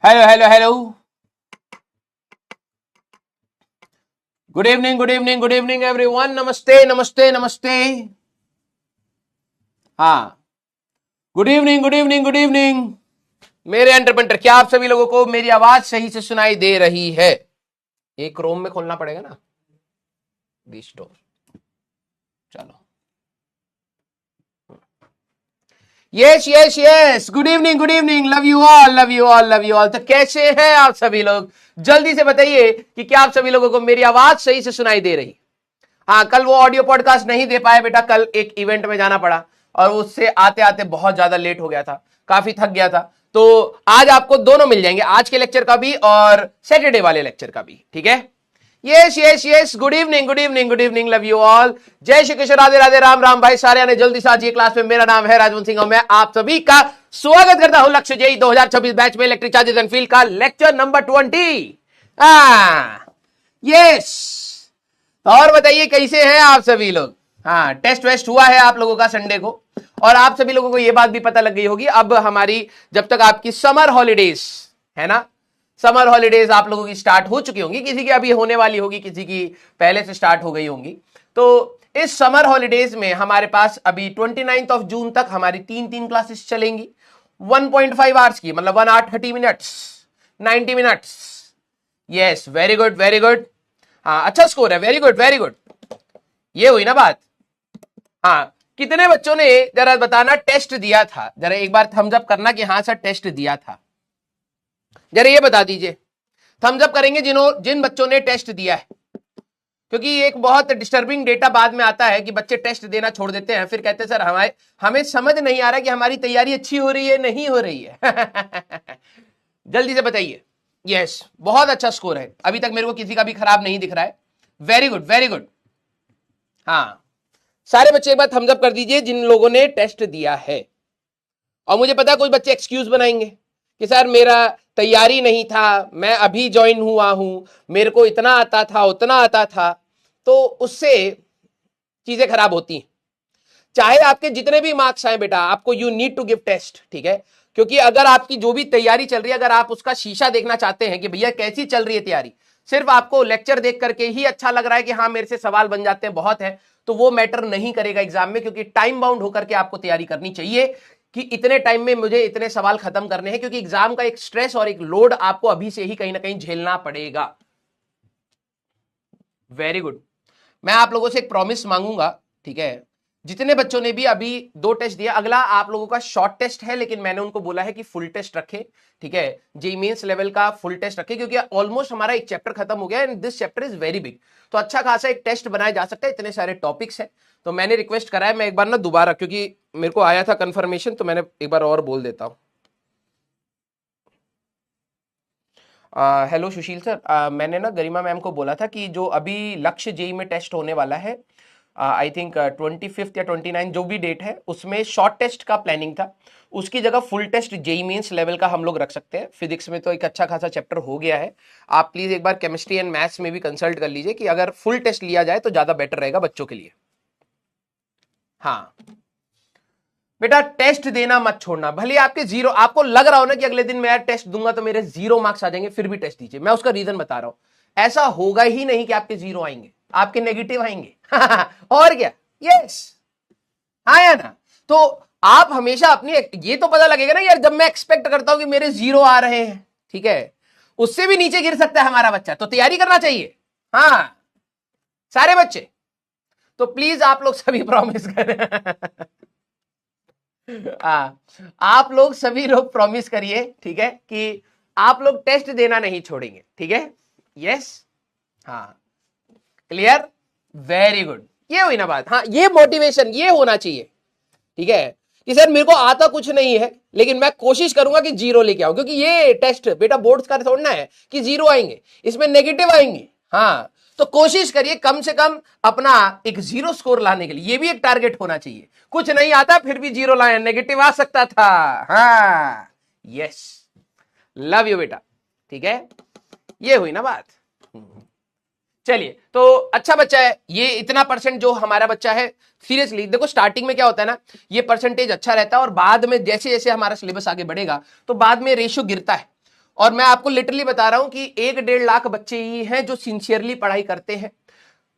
Hello hello hello, good evening good evening good evening everyone. नमस्ते नमस्ते नमस्ते। हाँ, good evening good evening good evening मेरे entrepreneur. क्या आप सभी लोगों को मेरी आवाज सही से सुनाई दे रही है? एक क्रोम में खोलना पड़ेगा ना, रिस्टोर। चलो, yes yes yes, good evening good evening, love you all love you all love you all. तो कैसे हैं आप सभी लोग? जल्दी से बताइए कि क्या आप सभी लोगों को मेरी आवाज सही से सुनाई दे रही? हाँ, कल वो ऑडियो पॉडकास्ट नहीं दे पाए बेटा, कल एक इवेंट में जाना पड़ा और उससे आते आते बहुत ज्यादा लेट हो गया था, काफी थक गया था। तो आज आपको दोनों मिल जाएंगे, आज के लेक्चर का भी और सैटरडे वाले लेक्चर का भी, ठीक है? Yes yes yes, good evening good evening good evening, love you all. जय श्री कृष्ण, राधे राधे, राम राम भाई सारे आने जल्दी से आज ये क्लास में। मेरा नाम है राजवंत सिंह और मैं आप सभी का स्वागत करता हूं लक्ष्य जेई 2026 बैच में इलेक्ट्रिक चार्जेस एंड फील्ड का लेक्चर नंबर 20। यस, और बताइए कैसे हैं आप सभी लोग? हाँ, टेस्ट वेस्ट हुआ है आप लोगों का संडे को, और आप सभी लोगों को यह बात भी पता लग गई होगी अब हमारी जब तक आपकी समर हॉलीडेज है ना, समर हॉलीडेज आप लोगों की स्टार्ट हो चुकी होंगी, किसी की अभी होने वाली होगी, किसी की पहले से स्टार्ट हो गई होंगी। तो इस समर हॉलीडेज में हमारे पास अभी 29 ऑफ जून तक हमारी तीन क्लासेस चलेंगी 1.5 आवर्स की, मतलब 1 hour 30 minutes 90 minutes. Yes, very good very good. हाँ, अच्छा स्कोर है, वेरी गुड वेरी गुड। ये हुई ना बात। हाँ, कितने बच्चों ने जरा बताना टेस्ट दिया था? जरा एक बार थम्स अप करना कि हाँ सर टेस्ट दिया था। जरा ये बता दीजिए, थम्स अप करेंगे जिन बच्चों ने टेस्ट दिया है, क्योंकि एक बहुत डिस्टर्बिंग डेटा बाद में आता है कि बच्चे टेस्ट देना छोड़ देते हैं, फिर कहते हैं सर हमें समझ नहीं आ रहा कि हमारी तैयारी अच्छी हो रही है नहीं हो रही है। जल्दी से बताइए। यस, बहुत अच्छा स्कोर है, अभी तक मेरे को किसी का भी खराब नहीं दिख रहा है। Very good very good. हाँ, सारे बच्चे एक बार थम्स अप कर दीजिए जिन लोगों ने टेस्ट दिया है। और मुझे पता है कुछ बच्चे एक्सक्यूज बनाएंगे कि सर मेरा तैयारी नहीं था, मैं अभी ज्वाइन हुआ हूं, मेरे को इतना आता था उतना आता था, तो उससे चीजें खराब होती हैं। चाहे आपके जितने भी मार्क्स आए बेटा, आपको you need to give test, ठीक है? क्योंकि अगर आपकी जो भी तैयारी चल रही है, अगर आप उसका शीशा देखना चाहते हैं कि भैया कैसी चल रही है तैयारी, सिर्फ आपको लेक्चर देख करके ही अच्छा लग रहा है कि हाँ मेरे से सवाल बन जाते हैं बहुत है, तो वो मैटर नहीं करेगा एग्जाम में, क्योंकि टाइम बाउंड होकर के आपको तैयारी करनी चाहिए कि इतने टाइम में मुझे इतने सवाल खत्म करने हैं, क्योंकि एग्जाम का एक स्ट्रेस और एक लोड आपको अभी से ही कहीं ना कहीं झेलना पड़ेगा। Very good. मैं आप लोगों से एक प्रॉमिस मांगूंगा, ठीक है? जितने बच्चों ने भी अभी 2 टेस्ट दिया, अगला आप लोगों का शॉर्ट टेस्ट है, लेकिन मैंने उनको बोला है कि फुल टेस्ट रखें, ठीक है? जेईई मेंस लेवल का फुल टेस्ट रखें, क्योंकि ऑलमोस्ट हमारा एक चैप्टर खत्म हो गया and this chapter is very big, तो अच्छा खासा एक टेस्ट बनाया जा सकता है, इतने सारे टॉपिक्स है। तो मैंने रिक्वेस्ट करा है, मैं एक बार ना दोबारा, क्योंकि मेरे को आया था कंफर्मेशन, तो मैंने एक बार और बोल देता हूं। हेलो सुशील सर, मैंने ना गरिमा मैम को बोला था कि जो अभी लक्ष्य जेई में टेस्ट होने वाला है, आई थिंक 25 या 29 जो भी डेट है, उसमें शॉर्ट टेस्ट का प्लानिंग था, उसकी जगह full test JEE mains level का हम लोग रख सकते हैं। फिजिक्स में तो एक अच्छा खासा चैप्टर हो गया है, आप प्लीज एक बार केमिस्ट्री एंड मैथ्स में भी कंसल्ट कर लीजिए कि अगर फुल टेस्ट लिया जाए तो ज्यादा बेटर रहेगा बच्चों के लिए। हाँ बेटा, टेस्ट देना मत छोड़ना, भले आपके जीरो, आपको लग रहा हो ना कि अगले दिन मैं टेस्ट दूंगा तो मेरे 0 मार्क्स आ जाएंगे, फिर भी टेस्ट दीजिए। मैं उसका रीजन बता रहा हूं, ऐसा होगा ही नहीं कि आपके 0 आएंगे, आपके नेगेटिव आएंगे। और क्या? यस, हाँ या ना? तो आप हमेशा अपनी, ये तो पता लगेगा ना यार, जब मैं एक्सपेक्ट करता हूं कि मेरे 0 आ रहे हैं, ठीक है, उससे भी नीचे गिर सकता है हमारा बच्चा, तो तैयारी करना चाहिए। हाँ सारे बच्चे, तो प्लीज आप लोग सभी प्रॉमिस करें। आप लोग सभी लोग प्रॉमिस करिए, ठीक है, कि आप लोग टेस्ट देना नहीं छोड़ेंगे, ठीक है? यस, हाँ, क्लियर, वेरी गुड। ये हुई ना बात। हाँ, ये मोटिवेशन ये होना चाहिए, ठीक है, कि सर मेरे को आता कुछ नहीं है लेकिन मैं कोशिश करूंगा कि 0 लेके आऊं, क्योंकि ये टेस्ट बेटा बोर्ड्स का छोड़ना है कि 0 आएंगे, इसमें नेगेटिव आएंगे। हाँ, तो कोशिश करिए कम से कम अपना एक 0 स्कोर लाने के लिए, ये भी एक टारगेट होना चाहिए। कुछ नहीं आता फिर भी 0 लाए, नेगेटिव आ सकता था। हाँ, यस, लव यू बेटा, ठीक है, ये हुई ना बात। चलिए, तो अच्छा बच्चा है ये, इतना परसेंट जो हमारा बच्चा है, सीरियसली देखो स्टार्टिंग में क्या होता है ना, ये परसेंटेज अच्छा रहता है और बाद में जैसे जैसे हमारा सिलेबस आगे बढ़ेगा तो बाद में रेशियो गिरता है, और मैं आपको लिटरली बता रहा हूं कि 1-1.5 लाख बच्चे ही हैं जो सिंसियरली पढ़ाई करते हैं।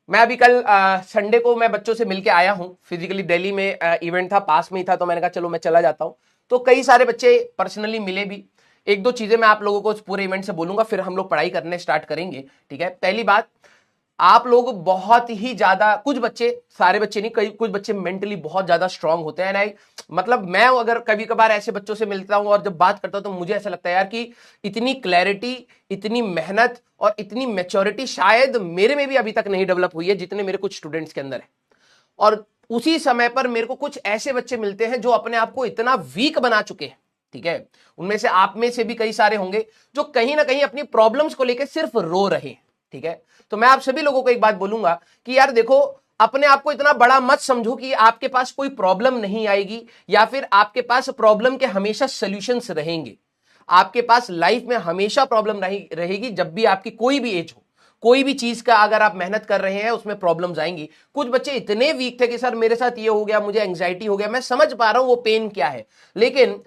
मैं अभी कल संडे को मैं बच्चों से मिलके आया हूं, फिजिकली दिल्ली में इवेंट था, पास में ही था, तो मैंने कहा चलो मैं चला जाता हूं। तो कई सारे बच्चे पर्सनली मिले भी। एक दो चीजें मैं आप लोगों को उस पूरे इवेंट से बोलूंगा, फिर हम लोग पढ़ाई करने स्टार्ट करेंगे। ठीक है, पहली बात, आप लोग बहुत ही ज्यादा, कुछ बच्चे, सारे बच्चे नहीं, कई कुछ बच्चे मेंटली बहुत ज्यादा स्ट्रांग होते हैं। नहीं मतलब मैं अगर कभी कभार ऐसे बच्चों से मिलता हूं और जब बात करता हूं तो मुझे ऐसा लगता है यार कि इतनी क्लैरिटी, इतनी मेहनत और इतनी मैच्योरिटी शायद मेरे में भी अभी तक नहीं डेवलप हुई है जितने मेरे कुछ स्टूडेंट्स के अंदर है। और उसी समय पर मेरे को कुछ ऐसे बच्चे मिलते हैं जो अपने आप को इतना वीक बना चुके हैं। ठीक है, उनमें से आप में से भी कई सारे होंगे जो कहीं ना कहीं अपनी प्रॉब्लम्स को लेकर सिर्फ रो रहे हैं। ठीक है, तो मैं आप सभी लोगों को एक बात बोलूंगा कि यार देखो, अपने आप को इतना बड़ा मत समझो कि आपके पास कोई प्रॉब्लम नहीं आएगी या फिर आपके पास प्रॉब्लम के हमेशा सॉल्यूशंस रहेंगे। आपके पास लाइफ में हमेशा प्रॉब्लम रहेगी। जब भी आपकी कोई भी एज हो, कोई भी चीज का अगर आप मेहनत कर रहे हैं उसमें प्रॉब्लम्स आएंगी। कुछ बच्चे इतने वीक थे कि सर मेरे साथ ये हो गया, मुझे एंग्जाइटी हो गया, मैं समझ पा रहा हूं वो पेन क्या है, लेकिन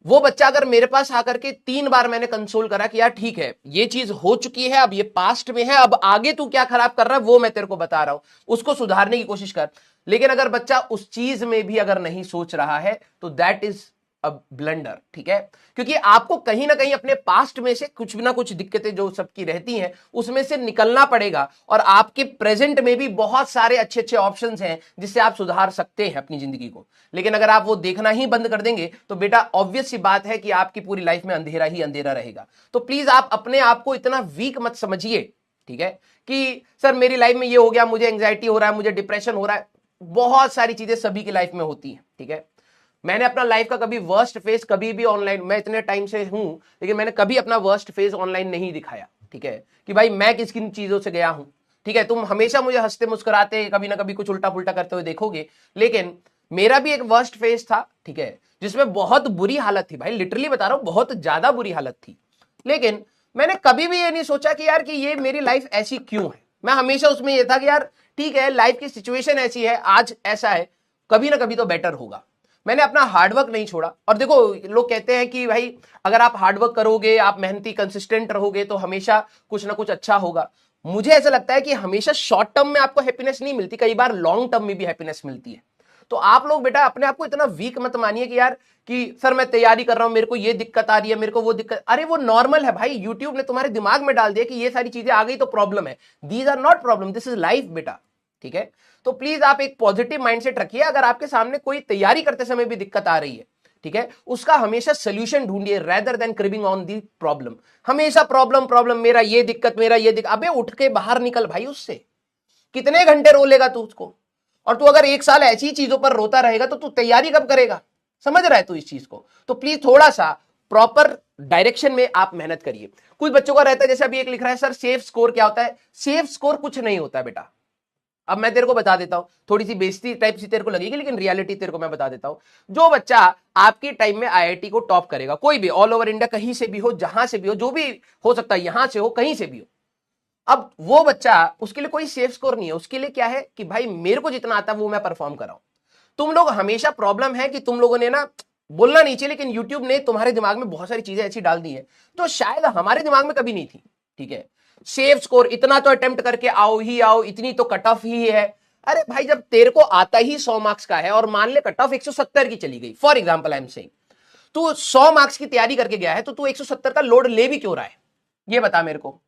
वो बच्चा अगर मेरे पास आकर के 3 बार मैंने कंसोल करा कि यार ठीक है ये चीज हो चुकी है, अब ये पास्ट में है, अब आगे तू क्या खराब कर रहा है वो मैं तेरे को बता रहा हूं, उसको सुधारने की कोशिश कर। लेकिन अगर बच्चा उस चीज में भी अगर नहीं सोच रहा है तो दैट इज अ ब्लंडर। ठीक है, क्योंकि आपको कहीं ना कहीं अपने पास्ट में से कुछ ना कुछ दिक्कतें जो सबकी रहती हैं उसमें से निकलना पड़ेगा। और आपके प्रेजेंट में भी बहुत सारे अच्छे अच्छे ऑप्शंस हैं जिससे आप सुधार सकते हैं अपनी जिंदगी को। लेकिन अगर आप वो देखना ही बंद कर देंगे तो बेटा ऑब्वियस सी बात है कि आपकी पूरी लाइफ में अंधेरा ही अंधेरा रहेगा। तो प्लीज आप अपने आप को इतना वीक मत समझिए। ठीक है, कि सर मेरी लाइफ में ये हो गया, मुझे एंग्जाइटी हो रहा है, मुझे डिप्रेशन हो रहा है। बहुत सारी चीजें सभी की लाइफ में होती हैं। ठीक है, मैंने अपना लाइफ का कभी वर्स्ट फेस कभी भी ऑनलाइन, मैं इतने टाइम से हूं लेकिन मैंने कभी अपना वर्स्ट फेस ऑनलाइन नहीं दिखाया। ठीक है, कि भाई मैं किस किन चीजों से गया हूं। ठीक है, तुम हमेशा मुझे हंसते मुस्कुराते कभी ना कभी कुछ उल्टा पुल्टा करते हुए देखोगे, लेकिन मेरा भी एक वर्स्ट फेस था। ठीक है, जिसमें बहुत बुरी हालत थी भाई, लिटरली बता रहा हूं, बहुत ज्यादा बुरी हालत थी। लेकिन मैंने कभी भी ये नहीं सोचा कि यार कि ये मेरी लाइफ ऐसी क्यों है। मैं हमेशा उसमें ये था कि यार ठीक है, लाइफ की सिचुएशन ऐसी है, आज ऐसा है, कभी ना कभी तो बेटर होगा। मैंने अपना हार्डवर्क नहीं छोड़ा। और देखो, लोग कहते हैं कि भाई अगर आप हार्डवर्क करोगे, आप मेहनती कंसिस्टेंट रहोगे तो हमेशा कुछ ना कुछ अच्छा होगा। मुझे ऐसा लगता है कि हमेशा शॉर्ट टर्म में आपको हैप्पीनेस नहीं मिलती, कई बार लॉन्ग टर्म में भी हैप्पीनेस मिलती है। तो आप लोग बेटा अपने आप को इतना वीक मत मानिए कि यार कि सर मैं तैयारी कर रहा हूं, मेरे को ये दिक्कत आ रही है, मेरे को वो दिक्कत, अरे वो नॉर्मल है भाई। यूट्यूब ने तुम्हारे दिमाग में डाल दिया कि ये सारी चीजें आ गई तो प्रॉब्लम है। These are not problem, this is life बेटा। ठीक है, तो प्लीज आप एक पॉजिटिव माइंडसेट रखिए। अगर आपके सामने कोई तैयारी करते समय भी दिक्कत आ रही है, ठीक है, उसका हमेशा सोल्यूशन ढूंढिए rather than cribbing on the problem. हमेशा प्रॉब्लम प्रॉब्लम, मेरा ये दिक्कत, मेरा ये दिक्कत, अबे उठ के बाहर निकल भाई उससे। कितने घंटे रो लेगा तू उसको? और तू अगर 1 साल ऐसी चीजों पर रोता रहेगा तो तू तैयारी कब करेगा? समझ रहा है तू इस चीज को? तो प्लीज थोड़ा सा प्रॉपर डायरेक्शन में आप मेहनत करिए। कुछ बच्चों का रहता है, जैसे अभी एक लिख रहा है सर सेफ स्कोर क्या होता है। सेफ स्कोर कुछ नहीं होता है बेटा। अब मैं तेरे को बता देता हूं, थोड़ी सी बेइज्जती टाइप सी तेरे को लगेगी लेकिन रियलिटी तेरे को मैं बता देता हूं। जो बच्चा आपके टाइम में आईआईटी को टॉप करेगा, कोई भी ऑल ओवर इंडिया कहीं से भी हो, जहां से भी हो, जो भी हो सकता है, यहां से हो कहीं से भी हो, अब वो बच्चा, उसके लिए कोई सेफ स्कोर नहीं है। उसके लिए क्या है कि भाई मेरे को जितना आता है वो मैं परफॉर्म कर रहा हूं। तुम लोग हमेशा प्रॉब्लम है कि तुम लोगों ने ना, बोलना नहीं चाहिए लेकिन यूट्यूब ने तुम्हारे दिमाग में बहुत सारी चीजें ऐसी डाल दी है तो शायद हमारे दिमाग में कभी नहीं थी। ठीक है, सेफ स्कोर इतना तो अटेम्प्ट करके आओ ही आओ, इतनी तो कट ऑफ ही है। अरे भाई जब तेरे को आता ही 100 मार्क्स का है और मान ले कट ऑफ 170 की चली गई, for example I am saying, तू 100 मार्क्स की तैयारी करके गया है तो तू 170 का लोड ले भी क्यों रहा है? ये बता मेरे को,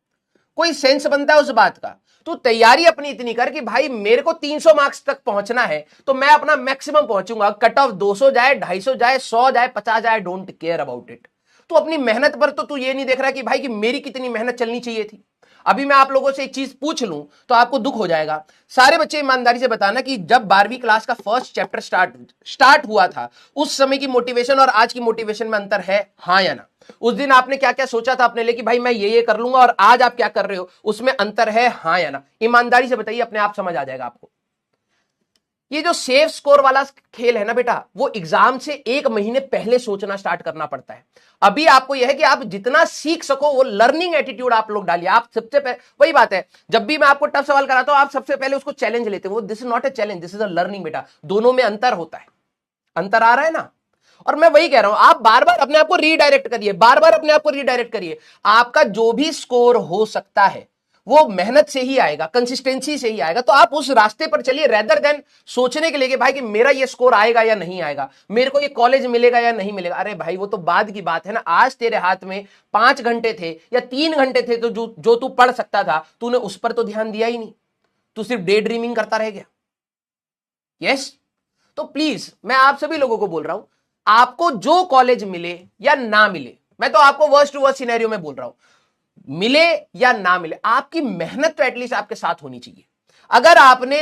कोई सेंस बनता है उस बात का? तू तैयारी अपनी इतनी कर कि भाई मेरे को 300 मार्क्स तक पहुंचना है तो मैं अपना मैक्सिमम पहुंचूंगा। कट ऑफ 200 जाए, 250 जाए, 100 जाए, 50 जाए, डोंट केयर अबाउट इट। तू अपनी मेहनत पर तो तू ये नहीं देख रहा कि भाई कि मेरी कितनी मेहनत चलनी चाहिए थी। अभी मैं आप लोगों से एक चीज पूछ लूं तो आपको दुख हो जाएगा। सारे बच्चे ईमानदारी से बताना कि जब 12वीं क्लास का फर्स्ट चैप्टर स्टार्ट हुआ था, उस समय की मोटिवेशन और आज की मोटिवेशन में अंतर है, हाँ या ना? उस दिन आपने क्या क्या सोचा था अपने लिए कि भाई मैं ये कर लूंगा, और आज आप क्या कर रहे हो, उसमें अंतर है, हाँ या ना? ईमानदारी से बताइए, अपने आप समझ आ जाएगा आपको। ये जो सेफ स्कोर वाला खेल है ना बेटा, वो एग्जाम से 1 महीने पहले सोचना स्टार्ट करना पड़ता है। अभी आपको यह है कि आप जितना सीख सको वो लर्निंग एटीट्यूड आप लोग डालिए। आप सबसे पहले, वही बात है, जब भी मैं आपको टफ सवाल कराता हूं आप सबसे पहले उसको चैलेंज लेते हो। This is not a challenge, this is a learning बेटा। दोनों में अंतर होता है। अंतर आ रहा है ना? और मैं वही कह रहा हूं, आप बार बार अपने आप को रीडायरेक्ट करिए, बार बार अपने आप को रीडायरेक्ट करिए। आपका जो भी स्कोर हो सकता है वो मेहनत से ही आएगा, कंसिस्टेंसी से ही आएगा। तो आप उस रास्ते पर चलिए, रेदर देन सोचने के लिए कि भाई कि मेरा ये स्कोर आएगा या नहीं आएगा, मेरे को ये कॉलेज मिलेगा या नहीं मिलेगा। अरे भाई वो तो बाद की बात है ना। आज तेरे हाथ में 5 घंटे थे या 3 घंटे थे, तो जो तू पढ़ सकता था, तूने उस पर तो ध्यान दिया ही नहीं, तू सिर्फ डे ड्रीमिंग करता रह गया। यस, तो प्लीज मैं आप सभी लोगों को बोल रहा हूं, आपको जो कॉलेज मिले या ना मिले, मैं तो आपको वर्स्ट टू वर्स्ट सिनेरियो में बोल रहा हूं, मिले या ना मिले, आपकी मेहनत तो एटलीस्ट आपके साथ होनी चाहिए। अगर आपने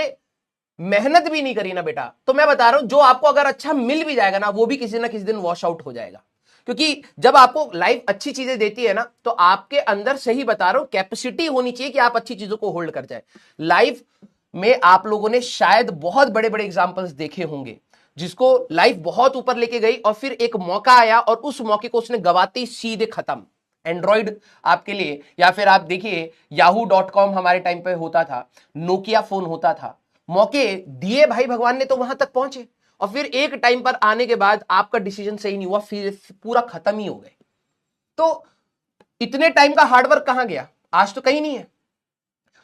मेहनत भी नहीं करी ना बेटा, तो मैं बता रहा हूं, जो आपको अगर अच्छा मिल भी जाएगा ना, वो भी किसी ना किसी दिन वॉश आउट हो जाएगा। क्योंकि जब आपको लाइफ अच्छी चीजें देती है ना, तो आपके अंदर, सही बता रहा हूं, कैपेसिटी होनी चाहिए कि आप अच्छी चीजों को होल्ड कर जाए। लाइफ में आप लोगों ने शायद बहुत बड़े बड़े एग्जाम्पल्स देखे होंगे, जिसको लाइफ बहुत ऊपर लेके गई और फिर एक मौका आया और उस मौके को उसने गवाते ही सीधे खत्म। एंड्रॉइड आपके लिए, या फिर आप देखिए yahoo.com हमारे टाइम पे होता था, नोकिया फोन होता था, मौके दिए भाई भगवान ने तो वहां तक पहुंचे, और फिर एक टाइम पर आने के बाद आपका डिसीजन सही नहीं हुआ, फिर पूरा खत्म ही हो गए। तो इतने टाइम का हार्डवर्क कहां गया? आज तो कहीं नहीं है।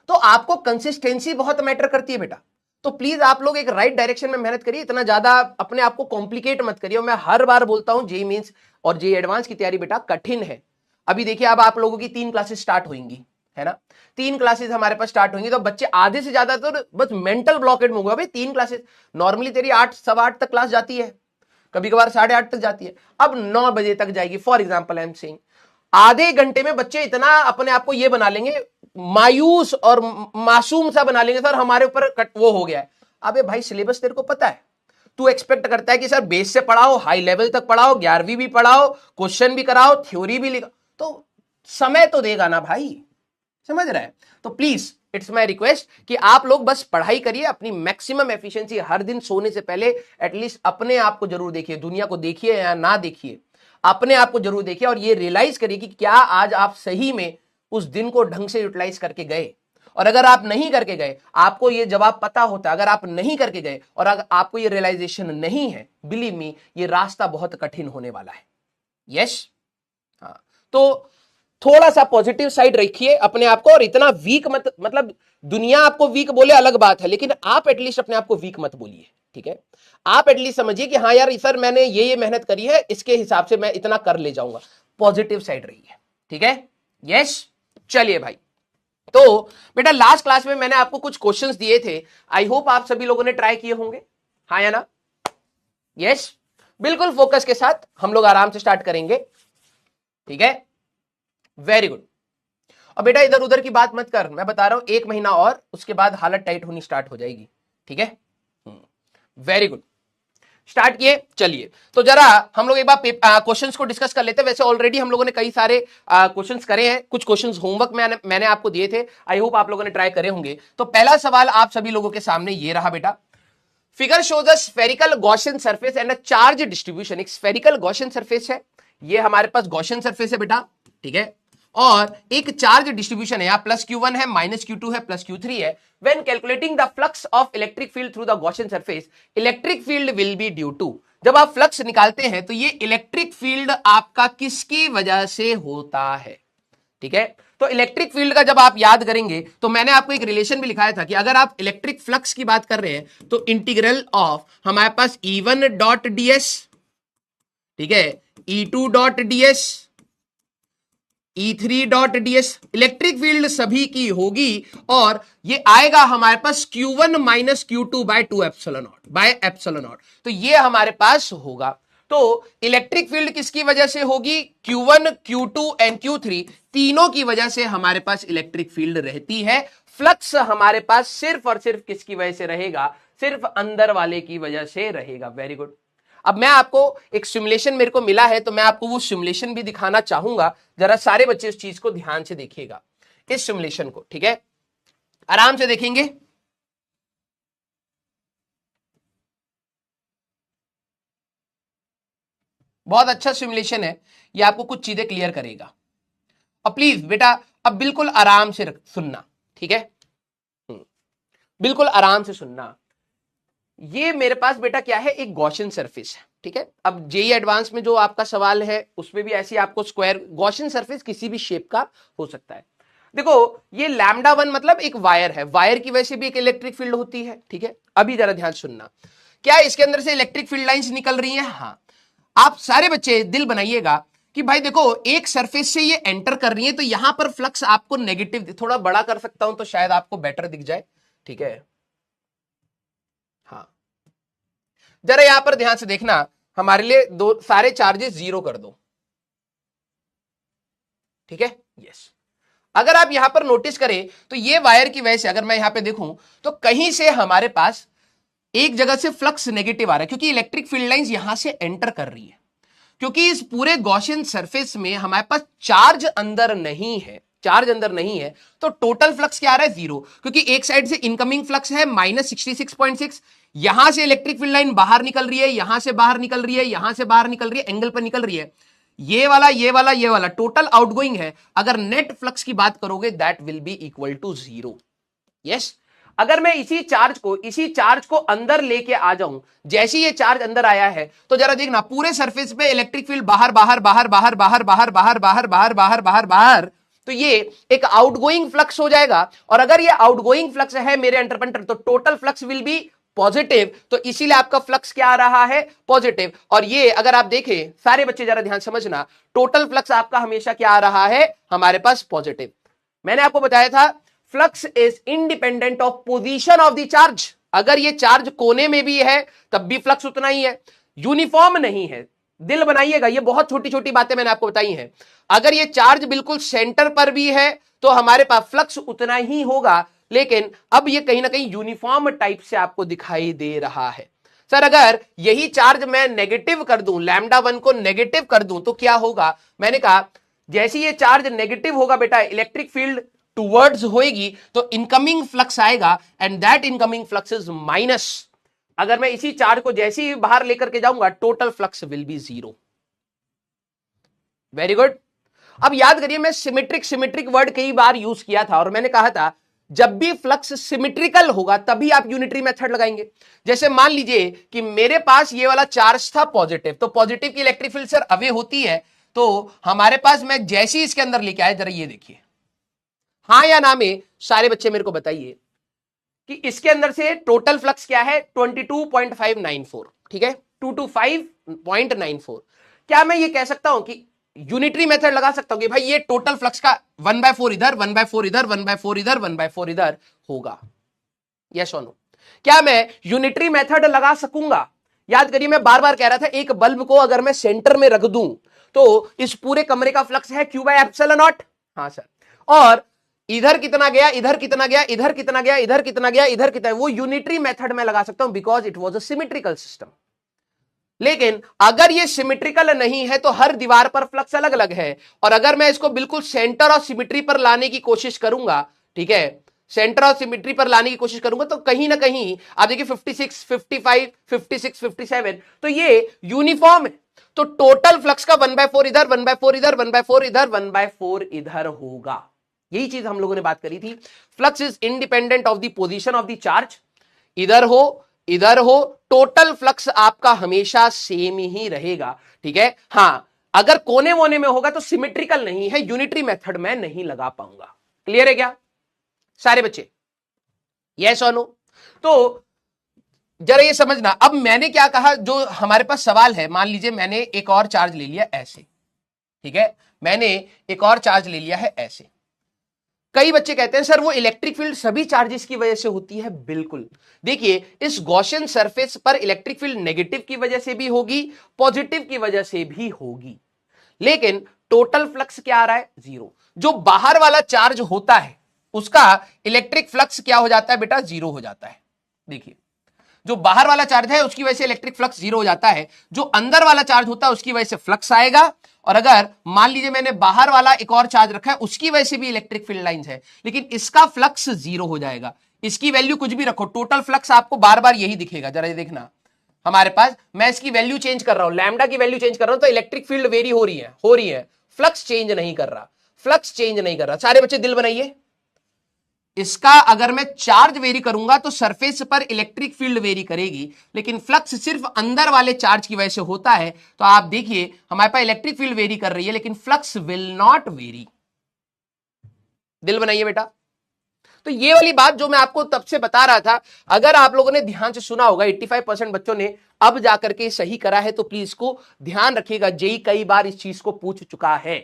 तो आपको कंसिस्टेंसी बहुत मैटर करती है बेटा। तो प्लीज आप लोग एक राइट डायरेक्शन में मेहनत करिए, इतना ज्यादा अपने आप को कॉम्प्लिकेट मत करिए। और मैं हर बार बोलता हूं, जेईई मेंस और जेईई एडवांस की तैयारी बेटा कठिन है। अभी देखिए, अब आप लोगों की 3 क्लासेस स्टार्ट होंगी, है ना। 3 क्लासेस हमारे पास स्टार्ट होंगी, तो बच्चे आधे से ज्यादा तो बस मेंटल ब्लॉकेड में होगा। भाई 3 क्लासेस, नॉर्मली तेरी 8 सवा 8 तक क्लास जाती है, कभी कभार 8:30 तक जाती है, अब 9 बजे तक जाएगी। For example I am saying, आधे घंटे में बच्चे इतना अपने आप को ये बना लेंगे, मायूस और मासूम सा बना लेंगे, सर हमारे ऊपर वो हो गया है। अबे भाई सिलेबस तेरे को पता है, तू एक्सपेक्ट करता है कि सर बेस से पढ़ाओ, हाई लेवल तक पढ़ाओ, 11वीं भी पढ़ाओ, क्वेश्चन भी कराओ, थ्योरी भी लिखा, तो समय तो देगा ना भाई, समझ रहा है। तो प्लीज इट्स माय रिक्वेस्ट कि आप लोग बस पढ़ाई करिए, अपनी मैक्सिमम एफिशिएंसी, हर दिन सोने से पहले एटलीस्ट अपने आप को जरूर देखिए, दुनिया को देखिए या ना देखिए, अपने आप को जरूर देखिए, और ये रियलाइज करिए कि क्या आज आप सही में उस दिन को ढंग से यूटिलाइज करके गए। और अगर आप नहीं करके गए, आपको ये जवाब पता होता, अगर आप नहीं करके गए और अगर आपको ये रियलाइजेशन नहीं है, बिलीव मी, ये रास्ता बहुत कठिन होने वाला है। यस, हाँ, तो थोड़ा सा पॉजिटिव साइड रखिए अपने आप को, और इतना वीक मत, मतलब दुनिया आपको वीक बोले अलग बात है, लेकिन आप एटलीस्ट अपने आप को वीक मत बोलिए, ठीक है। आप एटलीस्ट समझिए कि हाँ यार सर मैंने ये मेहनत करी है, इसके हिसाब से मैं इतना कर ले जाऊंगा। पॉजिटिव साइड रहिए, ठीक है। यस, चलिए भाई, तो बेटा लास्ट क्लास में मैंने आपको कुछ क्वेश्चंस दिए थे, आई होप आप सभी लोगों ने ट्राई किए होंगे, हाँ या ना। यस, बिल्कुल फोकस के साथ हम लोग आराम से स्टार्ट करेंगे, ठीक है। Very good. और बेटा इधर उधर की बात मत कर, मैं बता रहा हूं 1 महीना और, उसके बाद हालत टाइट होनी स्टार्ट हो जाएगी, ठीक है। वेरी गुड, स्टार्ट किए। चलिए तो जरा हम लोग एक बार क्वेश्चंस को डिस्कस कर लेते हैं। वैसे ऑलरेडी हम लोगों ने कई सारे क्वेश्चंस करे हैं, कुछ क्वेश्चंस होमवर्क में मैंने आपको दिए थे, आई होप आप लोगों ने ट्राई करे होंगे। तो पहला सवाल आप सभी लोगों के सामने ये रहा बेटा, figure shows a spherical Gaussian surface and a charge distribution. एक स्फेरिकल गॉसियन सरफेस है, ये हमारे पास गॉसियन सरफेस है बेटा, ठीक है, और एक चार्ज डिस्ट्रीब्यूशन है, प्लस Q1 है, माइनस Q2 है, प्लस Q3 है। When calculating the flux of electric field through the Gaussian surface, electric field will be due to, जब आप फ्लक्स निकालते हैं तो ये इलेक्ट्रिक फील्ड आपका किसकी वजह से होता है, ठीक है। तो इलेक्ट्रिक फील्ड का जब आप याद करेंगे तो मैंने आपको एक रिलेशन भी लिखाया था कि अगर आप इलेक्ट्रिक फ्लक्स की बात कर रहे हैं तो इंटीग्रल ऑफ हमारे पास E1 डॉट ds, ठीक है, E2 dot ds, E3 dot ds, electric field सभी की होगी, और ये आएगा हमारे पास Q1 minus Q2 by 2 epsilon naught, by epsilon naught. तो ये हमारे पास होगा। तो इलेक्ट्रिक फील्ड किसकी वजह से होगी? Q1, Q2 एंड Q3 तीनों की वजह से हमारे पास इलेक्ट्रिक फील्ड रहती है। फ्लक्स हमारे पास सिर्फ और सिर्फ किसकी वजह से रहेगा? सिर्फ अंदर वाले की वजह से रहेगा। Very good. अब मैं आपको एक सिमुलेशन मेरे को मिला है, तो मैं आपको वो सिमुलेशन भी दिखाना चाहूंगा। जरा सारे बच्चे इस चीज को ध्यान से देखिएगा, इस सिमुलेशन को, ठीक है, आराम से देखेंगे। बहुत अच्छा सिमुलेशन है, ये आपको कुछ चीजें क्लियर करेगा। अब प्लीज बेटा अब बिल्कुल आराम से सुनना, ठीक है, बिल्कुल आराम से सुनना। ये मेरे पास बेटा क्या है, एक गॉसियन सरफेस है, ठीक है। अब जेई एडवांस में जो आपका सवाल है उसमें भी ऐसी आपको स्क्वायर गॉसियन सरफेस किसी भी शेप का हो सकता है। देखो ये लैम्डा 1 मतलब एक वायर है, वायर की वजह से भी एक इलेक्ट्रिक फील्ड होती है, ठीक है। अभी जरा ध्यान सुनना, क्या इसके अंदर से इलेक्ट्रिक फील्ड लाइंस निकल रही हैं? हाँ। आप सारे बच्चे दिल बनाइएगा कि भाई देखो एक सरफेस से ये एंटर कर रही है, तो यहां पर फ्लक्स आपको नेगेटिव, थोड़ा बड़ा कर सकता हूं तो शायद आपको बेटर दिख जाए, ठीक है। हाँ जरा यहां पर ध्यान से देखना, हमारे लिए दो सारे चार्जेस जीरो कर दो, ठीक है। यस, अगर आप यहां पर नोटिस करें तो ये वायर की वजह से अगर मैं यहां पे देखूं तो कहीं से हमारे पास एक जगह से फ्लक्स नेगेटिव आ रहा है, क्योंकि इलेक्ट्रिक फील्ड लाइंस यहां से एंटर कर रही है। क्योंकि इस पूरे गॉसियन सरफेस में हमारे पास चार्ज अंदर नहीं है, चार्ज अंदर नहीं है, तो टोटल फ्लक्स क्या आ रहा है? जीरो। क्योंकि एक साइड से इनकमिंग फ्लक्स है -66.6, यहां से इलेक्ट्रिक फील्ड लाइन बाहर निकल रही है, यहां से बाहर निकल रही है, यहां से बाहर निकल रही है, एंगल पर निकल रही है, ये वाला ये वाला ये वाला टोटल आउटगोइंग है। अगर नेट फ्लक्स की बात करोगे that will be equal to zero. Yes, अगर मैं इसी चार्ज को अंदर लेके आ जाऊं, जैसे ये चार्ज अंदर आया है तो जरा देखना पूरे सरफेस पे इलेक्ट्रिक फील्ड बाहर बाहर बाहर बाहर बाहर बाहर बाहर बाहर बाहर बाहर बाहर बाहर, तो ये एक आउटगोइंग फ्लक्स हो जाएगा। और अगर ये आउटगोइंग फ्लक्स है मेरे अंडरपेंटर, तो total flux will B positive, तो इसीलिए आपका फ्लक्स क्या आ रहा है? पॉजिटिव। और ये अगर आप देखें सारे बच्चे जरा ध्यान समझना, टोटल फ्लक्स आपका हमेशा क्या आ रहा है? हमारे पास पॉजिटिव। मैंने आपको बताया था flux is independent of position of the charge. अगर ये चार्ज कोने में भी है तब भी फ्लक्स उतना ही है, यूनिफॉर्म नहीं है। दिल बनाइएगा, ये बहुत छोटी छोटी बातें मैंने आपको बताई हैं। अगर ये चार्ज बिल्कुल सेंटर पर भी है तो हमारे पास फ्लक्स उतना ही होगा, लेकिन अब ये कहीं ना कहीं यूनिफॉर्म टाइप से आपको दिखाई दे रहा है। सर अगर यही चार्ज मैं नेगेटिव कर दूं, लैम्डा 1 को नेगेटिव कर दूं तो क्या होगा? मैंने कहा जैसे ये चार्ज नेगेटिव होगा बेटा, इलेक्ट्रिक फील्ड टूवर्ड्स होएगी तो इनकमिंग फ्लक्स आएगा, and that incoming flux is minus. अगर मैं इसी चार्ज को जैसे ही बाहर लेकर के जाऊंगा total flux will B zero. Very good. अब याद करिए, मैं सिमेट्रिक वर्ड कई बार यूज किया था और मैंने कहा था जब भी फ्लक्स सिमेट्रिकल होगा तभी आप यूनिटरी मेथड लगाएंगे। जैसे मान लीजिए कि मेरे पास ये वाला चार्ज था पॉजिटिव, तो पॉजिटिव की इलेक्ट्रिक फील्ड सर अवे होती है, तो हमारे पास मैं जैसे ही इसके अंदर लेके आया, जरा ये देखिए, हाँ या ना में सारे बच्चे मेरे को बताइए कि इसके अंदर से टोटल फ्लक्स क्या है? 22.594, ठीक है, 225.94। क्या मैं ये कह सकता हूं कि यूनिटरी मेथड लगा सकता हूं कि भाई ये टोटल फ्लक्स का 1/4 इधर, 1/4 इधर, 1/4 इधर, 1/4 इधर होगा? यस और नो? क्या मैं यूनिटरी मेथड लगा सकूंगा? याद करिए मैं बार बार कह रहा था एक बल्ब को अगर मैं सेंटर में रख दूं तो इस पूरे कमरे का फ्लक्स है Q/ε0। हाँ सर। और इधर कितना गया, इधर कितना गया, इधर कितना गया, इधर कितना गया, इधर कितना, वो यूनिटरी मेथड में लगा सकता हूं because it was a symmetrical system. लेकिन अगर ये सिमेट्रिकल नहीं है तो हर दीवार पर फ्लक्स अलग अलग है, और अगर मैं इसको बिल्कुल सेंटर और सिमेट्री पर लाने की कोशिश करूंगा, ठीक है, सेंटर और सिमेट्री पर लाने की कोशिश करूंगा तो कहीं ना कहीं आप देखिए 56, 55, 56, 57, तो ये यूनिफॉर्म है। तो टोटल फ्लक्स का 1/4 इधर, 1/4 इधर, 1/4 इधर, 1/4 इधर होगा। यही चीज हम लोगों ने बात करी थी। Flux is independent of the position of the charge, इधर हो, टोटल फ्लक्स आपका हमेशा सेम ही रहेगा, ठीक है। हाँ, अगर कोने वोने में होगा तो सिमेट्रिकल नहीं है, यूनिटरी मेथड में नहीं लगा पाऊंगा। क्लियर है क्या सारे बच्चे? यस और नो? तो जरा ये समझना, अब मैंने क्या कहा, जो हमारे पास सवाल है, मान लीजिए मैंने एक और चार्ज ले लिया ऐसे, ठीक है, मैंने एक और चार्ज ले लिया है ऐसे। कई बच्चे कहते हैं सर वो इलेक्ट्रिक फील्ड सभी चार्जेस की वजह से होती है। बिल्कुल, देखिए इस गॉसियन सरफेस पर इलेक्ट्रिक फील्ड नेगेटिव की वजह से भी होगी, पॉजिटिव की वजह से भी होगी, लेकिन टोटल फ्लक्स क्या आ रहा है? जीरो। जो बाहर वाला चार्ज होता है उसका इलेक्ट्रिक फ्लक्स क्या हो जाता है बेटा? जीरो हो जाता है। देखिए जो बाहर वाला चार्ज है उसकी वजह से इलेक्ट्रिक फ्लक्स जीरो हो जाता है, जो अंदर वाला चार्ज होता है उसकी वजह से फ्लक्स आएगा। और अगर मान लीजिए मैंने बाहर वाला एक और चार्ज रखा है उसकी वजह से भी इलेक्ट्रिक फील्ड लाइंस है, लेकिन इसका फ्लक्स जीरो हो जाएगा। इसकी वैल्यू कुछ भी रखो, टोटल फ्लक्स आपको बार बार यही दिखेगा। जरा ये देखना, हमारे पास मैं इसकी वैल्यू चेंज कर रहा हूं, लैम्डा की वैल्यू चेंज कर रहा हूं तो इलेक्ट्रिक फील्ड वेरी हो रही है, फ्लक्स चेंज नहीं कर रहा, फ्लक्स चेंज नहीं कर रहा। सारे बच्चे दिल बनाइए, इसका अगर मैं चार्ज वेरी करूंगा तो सरफेस पर इलेक्ट्रिक फील्ड वेरी करेगी, लेकिन फ्लक्स सिर्फ अंदर वाले चार्ज की वजह से होता है। तो आप देखिए हमारे पास इलेक्ट्रिक फील्ड वेरी कर रही है लेकिन फ्लक्स विल नॉट वेरी। दिल बनाइए बेटा। तो ये वाली बात जो मैं आपको तब से बता रहा था, अगर आप लोगों ने ध्यान से सुना होगा, 85% बच्चों ने अब जाकर के सही करा है, तो प्लीज इसको ध्यान रखिएगा, जेई कई बार इस चीज को पूछ चुका है।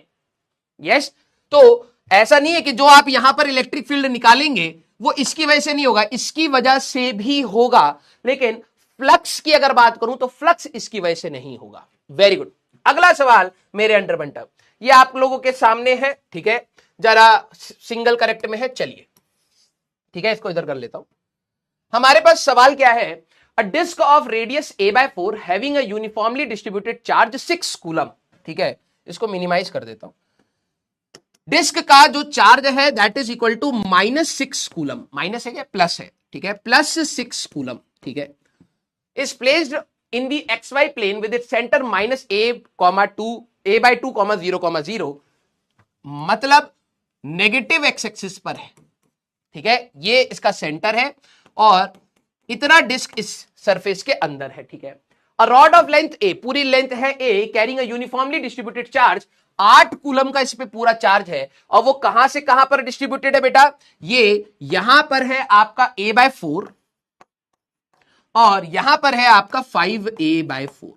यस, तो ऐसा नहीं है कि जो आप यहां पर इलेक्ट्रिक फील्ड निकालेंगे वो इसकी वजह से नहीं होगा, इसकी वजह से भी होगा, लेकिन फ्लक्स की अगर बात करूं तो फ्लक्स इसकी वजह से नहीं होगा। Very good. अगला सवाल मेरे अंडर बंटअप, ये आप लोगों के सामने है, ठीक है, जरा सिंगल करेक्ट में है, चलिए ठीक है, इसको इधर कर लेता हूं। हमारे पास सवाल क्या है, a disc of radius a/4 having a uniformly distributed charge 6 coulomb, ठीक है, इसको मिनिमाइज कर देता हूं। डिस्क का जो चार्ज है that is equal to -6 coulomb, minus है क्या, प्लस है, ठीक है, +6 कूलम, ठीक है, is placed in the XY plane with it centre -a,2 a/2, 0, 0, मतलब नेगेटिव एक्स एक्सिस पर है, ठीक है, ये इसका सेंटर है और इतना डिस्क इस सरफेस के अंदर है, ठीक है। A rod of length a, पूरी लेंथ है a, carrying a uniformly distributed charge, 8 coulomb का इस पे पूरा चार्ज है, और वो कहां से कहां पर डिस्ट्रीब्यूटेड है बेटा, ये यहां पर है आपका a/4 और यहां पर है आपका 5a/4,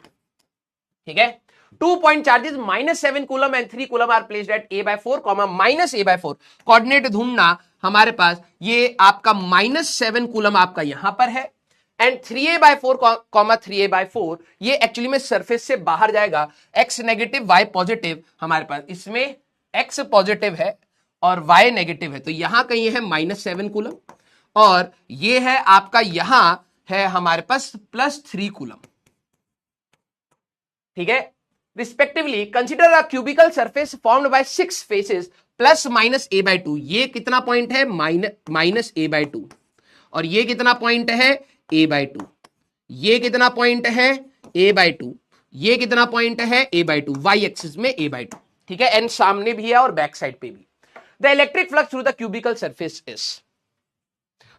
ठीक है। 2 point charges -7 coulomb and 3 coulomb are placed at a/4, -a/4। Coordinate ढूंढना हमारे पास, ये आपका -7 कूलम आपका यहां पर है एंड 3a/4, 3a/4 ये एक्चुअली में सरफेस से बाहर जाएगा, x नेगेटिव y पॉजिटिव, हमारे पास इसमें x पॉजिटिव है और y नेगेटिव है, तो यहां कहीं है -7 कूलम और ये है आपका, यहां है हमारे पास +3 कूलम, ठीक है। Respectively consider a cubical surface formed by 6 faces ± a/2, ये कितना पॉइंट है, -a/2, और ये कितना पॉइंट है, a/2, ये कितना पॉइंट है, a/2, ये कितना पॉइंट है, a/2, y एक्सिस में a/2, ठीक है, एंड सामने भी है और बैक साइड पे भी। The electric flux through the cubical surface is,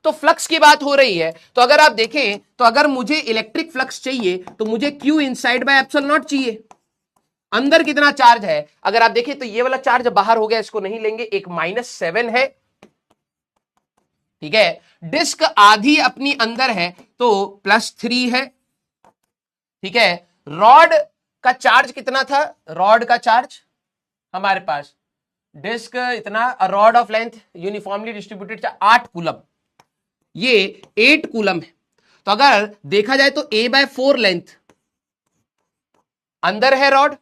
तो फ्लक्स की बात हो रही है, तो अगर आप देखें तो अगर मुझे इलेक्ट्रिक फ्लक्स चाहिए तो मुझे Q inside by epsilon not चाहिए। अंदर कितना चार्ज है, अगर आप देखें तो ये वाला चार्ज बाहर हो गया, इसको नहीं लेंगे, एक -7 है, ठीक है, डिस्क आधी अपनी अंदर है तो +3 है, ठीक है। रॉड का चार्ज कितना था, रॉड का चार्ज हमारे पास, डिस्क इतना, rod of length uniformly distributed 8 coulomb, ये 8 कूलम है, तो अगर देखा जाए तो a/4 लेंथ अंदर है रॉड,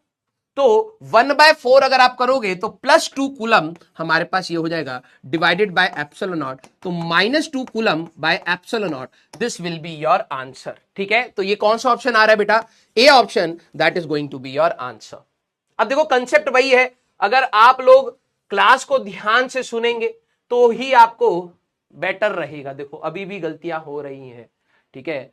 तो 1/4 अगर आप करोगे तो +2 कूलम हमारे पास ये हो जाएगा, डिवाइडेड बाय एप्सिलॉन नॉट, तो -2 coulomb bye epsilon not, this will B your answer, ठीक है। तो ये कौन सा ऑप्शन आ रहा है बेटा, A option, that is going to be your answer. अब देखो कंसेप्ट वही है, अगर आप लोग क्लास को ध्यान से सुनेंगे तो ही आपको बेटर रहेगा। देखो अभी भी गलतियां हो रही हैं, ठीक है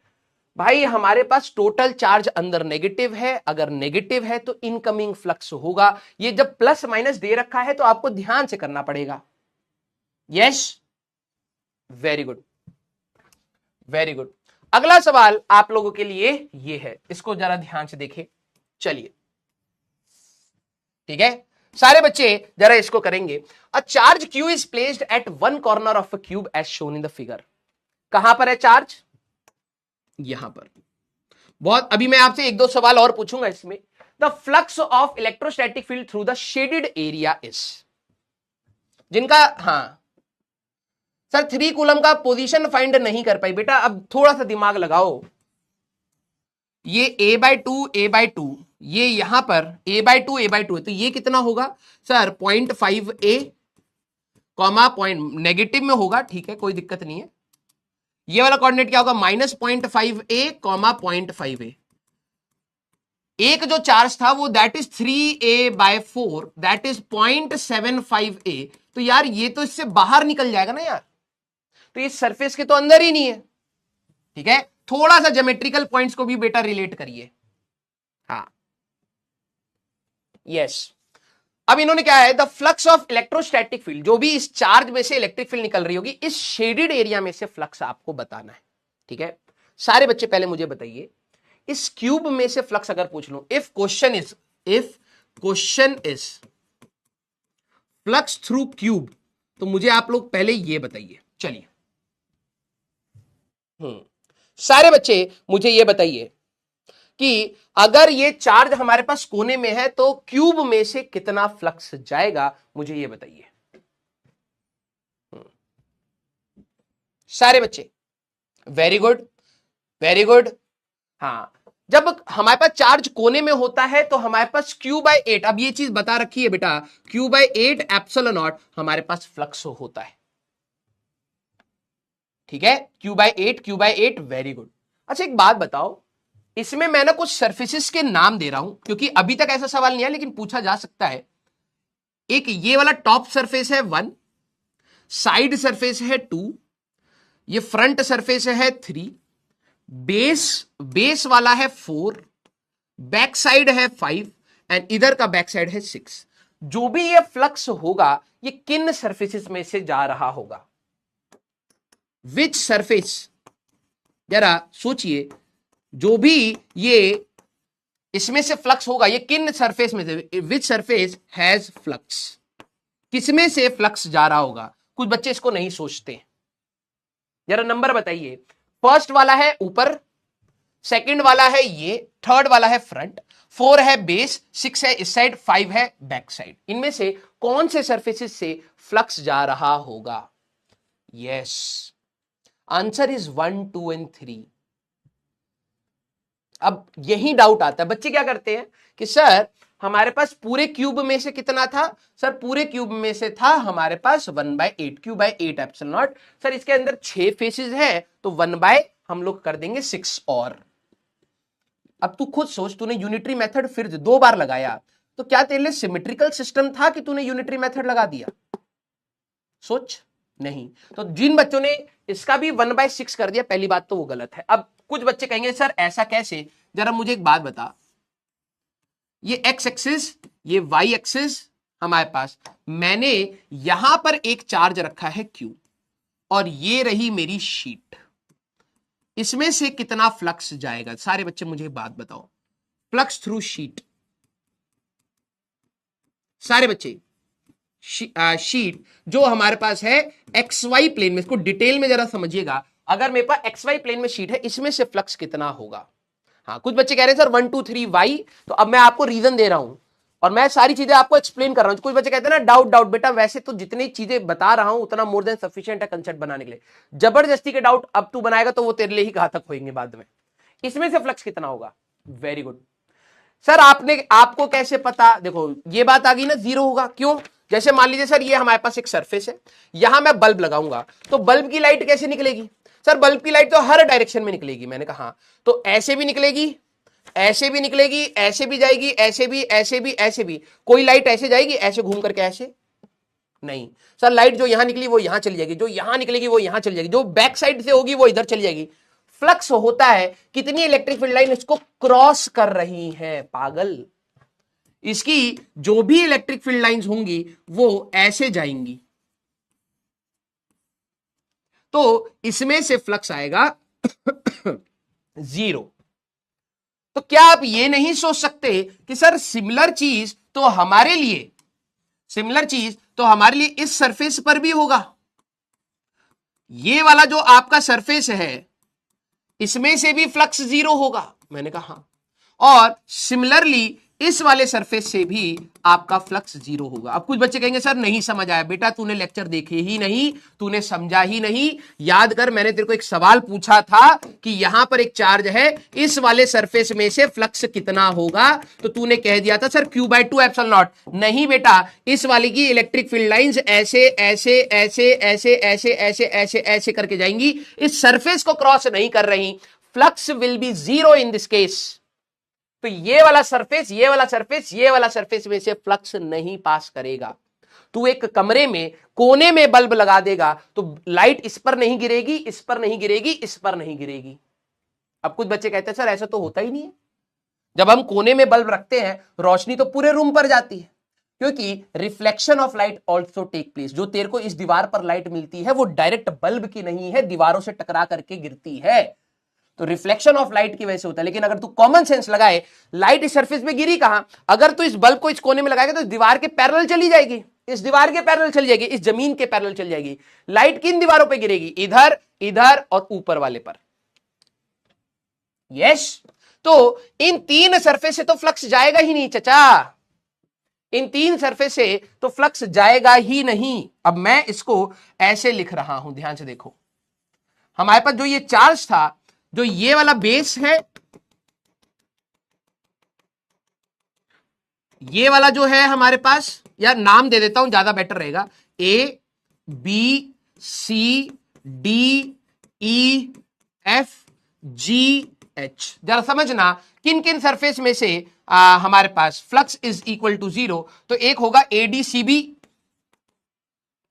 भाई, हमारे पास टोटल चार्ज अंदर नेगेटिव है, अगर नेगेटिव है तो इनकमिंग फ्लक्स होगा, ये जब प्लस माइनस दे रखा है तो आपको ध्यान से करना पड़ेगा। Yes, very good, very good. अगला सवाल आप लोगों के लिए ये है, इसको जरा ध्यान से देखें, चलिए ठीक है सारे बच्चे जरा इसको करेंगे। A charge Q is placed at one corner of a cube as shown in the figure, कहां पर है चार्ज, यहां पर। बहुत, अभी मैं आपसे एक दो सवाल और पूछूंगा इसमें। The flux of electrostatic field through the shaded area is, जिनका, हाँ सर 3 कूलम का पोजीशन फाइंड नहीं कर पाई बेटा, अब थोड़ा सा दिमाग लगाओ, ये a/2 a/2, ये यहां पर a/2 a/2 है, तो ये कितना होगा सर 0.5a, पॉइंट नेगेटिव में होगा, ठीक है कोई दिक्कत नहीं है। ये वाला कोऑर्डिनेट क्या होगा, -0.5a, 0.5a। एक जो चार्ज था वो that is 3a/4, that is 0.75a, तो यार ये तो इससे बाहर निकल जाएगा ना यार, तो ये सरफेस के तो अंदर ही नहीं है, ठीक है। थोड़ा सा ज्योमेट्रिकल पॉइंट्स को भी बेटा रिलेट करिए, हाँ यस। अब इन्होंने क्या है, the flux of electrostatic field, जो भी इस चार्ज में से इलेक्ट्रिक फील्ड निकल रही होगी, इस शेडेड एरिया में से फ्लक्स आपको बताना है। ठीक है, सारे बच्चे पहले मुझे बताइए, इस क्यूब में से फ्लक्स अगर पूछ लूं, if question is flux through cube, तो मुझे आप लोग पहले ये बताइए। चलिए सारे बच्चे मुझे ये बताइए कि अगर ये चार्ज हमारे पास कोने में है तो क्यूब में से कितना फ्लक्स जाएगा, मुझे ये बताइए सारे बच्चे। Very good, very good. हाँ, जब हमारे पास चार्ज कोने में होता है तो हमारे पास Q/8, अब ये चीज बता रखी है बेटा, Q/8 एप्सिलॉन नॉट हमारे पास फ्लक्स होता है। ठीक है, Q/8, वेरी गुड। अच्छा एक बात बताओ, इसमें मैं ना कुछ सरफेसेस के नाम दे रहा हूं, क्योंकि अभी तक ऐसा सवाल नहीं है लेकिन पूछा जा सकता है। एक ये वाला टॉप सरफेस है 1, साइड सरफेस है 2, ये फ्रंट सरफेस है 3, बेस वाला है 4, बैक साइड है 5 एंड इधर का बैक साइड है 6। जो भी ये फ्लक्स होगा ये किन सरफेसेस में से जा रहा होगा? विच सरफेस, जरा सोचिए, जो भी ये इसमें से फ्लक्स होगा ये किन सरफेस में से, विच सरफेस हैज फ्लक्स, किसमें से फ्लक्स जा रहा होगा? कुछ बच्चे इसको नहीं सोचते, जरा नंबर बताइए। फर्स्ट वाला है ऊपर, सेकंड वाला है ये, थर्ड वाला है फ्रंट, 4 है बेस, 6 है इस साइड, 5 है बैक साइड। इनमें से कौन से सरफेसेस से फ्लक्स जा रहा होगा? Yes, answer is 1, 2 and 3। अब यही डाउट आता है, बच्चे क्या करते हैं कि सर हमारे पास पूरे क्यूब में से कितना था? सर पूरे क्यूब में से था हमारे पास 1/8, Q/8 एप्सिलॉन नॉट। सर इसके अंदर 6 फेसेस हैं तो 1/ हम लोग कर देंगे 6 और। अब तू खुद सोच, तूने यूनिटरी मेथड फिर 2 बार लगाया तो क्या तेरे लिए सिमेट्रिकल सिस्टम था कि तूने यूनिटरी मेथड लगा दिया? सोच, नहीं। तो जिन बच्चों ने इसका भी 1/6 कर दिया, पहली बात तो वो गलत है। अब कुछ बच्चे कहेंगे सर ऐसा कैसे, जरा मुझे एक बात बता, ये एक्स एक्सिस, ये वाई एक्सिस हमारे पास, मैंने यहां पर एक चार्ज रखा है Q और ये रही मेरी शीट, इसमें से कितना फ्लक्स जाएगा? सारे बच्चे मुझे बात बताओ, फ्लक्स थ्रू शीट। सारे बच्चे, शीट जो हमारे पास है XY प्लेन में, इसको डिटेल में जरा समझिएगा। अगर मेरे पास XY प्लेन में शीट है, इसमें से फ्लक्स कितना होगा? हाँ, कुछ बच्चे कह रहे हैं सर 1, 2, 3 वाई, तो अब मैं आपको रीजन दे रहा हूं और मैं सारी चीजें आपको एक्सप्लेन कर रहा हूं। कुछ बच्चे कहते हैं ना डाउट, बेटा वैसे तो जितनी चीजें बता रहा हूं उतना मोर देन सफिशिएंट है कंसेप्ट बनाने के लिए। जबरदस्ती के डाउट अब तू बनाएगा तो वो तेरे लिए ही घातक होंगे बाद में। इसमें से फ्लक्स कितना होगा? वेरी गुड सर, आपको कैसे पता? देखो ये बात आ गई ना, 0 होगा। क्यों? जैसे मान लीजिए सर ये हमारे पास एक सरफेस है, यहां मैं बल्ब लगाऊंगा तो बल्ब की लाइट कैसे निकलेगी? सर बल्ब की लाइट तो हर डायरेक्शन में निकलेगी। मैंने कहा तो ऐसे भी निकलेगी, ऐसे भी निकलेगी, ऐसे भी जाएगी, ऐसे भी, ऐसे भी, ऐसे भी। कोई लाइट ऐसे जाएगी, ऐसे घूम करके ऐसे नहीं। सर लाइट जो यहां निकली वो यहां चली जाएगी, जो यहां निकलेगी वो यहां चली जाएगी, जो बैक साइड से होगी वो इधर चली जाएगी। फ्लक्स होता है कितनी इलेक्ट्रिक फील्ड लाइन इसको क्रॉस कर रही है। पागल, इसकी जो भी इलेक्ट्रिक फील्ड लाइंस होंगी वो ऐसे जाएंगी, तो इसमें से फ्लक्स आएगा 0। तो क्या आप ये नहीं सोच सकते कि सर सिमिलर चीज तो हमारे लिए इस सरफेस पर भी होगा? ये वाला जो आपका सरफेस है इसमें से भी फ्लक्स 0 होगा। मैंने कहा हाँ, और सिमिलरली इस वाले सरफेस से भी आपका फ्लक्स 0 होगा। अब कुछ बच्चे कहेंगे सर नहीं समझ आया। बेटा तूने लेक्चर देखे ही नहीं, तूने समझा ही नहीं। याद कर, मैंने तेरे को एक सवाल पूछा था कि यहां पर एक चार्ज है, इस वाले सरफेस में से फ्लक्स कितना होगा, तो तूने कह दिया था सर Q/2 एप्सिलॉन नॉट। नहीं बेटा, इस वाले की इलेक्ट्रिक फील्ड लाइंस ऐसे ऐसे ऐसे ऐसे ऐसे ऐसे ऐसे ऐसे करके जाएंगी, इस सरफेस को क्रॉस नहीं कर रही। Flux will B 0 in this case. तो ये वाला सरफेस में से फ्लक्स नहीं पास करेगा। तू एक कमरे में कोने में बल्ब लगा देगा तो लाइट इस पर नहीं गिरेगी, इस पर नहीं गिरेगी, इस पर नहीं गिरेगी। अब कुछ बच्चे कहते हैं सर ऐसा तो होता ही नहीं है। जब हम कोने में बल्ब रखते हैं रोशनी तो पूरे रूम पर जाती है, क्योंकि reflection of light also take place. जो तेरे को इस दीवार पर लाइट मिलती है वो डायरेक्ट बल्ब की नहीं है, दीवारों से टकरा करके गिरती है, तो रिफ्लेक्शन ऑफ लाइट की वजह से होता है। लेकिन अगर तू कॉमन सेंस लगाए, लाइट इस सरफेस पे गिरी कहां, अगर तू इस बल्ब को इस कोने में लगाएगा तो इस दीवार के पैरेलल चली जाएगी, इस दीवार के पैरेलल चली जाएगी, इस जमीन के पैरेलल चली जाएगी। लाइट किन दीवारों पे गिरेगी, इधर, इधर और ऊपर वाले पर। यस, तो इन तीन सरफेस से तो फ्लक्स जाएगा ही नहीं चचा, इन तीन सरफेस से तो फ्लक्स जाएगा ही नहीं। अब मैं इसको ऐसे लिख रहा हूं, ध्यान से देखो। हमारे पास जो ये चार्ज था, जो ये वाला बेस है, ये वाला जो है हमारे पास, या नाम दे देता हूं ज्यादा बेटर रहेगा, A B C D E F G H. जरा समझना किन किन सरफेस में से हमारे पास फ्लक्स इज इक्वल टू 0। तो एक होगा ADCB,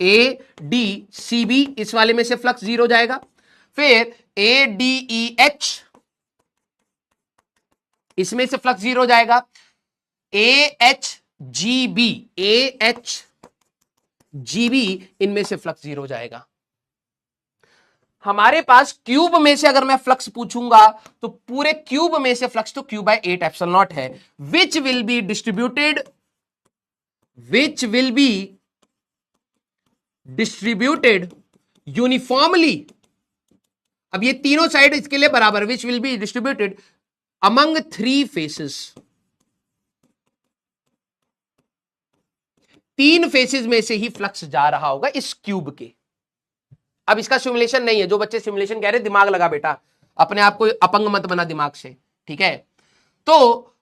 ADCB, इस वाले में से फ्लक्स 0 जाएगा। फिर ADEH, इसमें से फ्लक्स 0 जाएगा। AHGB, AHGB, इनमें से फ्लक्स 0 जाएगा। हमारे पास क्यूब में से अगर मैं फ्लक्स पूछूंगा तो पूरे क्यूब में से फ्लक्स तो Q by 8 एप्सिलॉन नॉट है, which will be distributed uniformly. अब ये तीनों साइड इसके लिए बराबर, which will be distributed among 3 faces. 3 faces में से ही फ्लक्स जा रहा होगा इस क्यूब के। अब इसका सिमुलेशन नहीं है, जो बच्चे सिमुलेशन कह रहे दिमाग लगा बेटा, अपने आप को अपंग मत बना दिमाग से, ठीक है। तो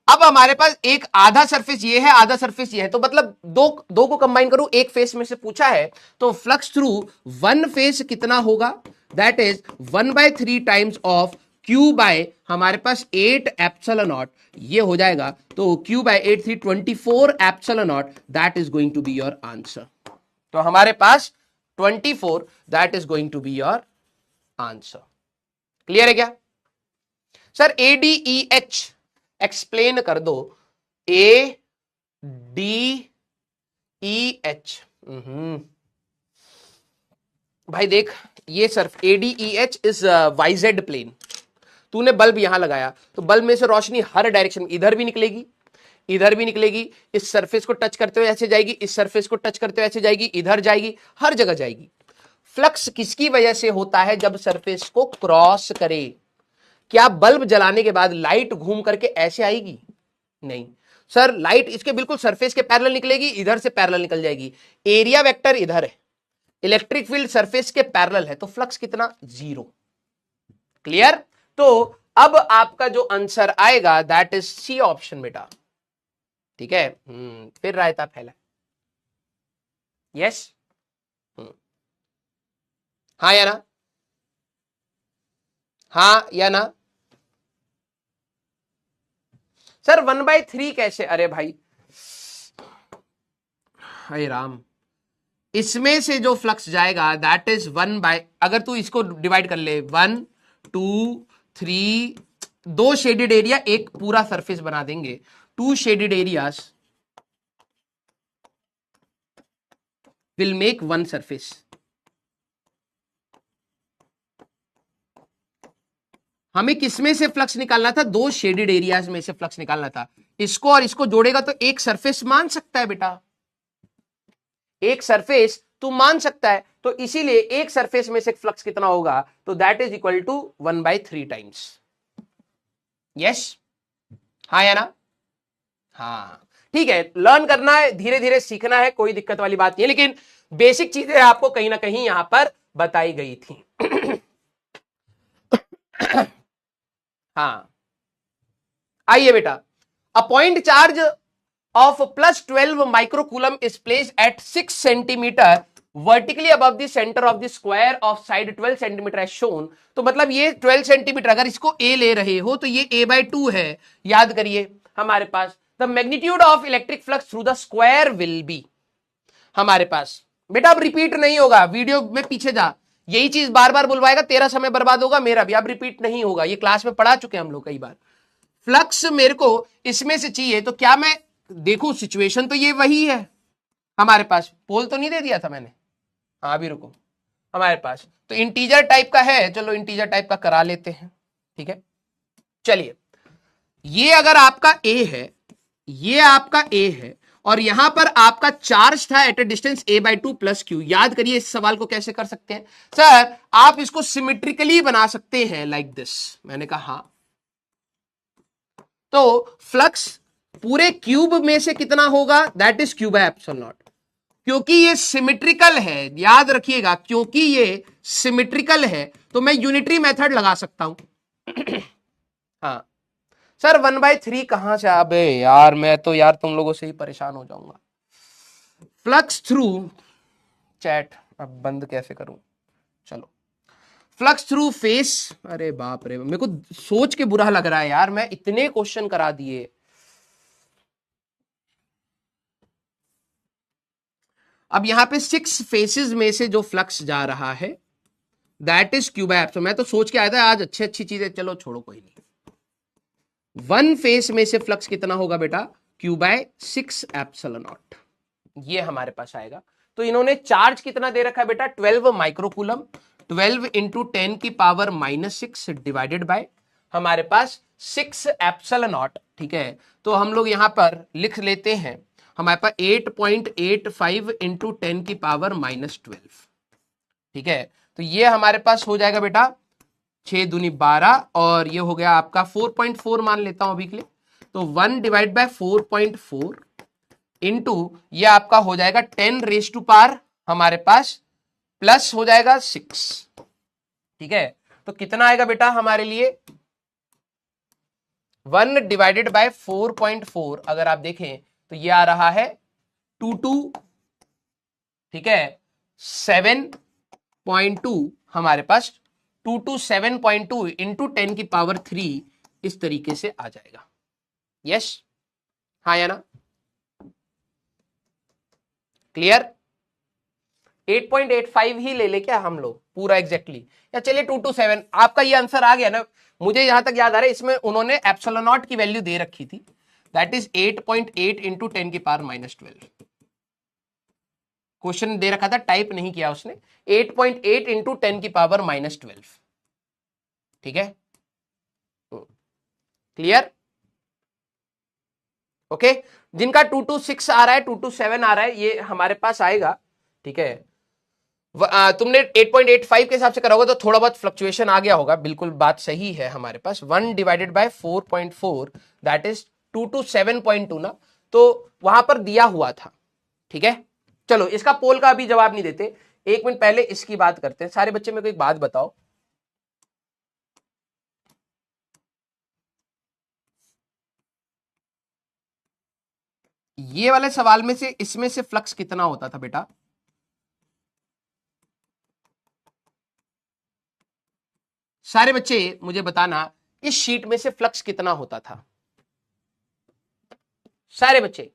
अब हमारे पास एक आधा सरफेस ये है, आधा सरफेस ये है, तो मतलब दो को कंबाइन करूं, एक फेस में से पूछा है, तो फ्लक्स थ्रू वन फेस कितना होगा, that is 1/3 times of Q by हमारे पास 8 एप्सिलॉन नॉट, ये हो जाएगा। तो Q by 8 24 epsilon naught, that is going to be your answer. तो हमारे पास 24, that is going to be your answer। Clear है क्या सर? ADEH एक्सप्लेन कर दो। ADEH, भाई देख, ये सिर्फ ADEH इज YZ प्लेन। तूने बल्ब यहां लगाया तो बल्ब में से रोशनी हर डायरेक्शन, इधर भी निकलेगी, इधर भी निकलेगी, इस सरफेस को टच करते हुए ऐसे जाएगी, इस सरफेस को टच करते हुए ऐसे जाएगी, इधर जाएगी, हर जगह जाएगी। फ्लक्स किसकी वजह से होता है? जब सरफेस को क्रॉस करे। क्या बल्ब जलाने के बाद लाइट घूम करके ऐसे आएगी? नहीं सर, लाइट इसके बिल्कुल सरफेस के पैरेलल निकलेगी, इधर से पैरेलल निकल जाएगी। एरिया वेक्टर इधर है, इलेक्ट्रिक फील्ड सरफेस के पैरेलल है, तो फ्लक्स कितना? 0। क्लियर? तो अब आपका जो आंसर आएगा दैट इज सी ऑप्शन बेटा, ठीक है। फिर रायता फैला। यस, हाँ या ना? हाँ या ना? सर 1/3 कैसे? अरे भाई, हाय राम, इसमें से जो फ्लक्स जाएगा दैट इज 1/, अगर तू इसको डिवाइड कर ले, 1 2 3, 2 शेडेड एरिया, एक पूरा सरफेस बना देंगे। 2 shaded areas will make 1 surface। हमें किसमें से फ्लक्स निकालना था? 2 शेडेड एरियाज में से फ्लक्स निकालना था। इसको और इसको जोड़ेगा तो एक सरफेस मान सकता है बेटा, एक सरफेस तू मान सकता है, तो इसीलिए एक सरफेस में से फ्लक्स कितना होगा? तो that is equal to 1/3 times. Yes, हाँ या ना? हाँ, ठीक है। लर्न करना है, धीरे धीरे सीखना है, कोई दिक्कत वाली बात नहीं है, लेकिन बेसिक चीजें आपको कहीं ना कहीं यहां पर बताई गई थी। हाँ, आइए बेटा। A point charge of +12 microcoulomb is placed at 6 centimetre vertically above the centre of the square of side 12 centimetre as shown. तो मतलब ये 12 सेंटीमीटर, अगर इसको A ले रहे हो तो ये A/2 है। याद करिए हमारे पास the magnitude of electric flux through the square will be, हमारे पास बेटा अब रिपीट नहीं होगा, वीडियो में पीछे जा, यही चीज बार बार बुलवाएगा, तेरा समय बर्बाद होगा, मेरा भी। अब रिपीट नहीं होगा, ये क्लास में पढ़ा चुके हैं हम लोग कई बार। फ्लक्स मेरे को इसमें से चाहिए, तो क्या मैं देखूं, सिचुएशन तो ये वही है, हमारे पास पोल तो नहीं दे दिया था मैंने, हाँ अभी रुको, हमारे पास तो इंटीजर टाइप का है, चलो इंटीजर टाइप का करा लेते हैं, ठीक है। चलिए, ये अगर आपका ए है, ये आपका ए है, और यहां पर आपका चार्ज था at a distance a by two plus Q. याद करिए इस सवाल को कैसे कर सकते हैं सर, आप इसको सिमेट्रिकली बना सकते हैं लाइक दिस। मैंने कहा हाँ, तो फ्लक्स पूरे क्यूब में से कितना होगा, that is Q by epsilon not. क्योंकि ये सिमेट्रिकल है, याद रखिएगा, क्योंकि ये सिमेट्रिकल है तो मैं यूनिटरी मेथड लगा सकता हूं। हाँ सर 1/3 कहां से, अबे यार मैं तो यार तुम लोगों से ही परेशान हो जाऊंगा। फ्लक्स थ्रू, चैट अब बंद कैसे करूं, चलो, फ्लक्स थ्रू फेस, अरे बाप रे मेरे को सोच के बुरा लग रहा है यार, मैं इतने क्वेश्चन करा दिए। अब यहां पे 6 फेसेस में से जो फ्लक्स जा रहा है that is Q by epsilon. मैं तो सोच के आया था आज अच्छी अच्छी चीजें, चलो छोड़ो कोई नहीं। 1 फेस में से फ्लक्स कितना होगा बेटा, क्यू बाय 6 एप्सिलॉन नॉट, ये हमारे पास आएगा। तो इन्होंने चार्ज कितना दे रखा है बेटा, 12 माइक्रोकूलम, 12 इंटू 10 की पावर -6 डिवाइडेड बाय हमारे पास 6 एप्सिलॉन नॉट, ठीक है। तो हम लोग यहां पर लिख लेते हैं, हमारे पास 8.85 इंटू 10 की पावर -12, ठीक है। तो ये हमारे पास हो जाएगा बेटा 6 दूनी 12, और ये हो गया आपका 4.4 मान लेता हूं अभी के लिए। तो 1 डिवाइड बाय 4.4 इंटू ये आपका हो जाएगा 10 रेज टू पावर हमारे पास प्लस हो जाएगा 6, ठीक है। तो कितना आएगा बेटा हमारे लिए, 1 डिवाइडेड बाय 4.4 अगर आप देखें तो ये आ रहा है 22, ठीक है, 7.2 हमारे पास 227.2 इंटू 10 की पावर 3 इस तरीके से आ जाएगा। यस, हाँ या ना, क्लियर। 8.85 ही ले ले क्या हम लोग पूरा एग्जैक्टली, या चलिए 227, आपका ये आंसर आ गया ना। मुझे यहां तक याद आ रहा है इसमें उन्होंने एप्सिलॉन नॉट की वैल्यू दे रखी थी, दैट इज 8.8 इंटू 10 की पावर -12। क्वेश्चन दे रखा था, टाइप नहीं किया उसने, 8.8 इंटू 10 की पावर -12, ठीक है, क्लियर। ओके, जिनका 226 आ रहा है, 227 आ रहा है, ये हमारे पास आएगा, ठीक है। तुमने 8.85 के हिसाब से करा होगा तो थोड़ा बहुत फ्लक्चुएशन आ गया होगा, बिल्कुल बात सही है। हमारे पास 1 डिवाइडेड बाय 4.4 दैट इज 227.2 ना, तो वहां पर दिया हुआ था, ठीक है। चलो इसका पोल का अभी जवाब नहीं देते, 1 मिनट पहले इसकी बात करते हैं। सारे बच्चे मेरे को एक बात बताओ, ये वाले सवाल में से इसमें से फ्लक्स कितना होता था बेटा, सारे बच्चे मुझे बताना, इस शीट में से फ्लक्स कितना होता था, सारे बच्चे।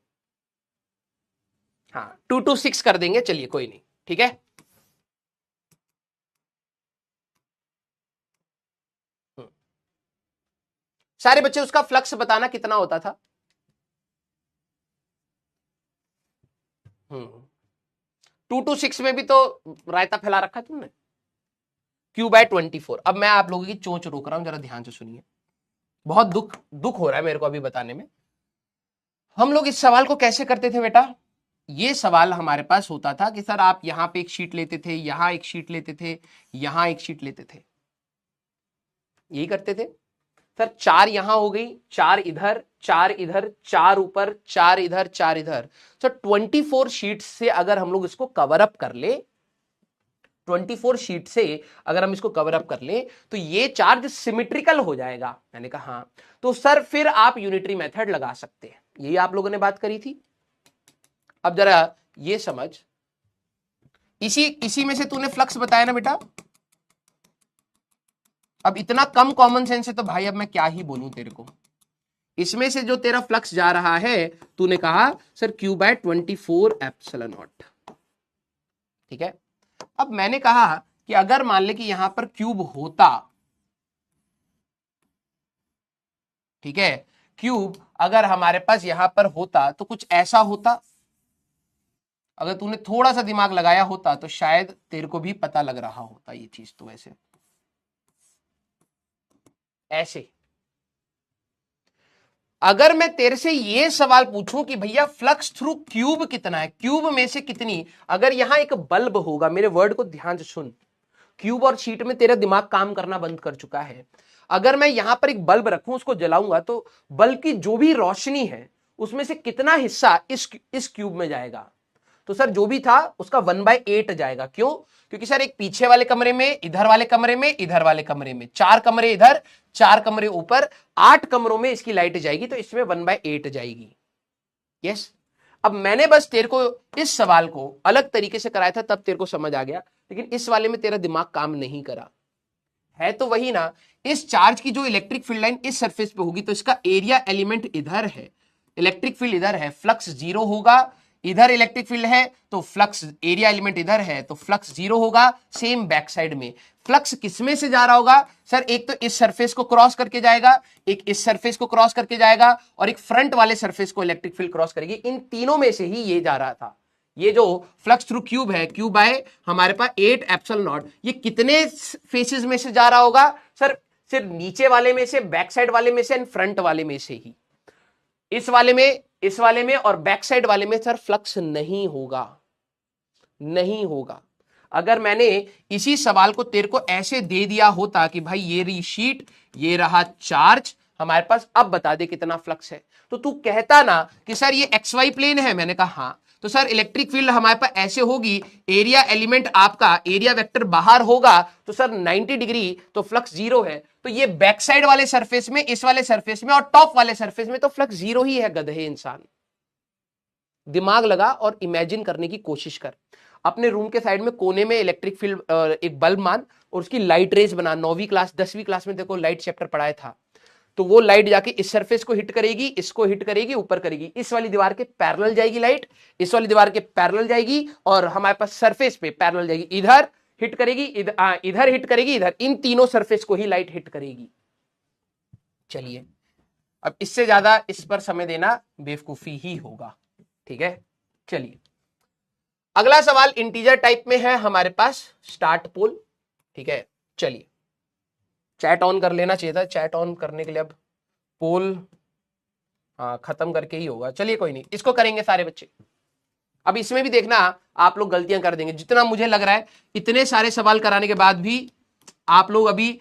हाँ 226 कर देंगे, चलिए कोई नहीं, ठीक है। सारे बच्चे उसका फ्लक्स बताना कितना होता था। 226 में भी तो रायता फैला रखा है तुमने, क्यू बाय 24। अब मैं आप लोगों की चोंच रोक रहा हूं, जरा ध्यान से सुनिए, बहुत दुख दुख हो रहा है मेरे को अभी बताने में। हम लोग इस सवाल को कैसे करते थे बेटा, ये सवाल हमारे पास होता था कि सर आप यहां पे एक शीट लेते थे, यहां एक शीट लेते थे, यहां एक शीट लेते थे, यही करते थे सर। 4 यहां हो गई, 4 इधर, 4 इधर, 4 ऊपर, 4 इधर, 4 इधर। सर 24 शीट से अगर हम लोग इसको कवर अप कर ले, 24 शीट से अगर हम इसको कवर अप कर ले तो ये चार्ज सिमेट्रिकल हो जाएगा। मैंने कहा हाँ, तो सर फिर आप यूनिटरी मेथड लगा सकते हैं, यही आप लोगों ने बात करी थी। अब जरा ये समझ, इसी में से तूने फ्लक्स बताया ना बेटा, अब इतना कम कॉमन सेंस है तो भाई अब मैं क्या ही बोलूं तेरे को। इसमें से जो तेरा फ्लक्स जा रहा है, तूने कहा sir Q by 24 epsilon naught, ठीक है। अब मैंने कहा कि अगर मान ले कि यहां पर क्यूब होता, ठीक है, क्यूब अगर हमारे पास यहां पर होता तो कुछ ऐसा होता, अगर तूने थोड़ा सा दिमाग लगाया होता तो शायद तेरे को भी पता लग रहा होता ये चीज। तो ऐसे ऐसे अगर मैं तेरे से ये सवाल पूछूं कि भैया फ्लक्स थ्रू क्यूब कितना है, क्यूब में से कितनी, अगर यहां एक बल्ब होगा, मेरे वर्ड को ध्यान से सुन, क्यूब और शीट में तेरा दिमाग काम करना बंद कर चुका है। अगर मैं यहां पर एक बल्ब रखूं, उसको जलाऊंगा, तो बल्ब की जो भी रोशनी है उसमें से कितना हिस्सा इस क्यूब में जाएगा? तो सर जो भी था उसका 1/8 जाएगा। क्यों? क्योंकि सर एक पीछे वाले कमरे में, इधर वाले कमरे में, इधर वाले कमरे में, 4 कमरे इधर, 4 कमरे ऊपर, 8 कमरों में इसकी लाइट जाएगी, तो इसमें 1/8 जाएगी। यस। अब मैंने बस तेरे को इस सवाल को अलग तरीके से कराया था, तब तेरे को समझ आ गया, लेकिन इस वाले में तेरा दिमाग काम नहीं करा है। तो वही ना, इस चार्ज की जो इलेक्ट्रिक फील्ड लाइन इस सरफेस पे होगी, तो इसका एरिया एलिमेंट इधर है, इलेक्ट्रिक फील्ड इधर है, फ्लक्स 0 होगा। इधर इलेक्ट्रिक फील्ड है तो फ्लक्स, एरिया एलिमेंट इधर है तो फ्लक्स 0 होगा। सेम बैक साइड में फ्लक्स किसमें से जा रहा होगा? सर एक तो इस सरफेस को क्रॉस करके जाएगा, एक इस सरफेस को क्रॉस करके जाएगा, और एक फ्रंट वाले सरफेस को इलेक्ट्रिक फील्ड क्रॉस करेगी। इन तीनों में से ही ये जा रहा था। ये जो फ्लक्स थ्रू क्यूब है, क्यूब बाय हमारे पास 8 एप्सिलॉन नॉट, ये कितने फेसेस में से जा रहा होगा? सर सिर्फ नीचे वाले में से, बैक साइड वाले में से एंड फ्रंट वाले में से ही। इस वाले में, इस वाले में और बैक साइड वाले में सर फ्लक्स नहीं होगा, नहीं होगा। अगर मैंने इसी सवाल को तेरे को ऐसे दे दिया होता कि भाई ये रही शीट, ये रहा चार्ज हमारे पास, अब बता दे कितना फ्लक्स है, तो तू कहता ना कि सर ये XY प्लेन है। मैंने कहा हाँ, तो सर इलेक्ट्रिक फील्ड हमारे पास ऐसे होगी, एरिया एलिमेंट आपका, एरिया वेक्टर बाहर होगा, तो सर 90 डिग्री, तो फ्लक्स 0 है। तो ये बैक साइड वाले सरफेस में, इस वाले सरफेस में और टॉप वाले सरफेस में तो फ्लक्स 0 ही है, गधे इंसान। दिमाग लगा और इमेजिन करने की कोशिश कर। अपने रूम के साइड में कोने में इलेक्ट्रिक फील्ड, एक बल्ब मान और उसकी लाइट रेज बना। 9वीं क्लास 10वीं क्लास में देखो लाइट चैप्टर पढ़ाया था। तो वो लाइट जाके इस सरफेस को हिट करेगी, इसको हिट करेगी, ऊपर करेगी, इस वाली दीवार के पैरेलल जाएगी लाइट, इस वाली दीवार के पैरेलल जाएगी, और हमारे पास सरफेस पे पैरेलल जाएगी, इधर हिट करेगी, इधर हिट करेगी, इधर, इन तीनों सरफेस को ही लाइट हिट करेगी। चलिए, अब इससे ज्यादा इस पर समय देना बेवकूफी ही होगा। ठीक है, चलिए अगला सवाल इंटीजर टाइप में है हमारे पास, स्टार्ट पोल। ठीक है, चलिए चैट ऑन कर लेना चाहिए था, चैट ऑन करने के लिए अब पोल खत्म करके ही होगा। चलिए कोई नहीं, इसको करेंगे सारे बच्चे। अब इसमें भी देखना आप लोग गलतियां कर देंगे, जितना मुझे लग रहा है इतने सारे सवाल कराने के बाद भी आप लोग अभी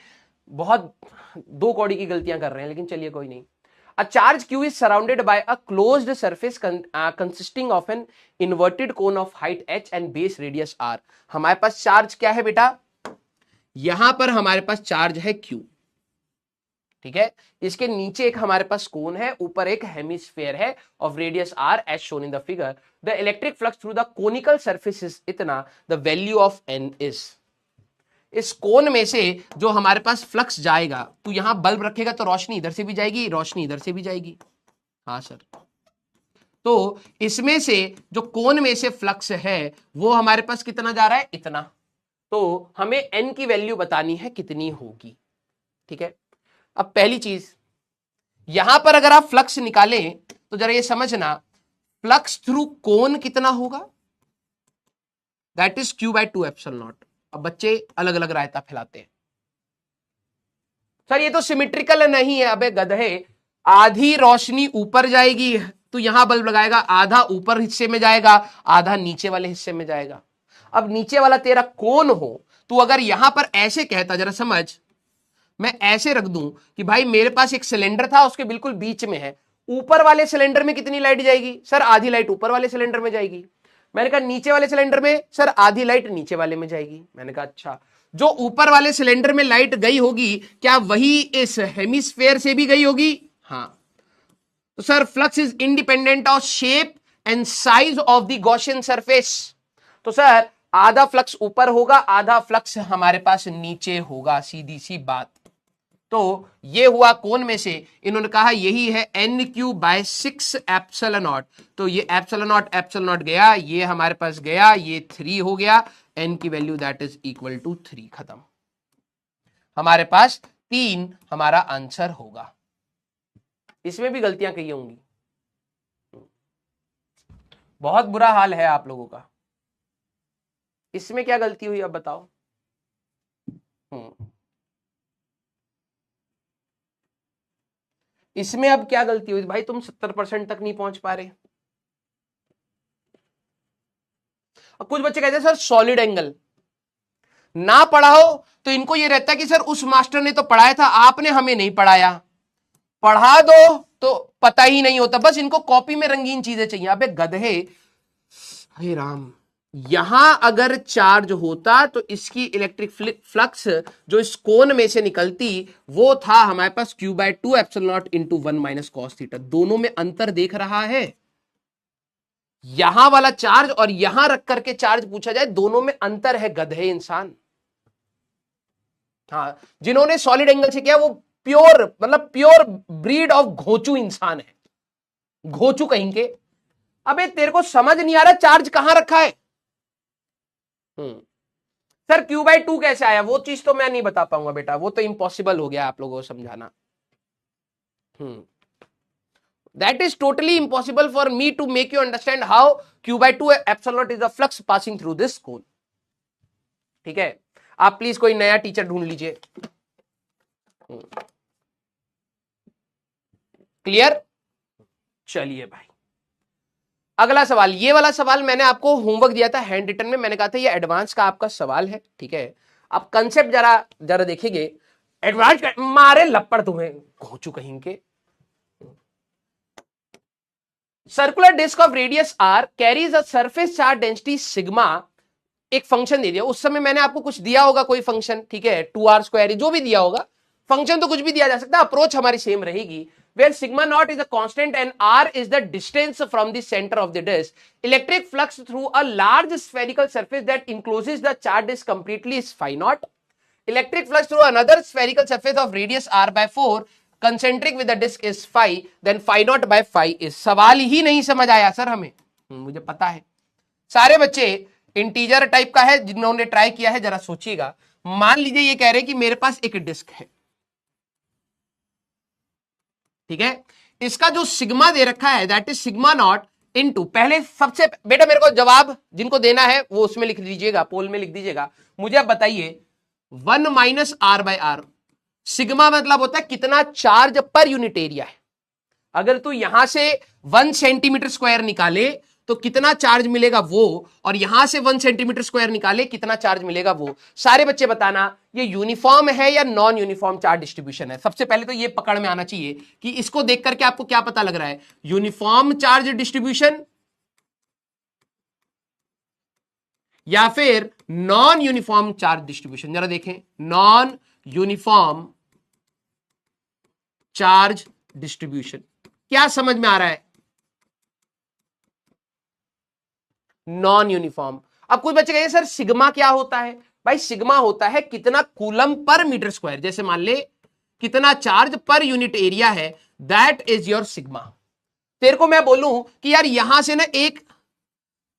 बहुत 2 कौड़ी की गलतियां कर रहे हैं, लेकिन चलिए कोई नहीं। A charge Q is surrounded by a closed surface consisting of an inverted cone of height h and base radius r। हमारे पास चार्ज क्या है बेटा? यहां पर हमारे पास चार्ज है Q। ठीक है, इसके नीचे एक हमारे पास कोन है, ऊपर एक हेमिस्फेयर है of radius r as shown in the figure. The electric flux through the conical surface is इतना, the value of n is. इस कोन में से जो हमारे पास फ्लक्स जाएगा, तो यहां बल्ब रखेगा तो रोशनी इधर से भी जाएगी, रोशनी इधर से भी जाएगी। हाँ सर, तो इसमें से जो कोन में से फ्लक्स है वो हमारे पास कितना जा रहा है? इतना। तो हमें n की वैल्यू बतानी है कितनी होगी। ठीक है, अब पहली चीज यहां पर अगर आप फ्लक्स निकालें तो जरा ये समझना, फ्लक्स थ्रू कोन कितना होगा? That is Q/2 epsilon not. अब बच्चे अलग अलग रायता फैलाते हैं, सर ये तो सिमेट्रिकल नहीं है। अबे गधे, आधी रोशनी ऊपर जाएगी तो यहां बल्ब लगाएगा, आधा ऊपर हिस्से में जाएगा, आधा नीचे वाले हिस्से में जाएगा। अब नीचे वाला तेरा कोन हो, तो अगर यहां पर ऐसे कहता, जरा समझ, मैं ऐसे रख दूं कि भाई मेरे पास एक सिलेंडर था, उसके बिल्कुल बीच में है, ऊपर वाले सिलेंडर में कितनी लाइट जाएगी? सर आधी लाइट ऊपर वाले सिलेंडर में जाएगी। मैंने कहा नीचे वाले सिलेंडर में, सर आधी लाइट नीचे वाले में जाएगी। मैंने कहा अच्छा, जो ऊपर वाले सिलेंडर में लाइट गई होगी, क्या वही इस हेमिस्फेयर से भी गई होगी? हाँ। तो sir flux is independent of shape and size of the Gaussian surface. तो सर आधा फ्लक्स ऊपर होगा, आधा फ्लक्स हमारे पास नीचे होगा, सीधी सी बात। तो ये हुआ कोन में से, इन्होंने कहा यही है NQ/6 एप्सिलॉन नॉट। तो ये एप्सिलॉन नॉट गया, ये हमारे पास गया, ये 3 हो गया, n की value that is equal to 3। खत्म। हमारे पास 3 हमारा आंसर होगा। इसमें भी गलतियां कही होंगी, बहुत बुरा हाल है आप लोगों का। इसमें क्या गलती हुई अब बताओ। इसमें अब क्या गलती हुई भाई, तुम 70% तक नहीं पहुंच पा रहे। और कुछ बच्चे कहते हैं सर सॉलिड एंगल ना पढ़ा हो तो इनको ये रहता है कि सर उस मास्टर ने तो पढ़ाया था, आपने हमें नहीं पढ़ाया, पढ़ा दो तो पता ही नहीं होता, बस इनको कॉपी में रंगीन चीजें चाहिए। अबे गधे, हे राम, यहां अगर चार्ज होता तो इसकी इलेक्ट्रिक फ्लक्स जो इस कोन में से निकलती वो था हमारे पास Q/2 epsilon naught into 1 minus cos theta. दोनों में अंतर देख रहा है, यहां वाला चार्ज और यहां रख करके चार्ज पूछा जाए, दोनों में अंतर है गधे इंसान। हाँ, जिन्होंने सॉलिड एंगल से किया वो प्योर, मतलब प्योर ब्रीड ऑफ घोचू इंसान है, घोचू कहीं के। अबे तेरे को समझ नहीं आ रहा चार्ज कहां रखा है। सर Q/2 कैसे आया, वो चीज तो मैं नहीं बता पाऊंगा बेटा, वो तो इम्पॉसिबल हो गया आप लोगों को समझाना। That is totally impossible for me to make you understand how Q/2 epsilon naught is the flux passing through this cone. ठीक है, आप प्लीज कोई नया टीचर ढूंढ लीजिए। क्लियर? चलिए भाई, अगला सवाल, ये वाला सवाल मैंने आपको होमवर्क दिया था हैंड रिटन में, मैंने कहा था ये एडवांस का आपका सवाल है, ठीक है। आप कंसेप्ट जरा जरा देखेंगे, एडवांस मारे लपड़ तुम्हें घोचू कहीं के। Circular disc of radius r carries a surface charge density sigma. एक फंक्शन दे दिया, उस समय मैंने आपको कुछ दिया होगा कोई फंक्शन, ठीक है, 2r², जो भी दिया होगा फंक्शन, तो कुछ भी दिया जा सकता है, अप्रोच हमारी सेम रहेगी। where sigma naught is a constant and r is the distance from the center of the disk, electric flux through a large spherical surface that encloses the charge disk completely is phi naught. Electric flux through another spherical surface of radius r/4 concentric with the disk is phi, then phi naught by phi is। सवाल ही नहीं समझ आया sir हमें, मुझे पता है सारे बच्चे इंटीजर टाइप का है, जिन्होंने ट्राई किया है जरा सोचिएगा। मान लीजिए ये कह रहे हैं कि मेरे पास एक डिस्क है, ठीक है, इसका जो सिग्मा दे रखा है that is sigma not into, पहले सबसे बेटा मेरे को जवाब जिनको देना है वो उसमें लिख दीजिएगा, पोल में लिख दीजिएगा। मुझे अब बताइए 1 माइनस r/r, सिग्मा मतलब होता है कितना चार्ज पर यूनिट एरिया है। अगर तू यहां से 1 सेंटीमीटर स्क्वायर निकाले तो कितना चार्ज मिलेगा वो, और यहां से 1 सेंटीमीटर स्क्वायर निकाले कितना चार्ज मिलेगा वो। सारे बच्चे बताना ये यूनिफॉर्म है या नॉन यूनिफॉर्म चार्ज डिस्ट्रीब्यूशन है। सबसे पहले तो ये पकड़ में आना चाहिए कि इसको देख करके आपको क्या पता लग रहा है, यूनिफॉर्म चार्ज डिस्ट्रीब्यूशन या फिर नॉन यूनिफॉर्म चार्ज डिस्ट्रीब्यूशन। जरा देखें, नॉन यूनिफॉर्म चार्ज डिस्ट्रीब्यूशन, क्या समझ में आ रहा है? Non uniform. अब कुछ बच्चे कहेंगे सर सिग्मा क्या होता है? भाई सिग्मा होता है कितना कूलम पर मीटर स्क्वायर, जैसे मान ले कितना चार्ज पर यूनिट एरिया है, दैट इज योर सिग्मा। तेरे को मैं बोलूं कि यार यहां से ना 1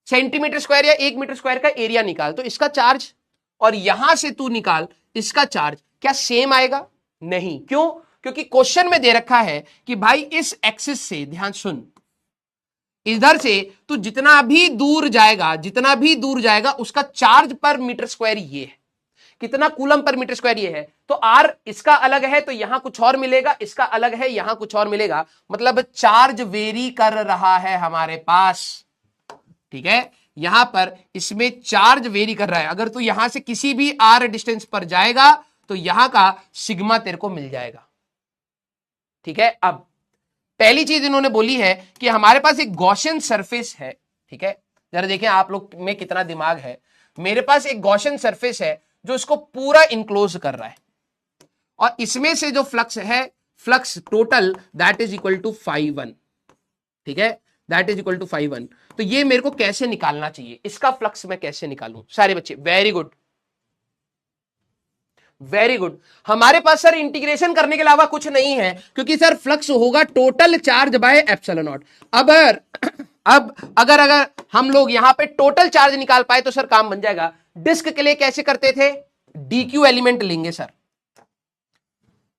सेंटीमीटर स्क्वायर या 1 मीटर स्क्वायर का एरिया निकाल, तो इसका चार्ज, और यहां से तू निकाल इसका चार्ज, क्या सेम आएगा? नहीं। क्यों? क्योंकि क्वेश्चन में दे रखा है कि भाई इस एक्सिस से, ध्यान सुन, इधर से तू जितना भी दूर जाएगा उसका चार्ज पर मीटर स्क्वायर ये है, कितना कूलम पर मीटर स्क्वायर ये है। तो R इसका अलग है तो यहां कुछ और मिलेगा, इसका अलग है यहां कुछ और मिलेगा, मतलब चार्ज वेरी कर रहा है हमारे पास, ठीक है। यहां पर इसमें चार्ज वेरी कर रहा है। अगर तू यहां से किसी भी R डिस्टेंस पर जाएगा तो यहां का सिग्मा तेरे को मिल जाएगा, ठीक है। अब पहली चीज इन्होंने बोली है कि हमारे पास एक गॉसियन सरफेस है, ठीक है। जरा देखें आप लोग में कितना दिमाग है। मेरे पास एक गॉसियन सरफेस है जो इसको पूरा इनक्लोज कर रहा है, और इसमें से जो फ्लक्स है, flux total that is equal to φ1, ठीक है, दैट इज इक्वल टू φ1। तो ये मेरे को कैसे निकालना चाहिए, इसका फ्लक्स मैं कैसे निकालूं? सारे बच्चे वेरी गुड, वेरी गुड। हमारे पास सर इंटीग्रेशन करने के अलावा कुछ नहीं है, क्योंकि सर फ्लक्स होगा total charge by epsilon not. अब अगर हम लोग यहां पे टोटल चार्ज निकाल पाए तो सर काम बन जाएगा। डिस्क के लिए कैसे करते थे? dq एलिमेंट लेंगे सर,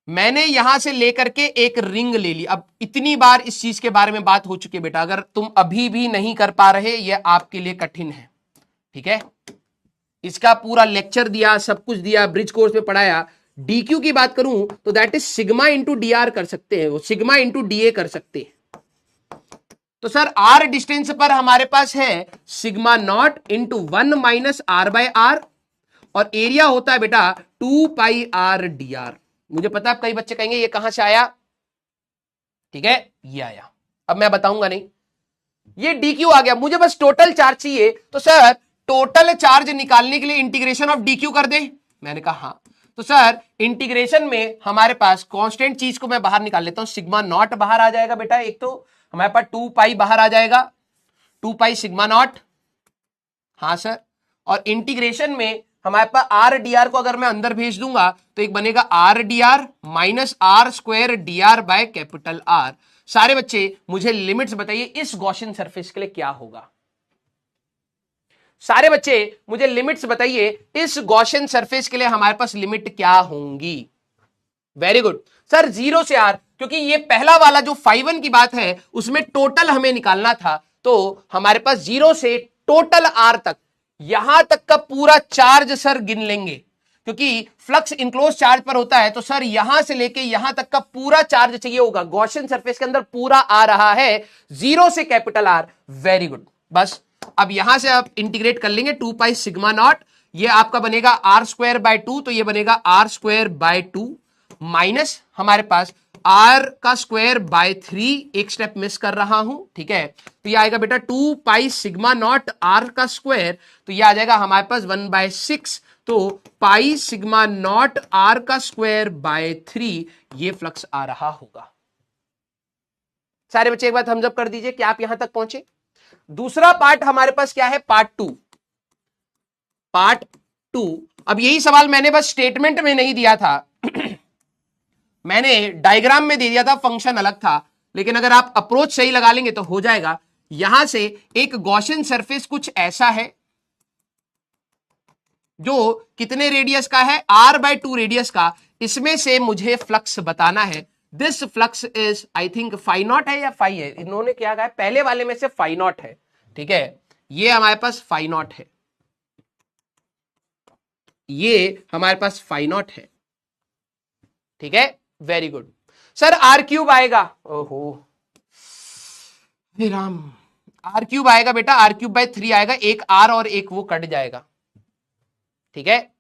मैंने यहां से लेकर के एक रिंग ले ली। अब इतनी बार इस चीज के बारे में बात हो चुकी है बेटा, अगर तुम अभी भी नहीं कर पा रहे, यह आपके लिए कठिन है। ठीक है, इसका पूरा लेक्चर दिया, सब कुछ दिया, ब्रिज कोर्स में पढ़ाया। डीक्यू की बात करूं तो that is sigma into D R कर सकते हैं, वो सिग्मा इंटू डी ए कर सकते हैं। तो सर आर डिस्टेंस पर हमारे पास है sigma naught into 1 minus R by R, और एरिया होता है बेटा 2 पाई आर डी आर। मुझे पता है कई बच्चे कहेंगे ये कहां से आया, ठीक है, ये आया। अब मैं बताऊंगा नहीं, ये डी क्यू आ गया, मुझे बस टोटल चार्ज चाहिए। तो सर टोटल चार्ज निकालने के लिए इंटीग्रेशन ऑफ डी क्यू कर दे, मैंने कहा हाँ। तो सर इंटीग्रेशन में हमारे पास कांस्टेंट चीज को मैं बाहर निकाल लेता हूं, सिग्मा नॉट बाहर आ जाएगा बेटा, एक तो हमारे पास 2 पाई बाहर आ जाएगा, 2 पाई सिग्मा नॉट, हाँ सर। और इंटीग्रेशन में हमारे पास आर डी आर को अगर मैं अंदर भेज दूंगा तो एक बनेगा R D R minus R square D R by capital R. सारे बच्चे मुझे लिमिट्स बताइए इस गॉसियन सरफेस के लिए क्या होगा। सारे बच्चे मुझे लिमिट्स बताइए इस गॉसियन सरफेस के लिए हमारे पास लिमिट क्या होंगी। वेरी गुड सर, 0 से आर, क्योंकि ये पहला वाला जो φ1 की बात है उसमें टोटल हमें निकालना था, तो हमारे पास 0 से टोटल आर तक, यहां तक का पूरा चार्ज सर गिन लेंगे, क्योंकि फ्लक्स इनक्लोज चार्ज पर होता है। तो सर यहां से लेके यहां तक का पूरा चार्ज चाहिए होगा, गॉसियन सरफेस के अंदर पूरा आ रहा है 0 से कैपिटल आर। वेरी गुड, बस अब यहां से आप इंटीग्रेट कर लेंगे 2 पाई सिग्मा नॉट, ये आपका बनेगा आर स्क्वायर बाय 2, तो ये बनेगा आर स्क्वायर बाय 2 माइनस हमारे पास आर का स्क्वायर बाय 3, एक स्टेप मिस कर रहा हूं, ठीक है। तो ये आएगा बेटा 2 पाई सिग्मा नॉट आर का स्क्वायर, तो ये आ जाएगा हमारे पास 1/6, तो पाई सिग्मा नॉट आर का स्क्वायर बाय 3, ये फ्लक्स आ रहा होगा। सारे बच्चे एक बात थम्स अप कर दीजिए कि आप यहां तक पहुंचे। दूसरा पार्ट हमारे पास क्या है, पार्ट 2। पार्ट 2, अब यही सवाल मैंने बस स्टेटमेंट में नहीं दिया था मैंने डायग्राम में दे दिया था, फंक्शन अलग था, लेकिन अगर आप अप्रोच सही लगा लेंगे तो हो जाएगा। यहां से एक गॉसियन सरफेस कुछ ऐसा है जो कितने रेडियस का है, r/2 रेडियस का, इसमें से मुझे फ्लक्स बताना है। This flux is I think phi naught है या फाई है, इन्होंने क्या कहा है, पहले वाले में से फाई नॉट है, ठीक है, ये हमारे पास फाई नॉट है, ये हमारे पास फाई नॉट है, ठीक है। Very good sir, R cube आएगा, ओहो राम, आर क्यूब आएगा बेटा, आर क्यूब बाय 3 आएगा, एक आर और एक वो कट जाएगा, ठीक है।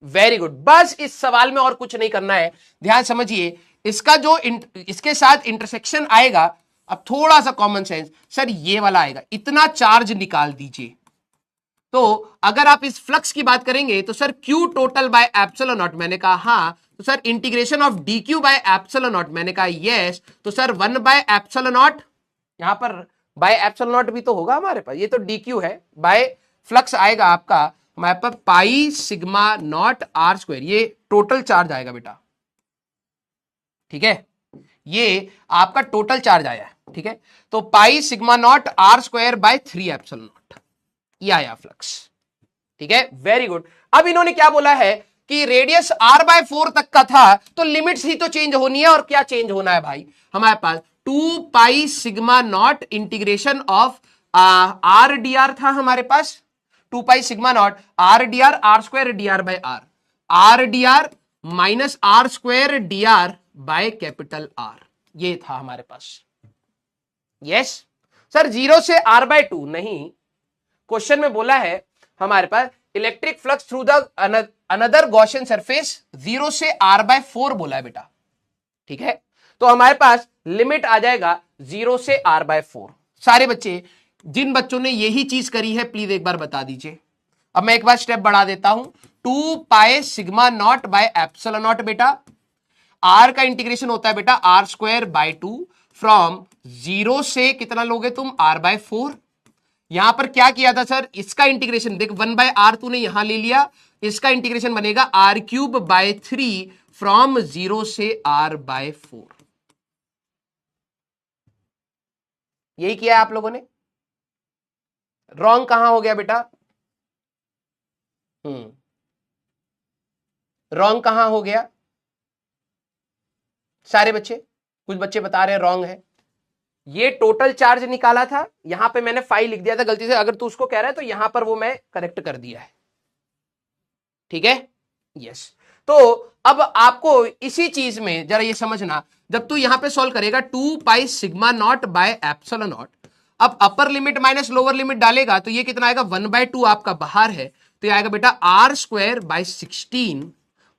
वेरी गुड, बस इस सवाल में और कुछ नहीं करना है, ध्यान समझिए। इसका जो इसके साथ इंटरसेक्शन आएगा, अब थोड़ा सा कॉमन सेंस, सर ये वाला आएगा, इतना चार्ज निकाल दीजिए। तो अगर आप इस फ्लक्स की बात करेंगे तो sir Q total bye epsilon naught, मैंने कहा हाँ। तो sir integration of D Q by epsilon naught, मैंने कहा यस। तो सर 1 बाय एप्सिलॉन नॉट, यहां पर बाय एप्सिलॉन नॉट भी तो होगा हमारे पास, ये तो डी क्यू है, बाय फ्लक्स आएगा आपका हमारे पास pi sigma not are square, ये टोटल चार्ज आएगा बेटा, ठीक है, ये आपका टोटल चार्ज आया है, ठीक है। तो pi sigma not are square by 3 epsilon naught, ये आया फ्लक्स, ठीक है। वेरी गुड, अब इन्होंने क्या बोला है कि रेडियस r/4 तक का था, तो लिमिट्स ही तो चेंज होनी है, और क्या चेंज होना है भाई, हमारे पास 2 pi sigma naught integration of R D R था हमारे पास, 2 pi sigma not R D R, R square D R by R D R minus R square D R by capital R, ये था हमारे पास। यस सर, 0 से r/2 नहीं, question में बोला है हमारे पास electric flux through the another Gaussian surface 0 से r/4 बोला है बेटा, ठीक है। तो हमारे पास लिमिट आ जाएगा 0 से r/4। सारे बच्चे जिन बच्चों ने यही चीज करी है प्लीज एक बार बता दीजिए। अब मैं एक बार स्टेप बढ़ा देता हूं, 2 pi sigma not by epsilon not बेटा, आर का इंटीग्रेशन होता है बेटा आर स्क्वायर बाय 2, फ्रॉम 0 से कितना लोगे तुम, r/4। यहां पर क्या किया था सर, इसका इंटीग्रेशन देख, 1/r तूने यहां ले लिया, इसका इंटीग्रेशन बनेगा r³ बाय 3 फ्रॉम 0 से r/4। यही किया आप लोगों ने, रॉन्ग कहां हो गया बेटा, रॉन्ग कहां हो गया, सारे बच्चे, कुछ बच्चे बता रहे हैं रॉन्ग है। ये टोटल चार्ज निकाला था, यहां पे मैंने 5 लिख दिया था गलती से, अगर तू उसको कह रहा है तो यहां पर वो मैं करेक्ट कर दिया है, ठीक है। यस, तो अब आपको इसी चीज में जरा ये समझना, जब तू यहां पे सॉल्व करेगा 2 pi sigma not by epsilon not, अब upper limit minus lower limit डालेगा तो ये कितना आएगा 1/2 आपका बाहर है, तो ये आएगा बेटा R square by 16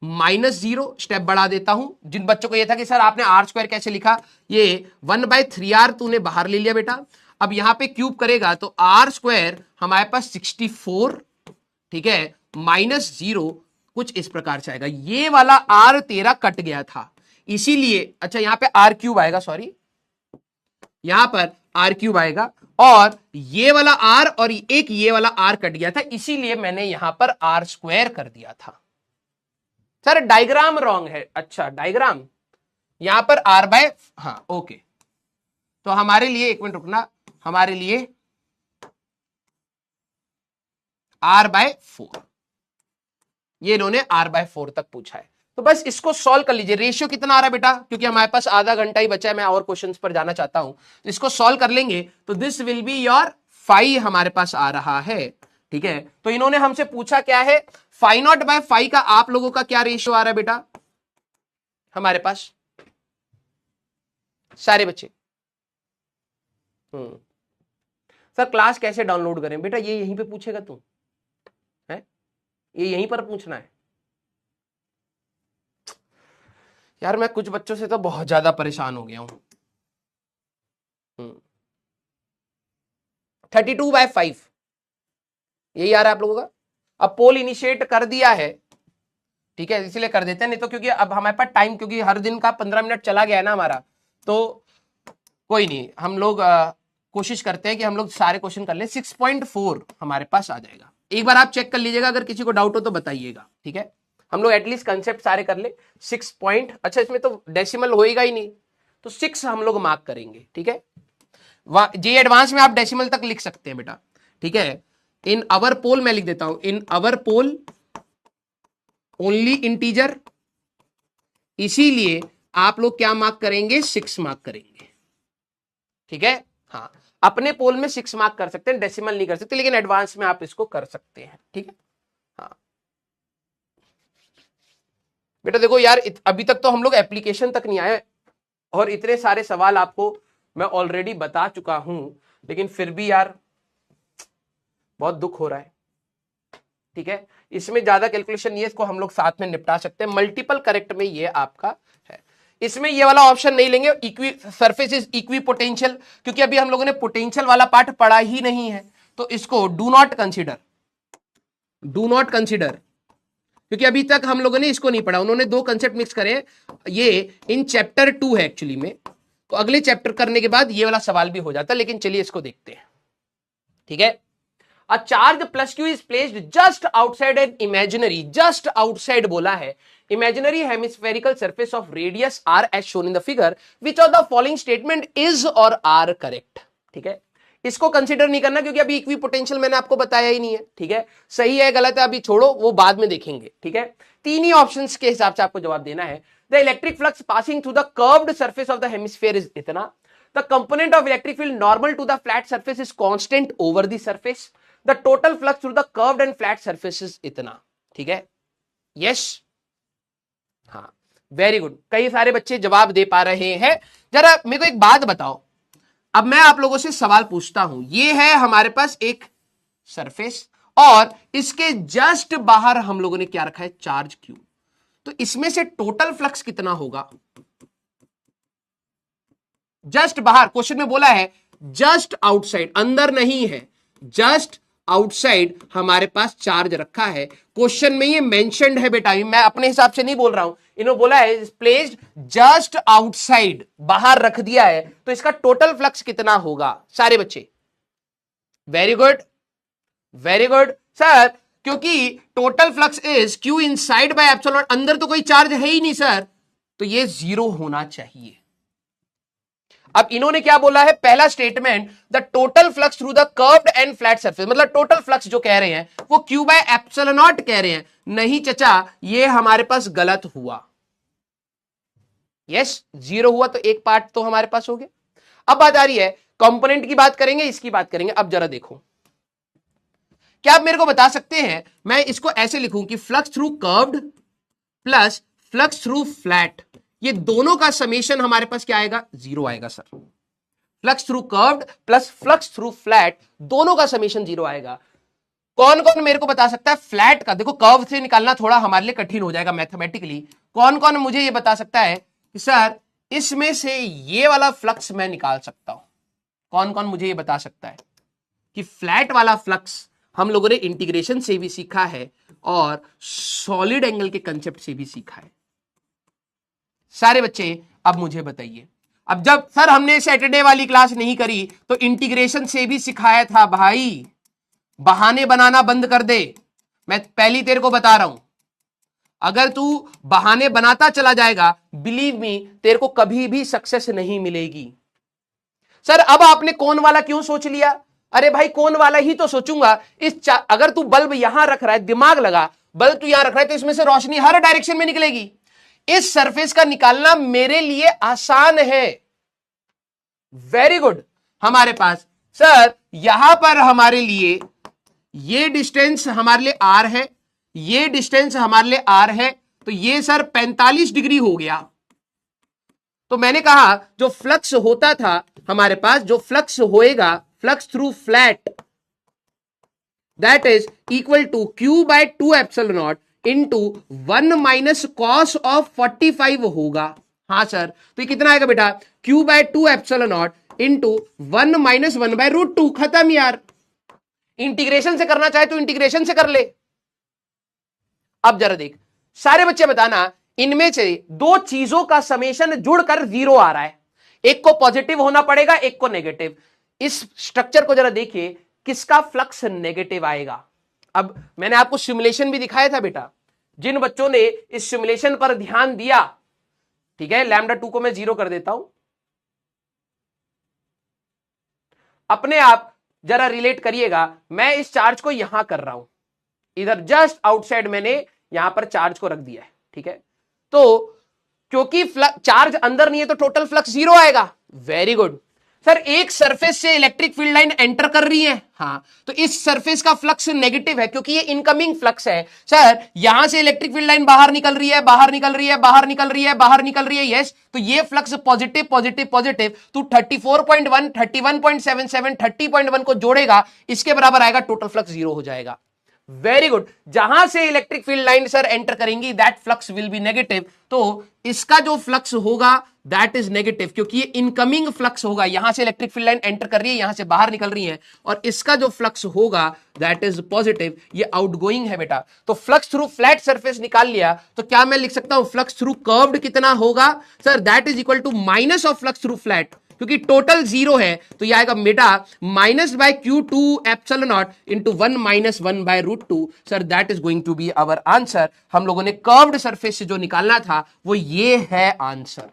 minus 0। Step बढ़ा देता हूं, जिन बच्चों को ये था कि सर आपने आर स्क्वायर कैसे लिखा, ये 1/3r तूने बाहर ले लिया बेटा। अब यहां पे क्यूब करेगा तो आर स्क्वायर हमारे पास 64, ठीक है, माइनस 0 कुछ इस प्रकार से आएगा। ये वाला आर तेरा कट गया था इसीलिए, अच्छा यहां पे आर क्यूब आएगा, सॉरी यहां पर आर क्यूब आएगा, और ये वाला आर और एक ये वाला आर कट गया था, इसीलिए मैंने यहां पर आर स्क्वायर कर दिया था। सर डायग्राम रॉन्ग है, अच्छा डायग्राम यहां पर आर बाय, हाँ ओके, तो हमारे लिए एक मिनट रुकना, हमारे लिए आर बाय 4, ये इन्होंने आर बाय 4 तक पूछा है, तो बस इसको सॉल्व कर लीजिए। रेशियो कितना आ रहा है बेटा, क्योंकि हमारे पास आधा घंटा ही बचा है, मैं और क्वेश्चंस पर जाना चाहता हूं, तो इसको सॉल्व कर लेंगे तो दिस विल बी योर 5 हमारे पास आ रहा है, ठीक है। तो इन्होंने हमसे पूछा क्या है, 5 नॉट बाय 5 का आप लोगों का क्या रेशियो आ रहा है बेटा हमारे पास, सारे बच्चे। सर क्लास कैसे डाउनलोड करें बेटा, ये यहीं पे पूछेगा तू, है ये यहीं पर पूछना है यार, मैं कुछ बच्चों से तो बहुत ज्यादा परेशान हो गया हूं। 32/5 यही आ रहा है आप लोगों का। अब पोल इनिशिएट कर दिया है, ठीक है, इसलिए कर देते हैं, नहीं तो क्योंकि अब हमारे पास टाइम, क्योंकि हर दिन का 15 मिनट चला गया है ना हमारा, तो कोई नहीं, हम लोग कोशिश करते हैं कि हम लोग सारे क्वेश्चन कर लें। 6.4 हमारे पास आ जाएगा, एक बार आप चेक कर लीजिएगा, अगर किसी को डाउट हो तो बताइएगा, ठीक है। हम लोग एटलीस्ट कंसेप्ट सारे कर ले। 6 पॉइंट, अच्छा इसमें तो डेसिमल होएगा ही नहीं, तो 6 हम लोग मार्क करेंगे, ठीक है। जी एडवांस में आप डेसिमल तक लिख सकते हैं बेटा, ठीक है। इन अवर पोल मैं लिख देता हूं, इन अवर पोल ओनली इंटीजर, इसीलिए आप लोग क्या मार्क करेंगे, 6 मार्क करेंगे, ठीक है। हाँ, अपने पोल में 6 मार्क कर सकते हैं, डेसिमल नहीं कर सकते, लेकिन एडवांस में आप इसको कर सकते हैं, ठीक है। हाँ बेटा देखो यार, अभी तक तो हम लोग एप्लीकेशन तक नहीं आए, और इतने सारे सवाल आपको मैं ऑलरेडी बता चुका हूं, लेकिन फिर भी यार बहुत दुख हो रहा है, ठीक है। इसमें ज्यादा कैलकुलेशन नहीं है, इसको हम लोग साथ में निपटा सकते हैं। मल्टीपल करेक्ट में ये आपका है, इसमें ये वाला ऑप्शन नहीं लेंगे, equi surface is equi potential, क्योंकि अभी हम लोगों ने पोटेंशियल वाला पार्ट पढ़ा ही नहीं है, तो इसको do not consider, do not consider, क्योंकि अभी तक हम लोगों ने इसको नहीं पढ़ा, उन्होंने 2 कंसेप्ट मिक्स करे, ये इन चैप्टर 2 है एक्चुअली में, तो अगले चैप्टर करने के बाद ये वाला सवाल भी हो जाता है, लेकिन चलिए इसको देखते हैं, ठीक है। A charge plus q is placed just outside an imaginary, just outside बोला है, imaginary hemispherical surface of radius r as shown in the figure, which of the following statement is or are correct, ठीक है। इसको consider नहीं करना, क्योंकि अभी equi potential मैंने आपको बताया ही नहीं है, ठीक है। सही है गलत है अभी छोड़ो, वो बाद में देखेंगे, ठीक है। 3 ही ऑप्शंस के हिसाब से आपको जवाब देना है। The electric flux passing through the curved surface of the hemisphere is इतना, the component of electric field normal to the flat surface is constant over the surface, the total flux through the curved and flat surfaces इतना, ठीक है। Yes, हाँ very good, कई सारे बच्चे जवाब दे पा रहे हैं। जरा मेरे को एक बात बताओ, अब मैं आप लोगों से सवाल पूछता हूं, ये है हमारे पास एक सरफेस, और इसके जस्ट बाहर हम लोगों ने क्या रखा है, चार्ज क्यू, तो इसमें से टोटल फ्लक्स कितना होगा, जस्ट बाहर, क्वेश्चन में बोला है जस्ट आउटसाइड, अंदर नहीं है, जस्ट आउटसाइड हमारे पास चार्ज रखा है, क्वेश्चन में ये मेंशन्ड है बेटा, मैं अपने हिसाब से नहीं बोल रहा हूं, इन्होंने बोला है प्लेस्ड जस्ट आउटसाइड, बाहर रख दिया है, तो इसका टोटल फ्लक्स कितना होगा सारे बच्चे। Very good very good sir, क्योंकि total flux is q inside by epsilon, अंदर तो कोई चार्ज है ही नहीं सर, तो ये 0 होना चाहिए। अब इन्होंने क्या बोला है, पहला statement, the total flux through the curved and flat surface, मतलब टोटल फ्लक्स जो कह रहे हैं वो क्यू बाय एप्सिलॉन नॉट कह रहे हैं, नहीं चचा ये हमारे पास गलत हुआ, यस, जीरो हुआ तो एक पार्ट तो हमारे पास हो गया। अब बात आ रही है कंपोनेंट की, बात करेंगे, इसकी बात करेंगे। अब जरा देखो, क्या आप मेरे को बता सकते हैं, मैं इसको ऐसे लिखूं कि flux through curved plus flux through flat, ये दोनों का समेशन हमारे पास क्या आएगा? जीरो आएगा sir. Flux through curved plus flux through flat, दोनों का समेशन जीरो आएगा। कौन कौन मेरे को बता सकता है फ्लैट का? देखो कर्व से निकालना थोड़ा हमारे लिए कठिन हो जाएगा मैथमेटिकली। कौन कौन मुझे ये बता सकता है कि सर इसमें से ये वाला फ्लक्स मैं निकाल सकता हूं? कौन कौन मुझे ये बता सकता है कि फ्लैट वाला फ्लक्स हम लोगों ने इंटीग्रेशन से भी सीखा है और सॉलिड एंगल के कंसेप्ट से भी सीखा है? सारे बच्चे अब मुझे बताइए। अब जब सर हमने सैटरडे वाली क्लास नहीं करी तो इंटीग्रेशन से भी सिखाया था भाई, बहाने बनाना बंद कर दे। मैं पहली तेरे को बता रहा हूं, अगर तू बहाने बनाता चला जाएगा, बिलीव मी, तेरे को कभी भी सक्सेस नहीं मिलेगी। सर अब आपने कौन वाला क्यों सोच लिया? अरे भाई कौन वाला ही तो सोचूंगा। अगर तू बल्ब यहां रख रहा है, दिमाग लगा, बल्ब तू यहां रख रहा है तो इसमें से रोशनी हर डायरेक्शन में निकलेगी। इस सरफेस का निकालना मेरे लिए आसान है। Very good. हमारे पास सर यहां पर हमारे लिए ये डिस्टेंस हमारे लिए आर है, ये डिस्टेंस हमारे लिए आर है, तो ये सर 45 डिग्री हो गया। तो मैंने कहा जो फ्लक्स होता था हमारे पास, जो फ्लक्स होएगा flux through flat, that is equal to Q by 2 epsilon naught into 1 minus cos of 45 होगा। हाँ सर, तो ये कितना आएगा बेटा? Q by 2 epsilon naught into 1 minus 1 by root 2। खत्म यार। इंटीग्रेशन से करना चाहे तो इंटीग्रेशन से कर ले। अब जरा देख, सारे बच्चे बताना, इनमें से दो चीजों का समेशन जुड़कर जीरो आ रहा है, एक को पॉजिटिव होना पड़ेगा, एक को नेगेटिव। इस स्ट्रक्चर को जरा देखिए, किसका फ्लक्स नेगेटिव आएगा? अब मैंने आपको सिमुलेशन भी दिखाया था बेटा, जिन बच्चों ने इस सिमुलेशन पर ध्यान दिया, ठीक है, लैम्डा 2 को मैं जीरो कर देता हूं। अपने आप जरा रिलेट करिएगा, मैं इस चार्ज को यहां कर रहा हूं, इधर जस्ट आउटसाइड मैंने यहां पर चार्ज को रख दिया है, ठीक है। तो क्योंकि चार्ज अंदर नहीं है तो टोटल फ्लक्स जीरो आएगा। वेरी गुड सर, एक सरफेस से इलेक्ट्रिक फील्ड लाइन एंटर कर रही है, हाँ, तो इस सरफेस का फ्लक्स नेगेटिव है क्योंकि ये इनकमिंग फ्लक्स है। सर यहां से इलेक्ट्रिक फील्ड लाइन बाहर निकल रही है, बाहर निकल रही है, बाहर निकल रही है, बाहर निकल रही है, यस, तो ये फ्लक्स पॉजिटिव पॉजिटिव पॉजिटिव, तो 34.1 31.77 30.1 को जोड़ेगा, इसके बराबर आएगा, टोटल फ्लक्स जीरो हो जाएगा। Very good. जहां से electric field line sir enter करेंगी that flux will be negative, तो इसका जो फ्लक्स होगा दैट इज नेगेटिव क्योंकि ये इनकमिंग फ्लक्स होगा, यहां से इलेक्ट्रिक फील्ड लाइन एंटर कर रही है, यहां से बाहर निकल रही है, और इसका जो फ्लक्स होगा दैट इज पॉजिटिव, ये आउटगोइंग है बेटा। तो फ्लक्स थ्रू फ्लैट सरफेस निकाल लिया, तो क्या मैं लिख सकता हूं फ्लक्स थ्रू कर्व्ड कितना होगा? Sir that is equal to minus of flux through flat, क्योंकि टोटल जीरो है, तो ये आएगा बेटा minus by Q 2 epsilon naught into 1 minus 1 by root 2। Sir that is going to be our answer. हम लोगों ने कर्व्ड सरफेस से जो निकालना था वो ये है आंसर।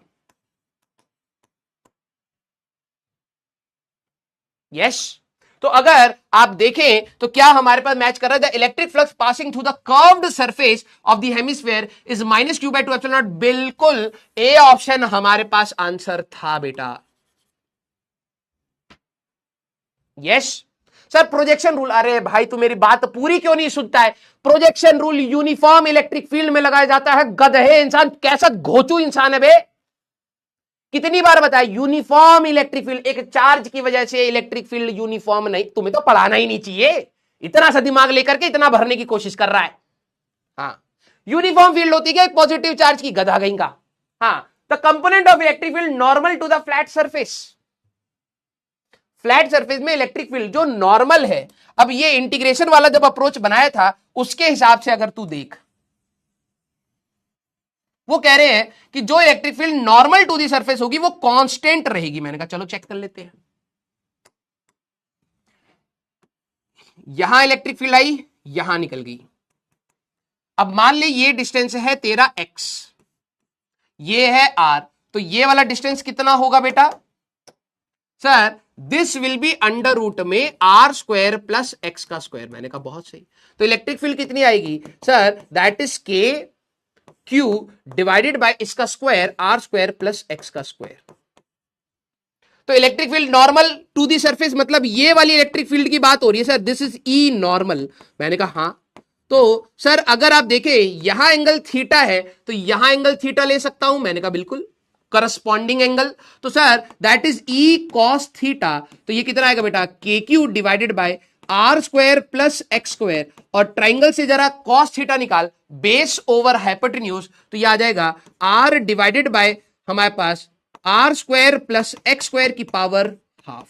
यस तो अगर आप देखें तो क्या हमारे पास मैच कर रहा है, the electric flux passing through the curved surface of the hemisphere is minus Q by 2 epsilon naught. बिल्कुल ए ऑप्शन हमारे पास आंसर था बेटा। यस सर, प्रोजेक्शन रूल, अरे भाई तू मेरी बात पूरी क्यों नहीं सुनता है? Projection rule uniform electric field में लगाया जाता है। गधे इंसान, कैसा घोचू इंसान है बे, कितनी बार बताया, यूनिफॉर्म इलेक्ट्रिक फील्ड, एक चार्ज की वजह से इलेक्ट्रिक फील्ड यूनिफॉर्म नहीं। तुम्हें तो पढ़ाना ही नहीं चाहिए, इतना सा दिमाग लेकर के इतना भरने की कोशिश कर रहा है। हाँ, यूनिफॉर्म फील्ड होती है पॉजिटिव चार्ज की, गधा गई का। हाँ, the component of electric field normal to the flat surface, flat surface में इलेक्ट्रिक फील्ड जो नॉर्मल है। अब ये इंटीग्रेशन वाला जब अप्रोच बनाया था उसके हिसाब से अगर तू देख, वो कह रहे हैं कि जो electric field normal to the surface होगी वो कांस्टेंट रहेगी। मैंने कहा चलो चेक कर लेते हैं। यहां इलेक्ट्रिक फील्ड आई, यहां निकल गई। अब मान ले ये डिस्टेंस है तेरा x, ये है r, तो ये वाला डिस्टेंस कितना होगा बेटा? Sir this will be under root में आर स्क्वायर प्लस एक्स का स्क्वायर। मैंने कहा बहुत सही। तो इलेक्ट्रिक फील्ड कितनी आएगी? Sir that is K Q divided by इसका square R square plus X का स्क्वायर। तो electric field normal to the surface, मतलब ये वाली इलेक्ट्रिक फील्ड की बात हो रही है sir, this is E normal. मैंने कहा हाँ, तो सर अगर आप देखें यहां एंगल थीटा है तो यहां एंगल थीटा ले सकता हूं। मैंने कहा बिल्कुल, करस्पॉन्डिंग एंगल, तो sir that is E cos theta. तो ये कितना आएगा बेटा, K Q divided by R square plus X square, और ट्राइंगल से जरा कॉस थीटा निकाल, बेस ओवर हाइपोटेन्यूज, तो ये आ जाएगा आर डिवाइडेड बाय हमारे पास R square plus X square की पावर हाफ।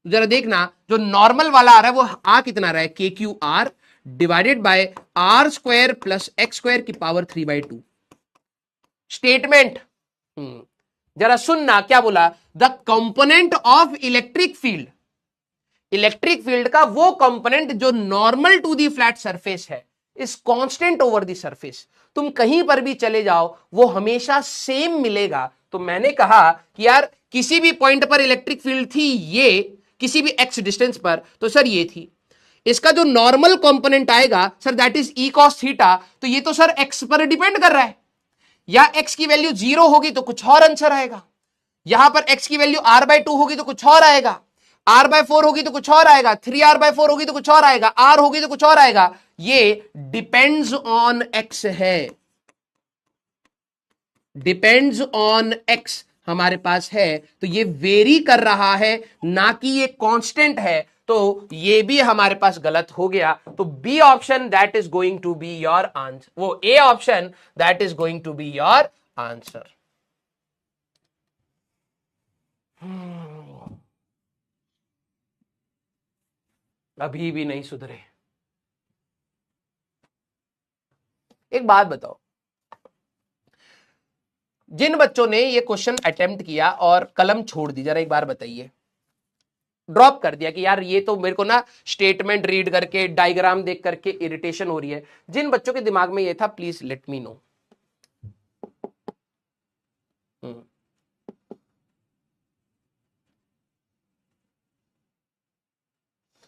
जरा देखना जो नॉर्मल वाला आ रहा है वो आ कितना रहा है, K Q R divided by R square plus X square की पावर 3/2। स्टेटमेंट जरा सुनना क्या बोला, the component of electric field, electric field का वो कंपोनेंट जो normal to the flat surface है is constant over the surface. तुम कहीं पर भी चले जाओ वो हमेशा सेम मिलेगा। तो मैंने कहा कि यार किसी भी पॉइंट पर इलेक्ट्रिक फील्ड थी ये, किसी भी एक्स डिस्टेंस पर, तो सर ये थी, इसका जो नॉर्मल कंपोनेंट आएगा sir that is E cos theta. तो ये तो सर एक्स पर डिपेंड कर रहा है, या एक्स की वैल्यू 0 होगी तो कुछ और आंसर आएगा, यहां पर एक्स की वैल्यू r/2 होगी तो कुछ और आएगा, r/4 होगी तो कुछ और आएगा, 3r/4 होगी तो कुछ और आएगा, r होगी तो कुछ और आएगा। ये डिपेंड्स ऑन एक्स है, डिपेंड्स ऑन एक्स हमारे पास है, तो ये वेरी कर रहा है ना कि ये कांस्टेंट है। तो ये भी हमारे पास गलत हो गया। तो B option that is going to be your answer, वो A option that is going to be your answer. अभी भी नहीं सुधरे। एक बात बताओ, जिन बच्चों ने ये क्वेश्चन अटेम्प्ट किया और कलम छोड़ दी, जरा एक बार बताइए, ड्रॉप कर दिया कि यार ये तो मेरे को ना स्टेटमेंट रीड करके डायग्राम देख करके इरिटेशन हो रही है, जिन बच्चों के दिमाग में ये था please let me no.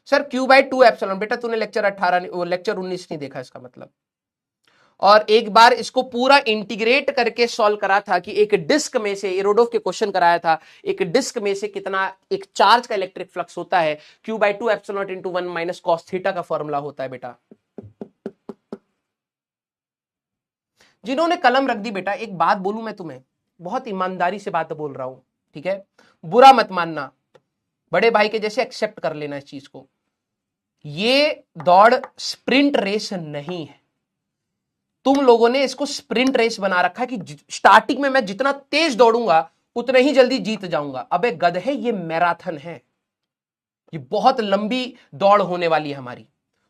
Sir Q/2 epsilon, बेटा तूने लेक्चर 18 वो लेक्चर 19 नहीं देखा इसका मतलब। और एक बार इसको पूरा इंटीग्रेट करके सॉल्व करा था कि एक डिस्क में से, एरोडोफ के क्वेश्चन कराया था, एक डिस्क में से कितना एक चार्ज का इलेक्ट्रिक फ्लक्स होता है, Q/2 epsilon into 1 minus cos theta का फॉर्मूला होता है बेटा। जिन्होंने कलम रख दी बेटा, एक बात बोलूं मैं तुम्हें, बहुत ईमानदारी से बात बोल रहा हूं, ठीक है, बुरा मत मानना, बड़े भाई के जैसे एक्सेप्ट कर लेना इस चीज को। ये दौड़ स्प्रिंट रेस नहीं है, तुम लोगों ने इसको स्प्रिंट रेस बना रखा है कि स्टार्टिंग में मैं जितना तेज दौड़ूंगा उतना ही जल्दी जीत जाऊंगा। अबे गधे, ये मैराथन है, ये बहुत लंबी दौड़ होने वाली है हमारी,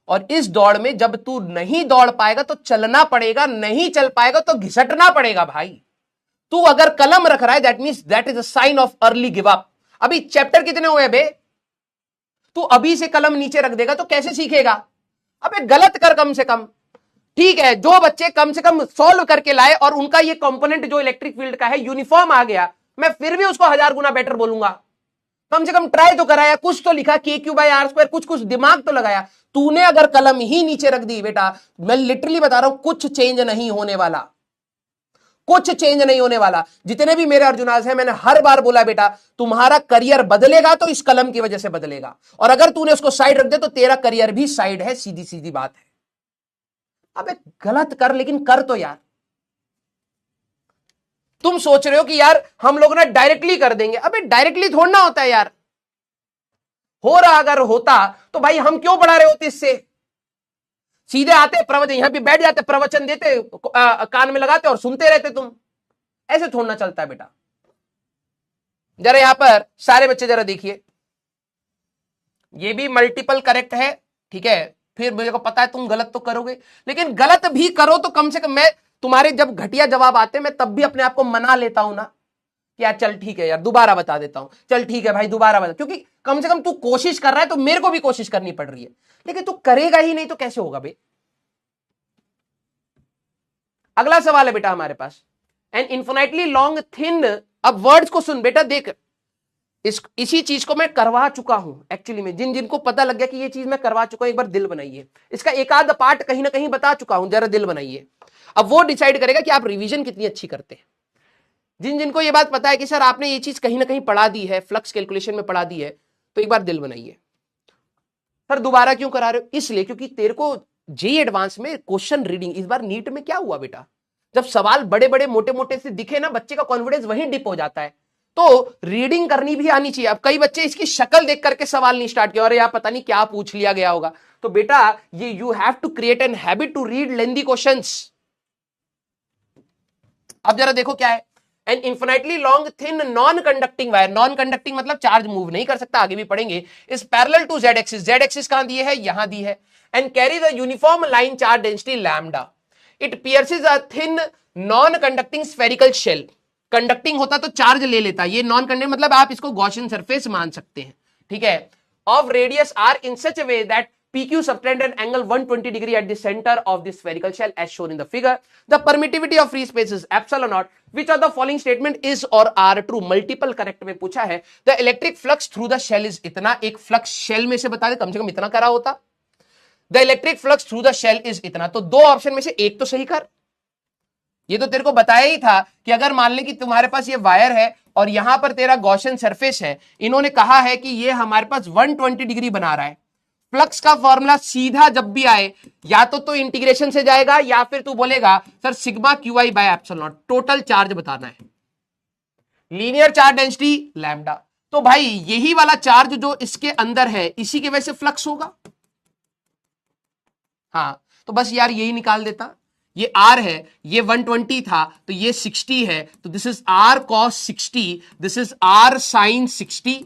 और इस दौड़ में जब तू नहीं दौड़ पाएगा तो चलना पड़ेगा, नहीं चल पाएगा तो घिसटना पड़ेगा भाई। तू अगर कलम रख रहा है that means that is a sign of early give up. अभी चैप्टर कितने हुए बे, तू अभी से कलम नीचे रख देगा तो कैसे सीखेगा? अबे गलत कर कम से कम, ठीक है, जो बच्चे कम से कम सॉल्व करके लाए और उनका ये कंपोनेंट जो इलेक्ट्रिक फील्ड का है यूनिफॉर्म आ गया, मैं फिर भी उसको 1000 गुना बेटर बोलूंगा। कम से कम ट्राई तो कराया, कुछ तो लिखा KQ/R², कुछ दिमाग तो लगाया। तूने अगर कलम ही नीचे रख दी बेटा, मैं लिटरली बता रहा हूं, कुछ चेंज नहीं होने वाला, कुछ चेंज नहीं होने वाला। जितने भी मेरे अर्जुनाज हैं, मैंने हर बार बोला बेटा तुम्हारा करियर बदलेगा तो इस कलम की वजह से बदलेगा, और अगर तूने उसको साइड रख दे तो तेरा करियर भी साइड है, सीधी सीधी बात है। अबे गलत कर, लेकिन कर तो यार। तुम सोच रहे हो कि यार हम लोग ना डायरेक्टली कर देंगे, अबे डायरेक्टली थोड़ा ना होता है यार। हो रहा अगर होता तो भाई हम क्यों पढ़ा रहे होते, इससे सीधे आते प्रवचन, यहां पे बैठ जाते, प्रवचन देते, कान में लगाते और सुनते रहते। तुम ऐसे थोड़ा ना चलता है बेटा। जरा यहां पर सारे बच्चे जरा देखिए, ये भी मल्टीपल करेक्ट है, ठीक है, फिर मुझे को पता है तुम गलत तो करोगे, लेकिन गलत भी करो तो कम से कम मैं तुम्हारे जब घटिया जवाब आते मैं तब भी अपने आप को मना लेता हूं ना कि यार चल ठीक है यार दोबारा बता देता हूं, चल ठीक है भाई दोबारा बता, क्योंकि कम से कम तू कोशिश कर रहा है तो मेरे को भी कोशिश करनी पड़ रही है, लेकिन तू करेगा ही नहीं तो कैसे होगा बे। अगला सवाल है बेटा हमारे पास, एन इन्फिनिटली लॉन्ग थिन, अब वर्ड्स को सुन बेटा, देख इसी चीज को मैं करवा चुका हूं एक्चुअली में। जिनको पता लग गया कि ये चीज मैं करवा चुका हूं, एक बार दिल बनाइए, इसका एक आध पार्ट कहीं ना कहीं बता चुका हूं, जरा दिल बनाइए। अब वो डिसाइड करेगा कि आप रिवीजन कितनी अच्छी करते हैं। जिनको ये बात पता है कि सर आपने ये चीज कहीं ना कहीं पढ़ा दी है, फ्लक्स कैलकुलेशन में पढ़ा दी है, तो एक बार दिल बनाइए। सर दोबारा क्यों करा रहे हो? इसलिए क्योंकि तेरे को जेईई एडवांस में क्वेश्चन रीडिंग, इस बार नीट में क्या हुआ बेटा, जब सवाल बड़े बड़े मोटे मोटे से दिखे ना, बच्चे का कॉन्फिडेंस वहीं डिप हो जाता है। तो रीडिंग करनी भी आनी चाहिए। अब कई बच्चे इसकी शक्ल देख करके सवाल नहीं स्टार्ट किया, और यार पता नहीं क्या पूछ लिया गया होगा। तो बेटा ये you have to create an habit to read lengthy questions. अब जरा देखो क्या है, an infinitely long thin non conducting wire, non conducting मतलब चार्ज मूव नहीं कर सकता, आगे भी पढ़ेंगे, is parallel to Z axis, Z axis कहां दी है, यहां दी है, and carry the uniform line charge density lambda, it pierces a thin non conducting spherical shell. Conducting होता तो चार्ज ले लेता, ये नॉन कंडक्टिंग मतलब आप इसको गॉसियन सरफेस मान सकते हैं, ठीक है, of radius R in such a way that PQ subtend an angle 120 degree at the center of the spherical shell as shown in the figure. The permittivity of free space is epsilon naught. Which of the following statement is or are true? Multiple correct में पूछा है। The electric flux through the shell is इतना, एक flux shell में से बता दे, कम से कम इतना करा होता। The electric flux through the shell is इतना, तो दो ऑप्शन में से एक तो सही कर। ये तो तेरे को बताया ही था कि अगर मान ले कि तुम्हारे पास ये वायर है और यहां पर तेरा गॉसियन सरफेस है, इन्होंने कहा है कि ये हमारे पास 120 डिग्री बना रहा है। फ्लक्स का फॉर्मूला सीधा जब भी आए, या तो इंटीग्रेशन से जाएगा, या फिर तू बोलेगा sir sigma QI bye epsilon not, total charge बताना है, लीनियर चार्ज डेंसिटी लैम्डा। तो भाई यही वाला चार्ज जो इसके अंदर है, इसी की वजह से फ्लक्स होगा। हाँ तो बस यार यही निकाल देता, ये R है, ये 120 था, तो ये 60 है, तो this is R cos 60, this is R sin 60,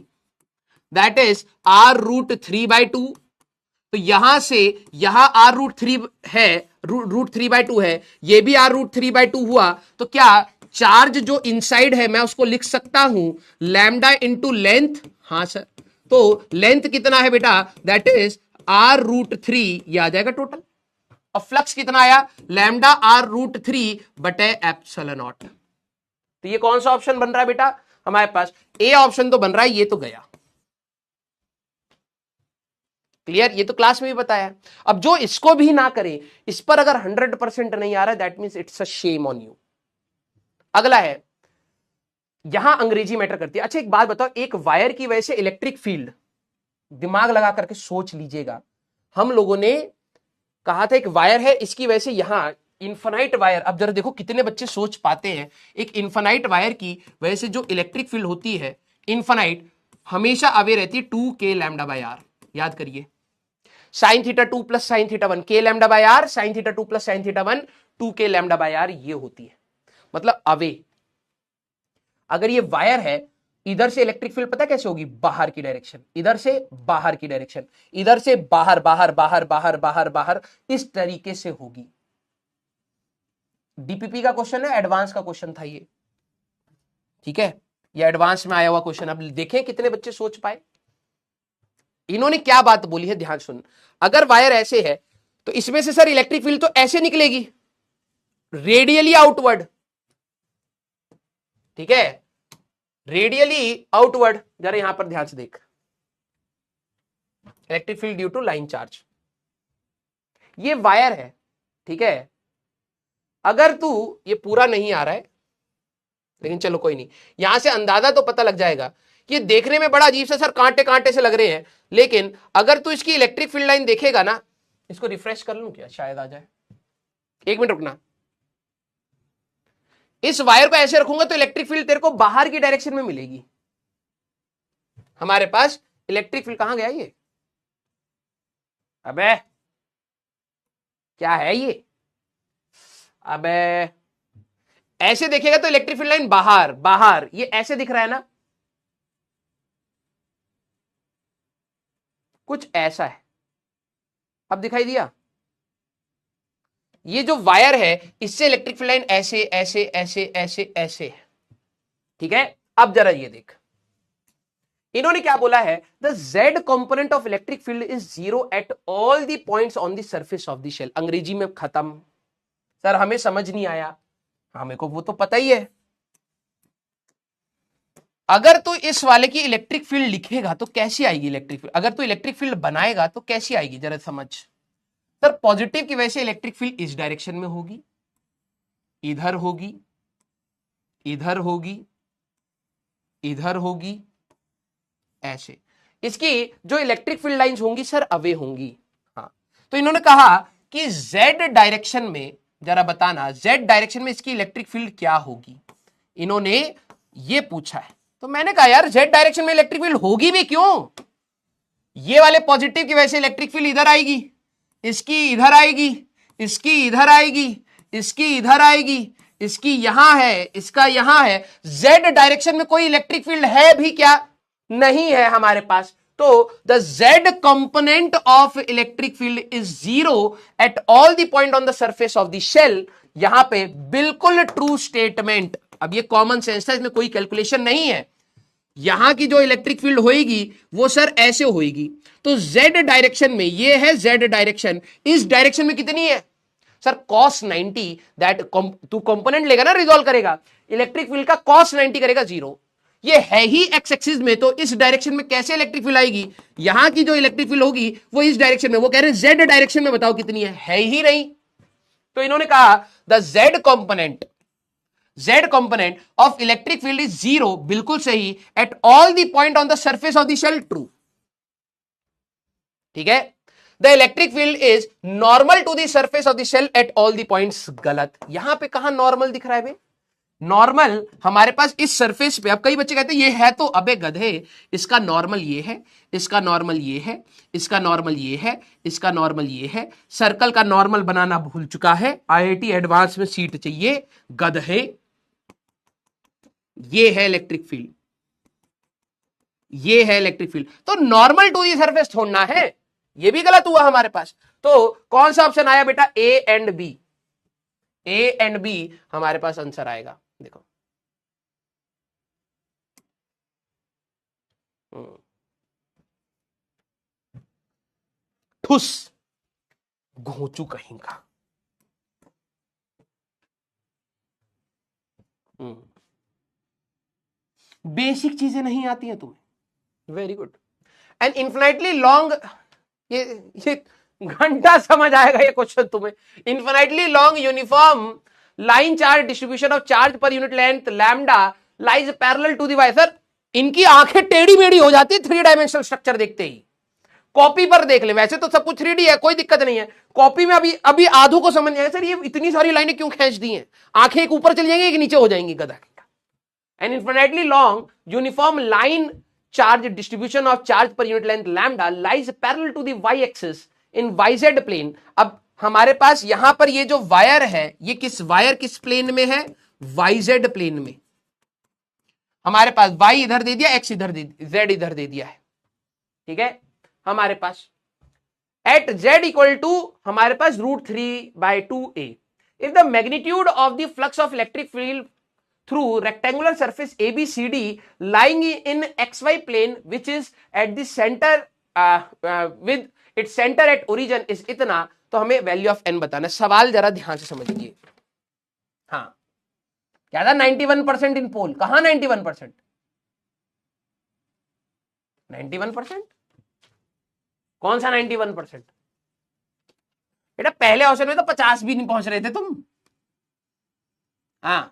that is R root 3/2। तो यहां से यहां R रूट 3 है, रूट 3/2 है, ये भी R रूट 3/2 हुआ, तो क्या चार्ज जो इनसाइड है मैं उसको लिख सकता हूं लैम्डा इंटू लेंथ। हाँ सर, तो लेंथ कितना है बेटा, दैट इज R रूट 3, ये आ जाएगा टोटल। और फ्लक्स कितना आया, लैम्डा R रूट 3 बटे एप्सिलॉन नॉट। तो ये कौन सा ऑप्शन बन रहा है बेटा हमारे पास, ए ऑप्शन तो बन रहा है, ये तो गया। क्लियर, ये तो क्लास में भी बताया। अब जो इसको भी ना करे, इस पर अगर 100% नहीं आ रहा है, that means it's a shame on you. अगला है, यहां अंग्रेजी मैटर करती है। अच्छा एक बात बताओ, एक वायर की वजह से इलेक्ट्रिक फील्ड, दिमाग लगा करके सोच लीजिएगा, हम लोगों ने कहा था एक वायर है, इसकी वजह से यहां इन्फिनाइट वायर, अब जरा देखो कितने बच्चे सोच पाते हैं, एक इन्फिनाइट वायर की वजह से जो इलेक्ट्रिक फील्ड होती है इन्फिनाइट, हमेशा अवे रहती है 2k लैम्डा बाय आर। याद करिए, sine theta 2 plus sine theta 1 k lambda by R, sine theta 2 plus sine theta 1 2k lambda by R, ये होती है, मतलब अवे। अगर ये वायर है, इधर से इलेक्ट्रिक फील्ड पता कैसे होगी, बाहर की डायरेक्शन, इधर से बाहर की डायरेक्शन, इधर से बाहर बाहर बाहर बाहर बाहर बाहर, इस तरीके से होगी। डीपीपी का क्वेश्चन है, एडवांस का क्वेश्चन था ये, ठीक है, ये एडवांस में आया हुआ क्वेश्चन। अब देखें कितने बच्चे सोच पाए। इन्होंने क्या बात बोली है, ध्यान सुन, अगर वायर ऐसे है तो इसमें से सर इलेक्ट्रिक फील्ड तो ऐसे निकलेगी, रेडियली आउटवर्ड, ठीक है, रेडियली आउटवर्ड। जरा यहां पर ध्यान से देख, electric field due to line charge, ये वायर है, ठीक है। अगर तू, ये पूरा नहीं आ रहा है लेकिन चलो कोई नहीं, यहां से अंदाजा तो पता लग जाएगा कि देखने में बड़ा अजीब सा सर कांटे कांटे से लग रहे हैं, लेकिन अगर तू इसकी इलेक्ट्रिक फील्ड लाइन देखेगा ना, इसको रिफ्रेश कर लूं क्या, शायद आ जाए, एक मिनट रुकना। इस वायर को ऐसे रखूंगा तो इलेक्ट्रिक फील्ड तेरे को बाहर की डायरेक्शन में मिलेगी। हमारे पास इलेक्ट्रिक फील्ड कहां गया ये, अबे क्या है ये, अबे ऐसे देखेगा तो इलेक्ट्रिक फील्ड लाइन बाहर बाहर, ये ऐसे दिख रहा है ना, कुछ ऐसा है। अब दिखाई दिया, ये जो वायर है इससे इलेक्ट्रिक फील्ड लाइन ऐसे ऐसे ऐसे ऐसे ऐसे है, ठीक है। अब जरा ये देख, इन्होंने क्या बोला है, the z component of electric field is 0 at all the points on the surface of the shell. अंग्रेजी में खत्म सर, हमें समझ नहीं आया, हमें को वो तो पता ही है। अगर तू इस वाले की इलेक्ट्रिक फील्ड लिखेगा तो कैसी आएगी इलेक्ट्रिक फील्ड, अगर तू इलेक्ट्रिक फील्ड बनाएगा तो कैसी आएगी जरा समझ। सर पॉजिटिव की वजह से इलेक्ट्रिक फील्ड इस डायरेक्शन में होगी, इधर होगी, इधर होगी, इधर होगी, ऐसे इसकी जो इलेक्ट्रिक फील्ड लाइंस होंगी सर अवे होंगी। हाँ तो इन्होंने कहा कि जेड डायरेक्शन में जरा बताना, जेड डायरेक्शन में इसकी इलेक्ट्रिक फील्ड क्या होगी, इन्होंने ये पूछा है। तो मैंने कहा यार जेड डायरेक्शन में इलेक्ट्रिक फील्ड होगी भी क्यों, ये वाले पॉजिटिव की वजह से इलेक्ट्रिक फील्ड इधर आएगी, इसकी इधर आएगी, इसकी इधर आएगी, इसकी इधर आएगी, इसकी यहां है, इसका यहां है। जेड डायरेक्शन में कोई इलेक्ट्रिक फील्ड है भी क्या, नहीं है हमारे पास। तो the Z component of electric field is zero at all the point on the surface of the shell. यहां पे बिल्कुल ट्रू स्टेटमेंट। अब ये कॉमन सेंस है, इसमें कोई कैलकुलेशन नहीं है। यहां की जो इलेक्ट्रिक फील्ड होएगी वो सर ऐसे होएगी। तो जेड डायरेक्शन में ये है, जेड डायरेक्शन, इस डायरेक्शन में कितनी है सर cos 90, दैट तू कंपोनेंट लेगा ना, रिजॉल्व करेगा, इलेक्ट्रिक फील्ड का cos 90 करेगा जीरो। ये है ही एक्स एक्सिस में, तो इस डायरेक्शन में कैसे इलेक्ट्रिक फील्ड आएगी, यहां की जो इलेक्ट्रिक फील्ड होगी वो इस डायरेक्शन में, वो कह रहे हैं जेड डायरेक्शन में बताओ कितनी है ही नहीं। तो इन्होंने कहा the Z component of electric field is zero, बिल्कुल सही, at all the point on the surface of the shell, true. ठीक है, the electric field is normal to the surface of the shell at all the points, गलत। यहां पे कहां normal दिख रहा है भाई, नॉर्मल हमारे पास इस सरफेस पे। अब कई बच्चे कहते हैं ये है तो अबे गधे, इसका नॉर्मल ये है, इसका नॉर्मल ये है, इसका नॉर्मल ये है, इसका नॉर्मल ये है। सर्कल का नॉर्मल बनाना भूल चुका है, आईआईटी एडवांस में सीट चाहिए गधे। ये है इलेक्ट्रिक फील्ड, ये है इलेक्ट्रिक फील्ड, तो नॉर्मल टू दी सरफेस छोड़ना है, ये भी गलत हुआ हमारे पास। तो कौन सा ऑप्शन आया बेटा, A and B, A and B हमारे पास आंसर आएगा। देखो ठुस घोंचू कहेंगा। बेसिक चीजें नहीं आती हैं तुम्हें, very good. And infinitely long, ये घंटा समझ आएगा ये क्वेश्चन तुम्हें। Infinitely long uniform line charge distribution of charge per unit length lambda lies parallel to the Y. Sir इनकी आंखें टेढ़ी मेढ़ी हो जाती है थ्री डायमेंशनल स्ट्रक्चर देखते ही। कॉपी पर देख ले, वैसे तो सब कुछ 3D है, कोई दिक्कत नहीं है। कॉपी में अभी आधों को समझ नहीं आया सर ये इतनी सारी लाइनें क्यों खींच दी हैं, आंखें एक ऊपर चली जाएंगी एक नीचे हो जाएंगी गधा। An infinitely long uniform line charge distribution of charge per unit length lambda lies parallel to the Y axis in YZ plane. अब हमारे पास यहां पर ये जो वायर है, ये किस प्लेन में है, वाईजेड प्लेन में। हमारे पास वाई इधर दे दिया, एक्स इधर दे, जेड इधर दे दिया है। ठीक है, हमारे पास एट जेड इक्वल टू हमारे पास √3/2a। If the magnitude of the flux of electric field through rectangular surface ABCD lying in XY plane which is at the center with its center at origin is इतना, तो हमें value of n बताना। सवाल जरा ध्यान से समझिए। हाँ क्या था, 91% इन पोल, कहां 91%? 91%? कौन सा 91%? बेटा पहले ऑप्शन में तो 50 भी नहीं पहुंच रहे थे तुम। हाँ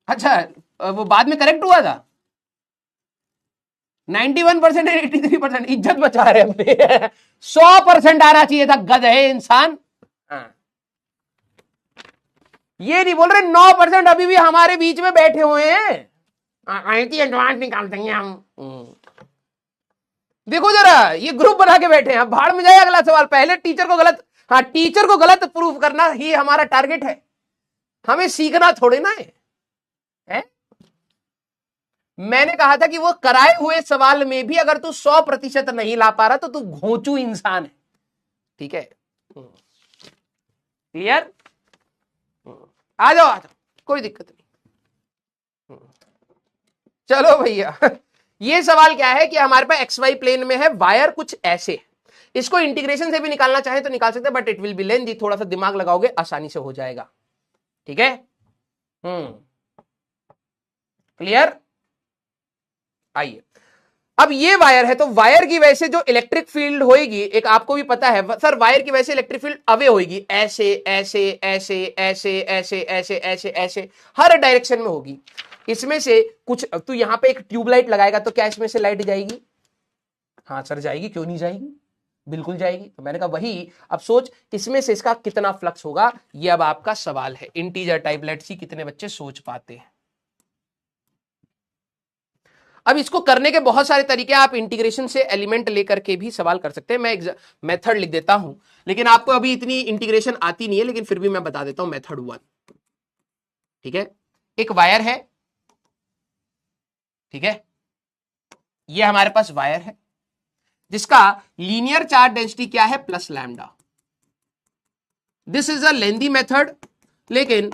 अच्छा, वो बाद में करेक्ट हुआ था। 91% है, 83%, इज्जत बचा रहे अपने। 100% आना चाहिए था गधे इंसान। ये नहीं बोल रहे 9% अभी भी हमारे बीच में बैठे हुए हैं, आईआईटी एडवांस निकाल देंगे हम। देखो जरा ये ग्रुप बना के बैठे हैं, भाड़ में जाए अगला सवाल। पहले टीचर को गलत, हाँ टीचर को गलत प्रूफ करना ही हमारा टारगेट है, हमें सीखना थोड़े ना है। मैंने कहा था कि वो कराए हुए सवाल में भी अगर तू 100% नहीं ला पा रहा तो तू घोंचू इंसान है। ठीक है, क्लियर? आ जाओ, कोई दिक्कत नहीं। चलो भैया, ये सवाल क्या है कि हमारे पास XY प्लेन में है वायर कुछ ऐसे, इसको इंटीग्रेशन से भी निकालना चाहे तो निकाल सकते हैं, but it will be lengthy, थोड़ा सा दिमाग लगाओगे आसानी से हो जाएगा। ठीक है, क्लियर? आइए, अब ये वायर है, तो वायर की वजह से जो इलेक्ट्रिक फील्ड होगी, एक आपको भी पता है सर, वायर की वजह से इलेक्ट्रिक फील्ड अवे होगी, ऐसे ऐसे ऐसे ऐसे ऐसे ऐसे ऐसे ऐसे हर डायरेक्शन में होगी। इसमें से कुछ, तू यहां पे एक ट्यूबलाइट लगाएगा तो क्या इसमें से लाइट जाएगी? हाँ सर जाएगी, क्यों नहीं जाएगी, बिल्कुल जाएगी। तो मैंने कहा वही, अब सोच इसमें से इसका कितना फ्लक्स होगा, ये अब आपका सवाल है। इंटीजर टाइप, लेट्स सी कितने बच्चे सोच पाते हैं। अब इसको करने के बहुत सारे तरीके, आप इंटीग्रेशन से एलिमेंट लेकर के भी सवाल कर सकते हैं। मैं मेथड लिख देता हूं, लेकिन आपको अभी इतनी इंटीग्रेशन आती नहीं है, लेकिन फिर भी मैं बता देता हूं मेथड 1। ठीक है, एक वायर है, ठीक है, ये हमारे पास वायर है जिसका लीनियर चार्ज डेंसिटी क्या है, plus lambda. This is a lengthy method, लेकिन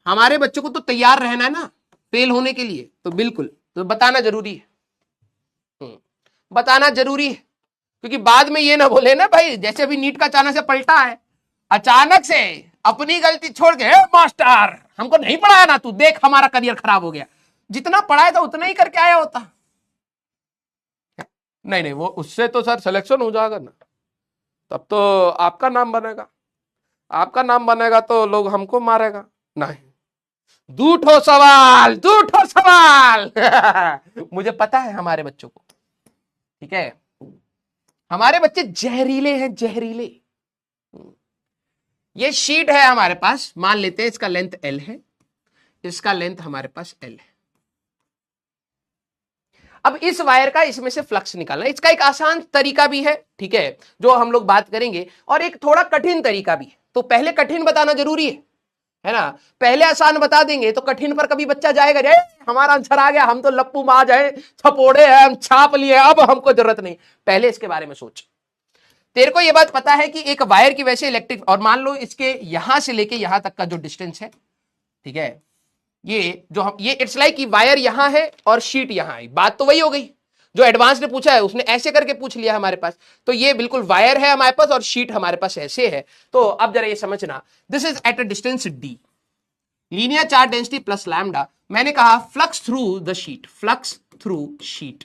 हमारे बच्चों को तो तैयार रहना है ना फेल होने के लिए, तो बिल्कुल तो बताना जरूरी है, बताना जरूरी है, क्योंकि बाद में ये ना बोले ना भाई, जैसे अभी नीट का अचानक से पलटा है, अचानक से अपनी गलती छोड़ के मास्टर हमको नहीं पढ़ाया ना, तू देख हमारा करियर खराब हो गया। जितना पढ़ाया था उतना ही करके आया होता। नहीं नहीं, वो उससे तो सर सिलेक्शन हो जाएगा ना, तब तो आपका नाम बनेगा, आपका नाम बनेगा तो लोग हमको मारेगा। नहीं, दूठो सवाल, दूठो सवाल मुझे पता है हमारे बच्चों को, ठीक है, हमारे बच्चे जहरीले हैं, जहरीले। ये शीट है हमारे पास, मान लेते हैं इसका लेंथ L है, इसका लेंथ हमारे पास L है। अब इस वायर का इसमें से फ्लक्स निकालना, इसका एक आसान तरीका भी है, ठीक है, जो हम लोग बात करेंगे, और एक थोड़ा कठिन तरीका भी है। तो पहले कठिन बताना जरूरी है ना, पहले आसान बता देंगे तो कठिन पर कभी बच्चा जाएगा, रे हमारा आंसर आ गया, हम तो लप्पू माज है, छपोड़े हैं, हम छाप लिए, अब हमको जरूरत नहीं। पहले इसके बारे में सोच। तेरे को यह बात पता है कि एक वायर की वजह से इलेक्ट्रिक, और मान लो इसके यहां से लेके यहां तक का जो डिस्टेंस है, ठीक है, ये जो हम, ये इट्स लाइक कि वायर यहां है और शीट यहां है, बात तो वही हो गई। जो एडवांस ने पूछा है उसने ऐसे करके पूछ लिया हमारे पास, तो ये बिल्कुल वायर है हमारे पास और शीट हमारे पास ऐसे है। तो अब जरा ये समझना, this is at a distance d, linear charge density plus lambda. मैंने कहा flux through the sheet, flux through sheet.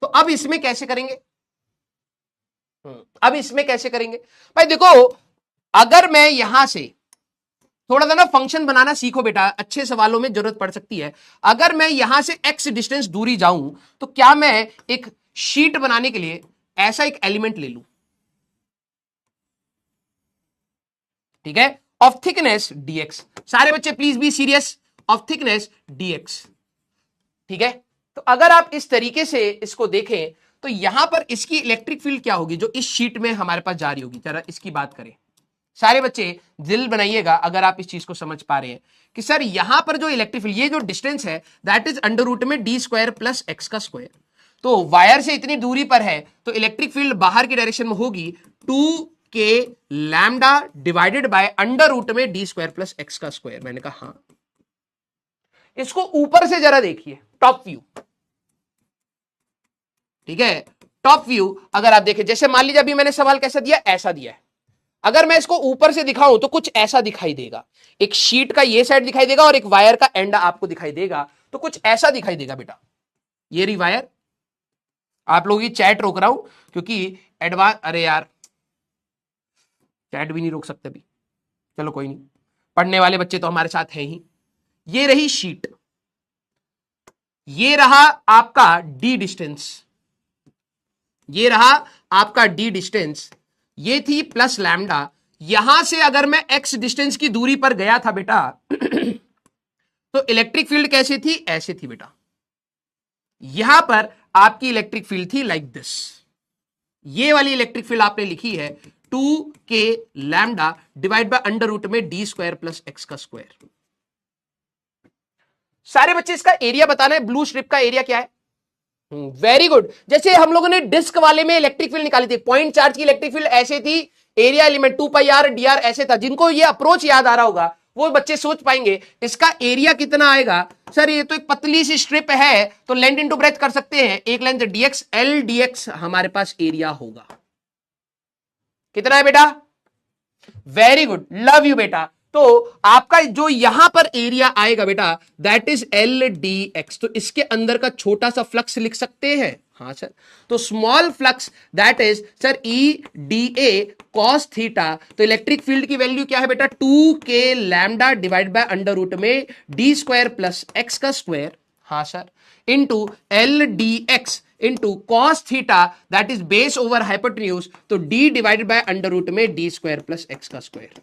तो अब इसमें कैसे करेंगे, अब इसमें कैसे करेंगे भाई, देखो अगर मैं यहां से थोड़ा सा ना फंक्शन बनाना सीखो बेटा, अच्छे सवालों में जरूरत पड़ सकती है। अगर मैं यहां से x डिस्टेंस दूरी जाऊं, तो क्या मैं एक शीट बनाने के लिए ऐसा एक एलिमेंट ले लूं, ठीक है, ऑफ थिकनेस dx। सारे बच्चे please be serious, of thickness dx, ठीक है। तो अगर आप इस तरीके से इसको देखें, तो यहां पर इसकी इलेक्ट्रिक फील्ड क्या होगी जो इस शीट में हमारे पास जारी होगी। जरा इसकी बात करें, सारे बच्चे दिल बनाइएगा अगर आप इस चीज को समझ पा रहे हैं कि सर यहां पर जो इलेक्ट्रिक फील्ड, ये जो डिस्टेंस है दैट इज अंडर रूट में d स्क्वायर प्लस x का स्क्वायर। तो वायर से इतनी दूरी पर है तो इलेक्ट्रिक फील्ड बाहर की डायरेक्शन में होगी 2k lambda divided by under root में d स्क्वायर प्लस x का स्क्वायर। मैंने कहा हाँ, इसको ऊपर से जरा देखिए, टॉप व्यू, ठीक है, टॉप व्यू अगर आप देखें, जैसे मान लीजिए अभी मैंने सवाल कैसा दिया, ऐसा दिया है, अगर मैं इसको ऊपर से दिखाऊं तो कुछ ऐसा दिखाई देगा, एक शीट का ये साइड दिखाई देगा और एक वायर का एंड आपको दिखाई देगा, तो कुछ ऐसा दिखाई देगा बेटा। ये रही वायर, आप लोगों की चैट रोक रहा हूं क्योंकि एडवांस, अरे यार चैट भी नहीं रोक सकते अभी, चलो कोई नहीं, पढ़ने वाले बच्चे तो हमारे साथ हैं ही। ये रही शीट, ये रहा आपका d डिस्टेंस, ये रहा आपका d डिस्टेंस, ये थी प्लस लैम्डा। यहां से अगर मैं x डिस्टेंस की दूरी पर गया था बेटा तो इलेक्ट्रिक फील्ड कैसे थी, ऐसे थी बेटा। यहां पर आपकी इलेक्ट्रिक फील्ड थी लाइक दिस, ये वाली इलेक्ट्रिक फील्ड आपने लिखी है 2k lambda divide by under root में d स्क्वायर प्लस x का स्क्वायर। सारे बच्चे इसका एरिया बताना है, ब्लू स्ट्रिप का एरिया क्या है। Very good. जैसे हम लोगों ने डिस्क वाले में इलेक्ट्रिक फील्ड निकाली थी, पॉइंट चार्ज की इलेक्ट्रिक फील्ड ऐसे थी, एरिया एलिमेंट 2 पाई r dr ऐसे था। जिनको ये अप्रोच याद आ रहा होगा वो बच्चे सोच पाएंगे इसका एरिया कितना आएगा। सर ये तो एक पतली सी स्ट्रिप है, तो लेंथ इनटू ब्रेथ कर सकते हैं, एक लेंथ dx, l dx हमारे पास एरिया होगा। कितना है बेटा, वेरी गुड, लव यू बेटा। तो आपका जो यहां पर एरिया आएगा बेटा that is L D x, तो इसके अंदर का छोटा सा फ्लक्स लिख सकते हैं, हाँ सर। तो small flux that is sir E D A cos theta, तो इलेक्ट्रिक फील्ड की वैल्यू क्या है बेटा 2k lambda divide by under root में डी स्क्वायर प्लस एक्स का स्क्वायर, हाँ sir, into L D X into cos theta that is base over hypotenuse, तो D divided by under root में D square plus X का square.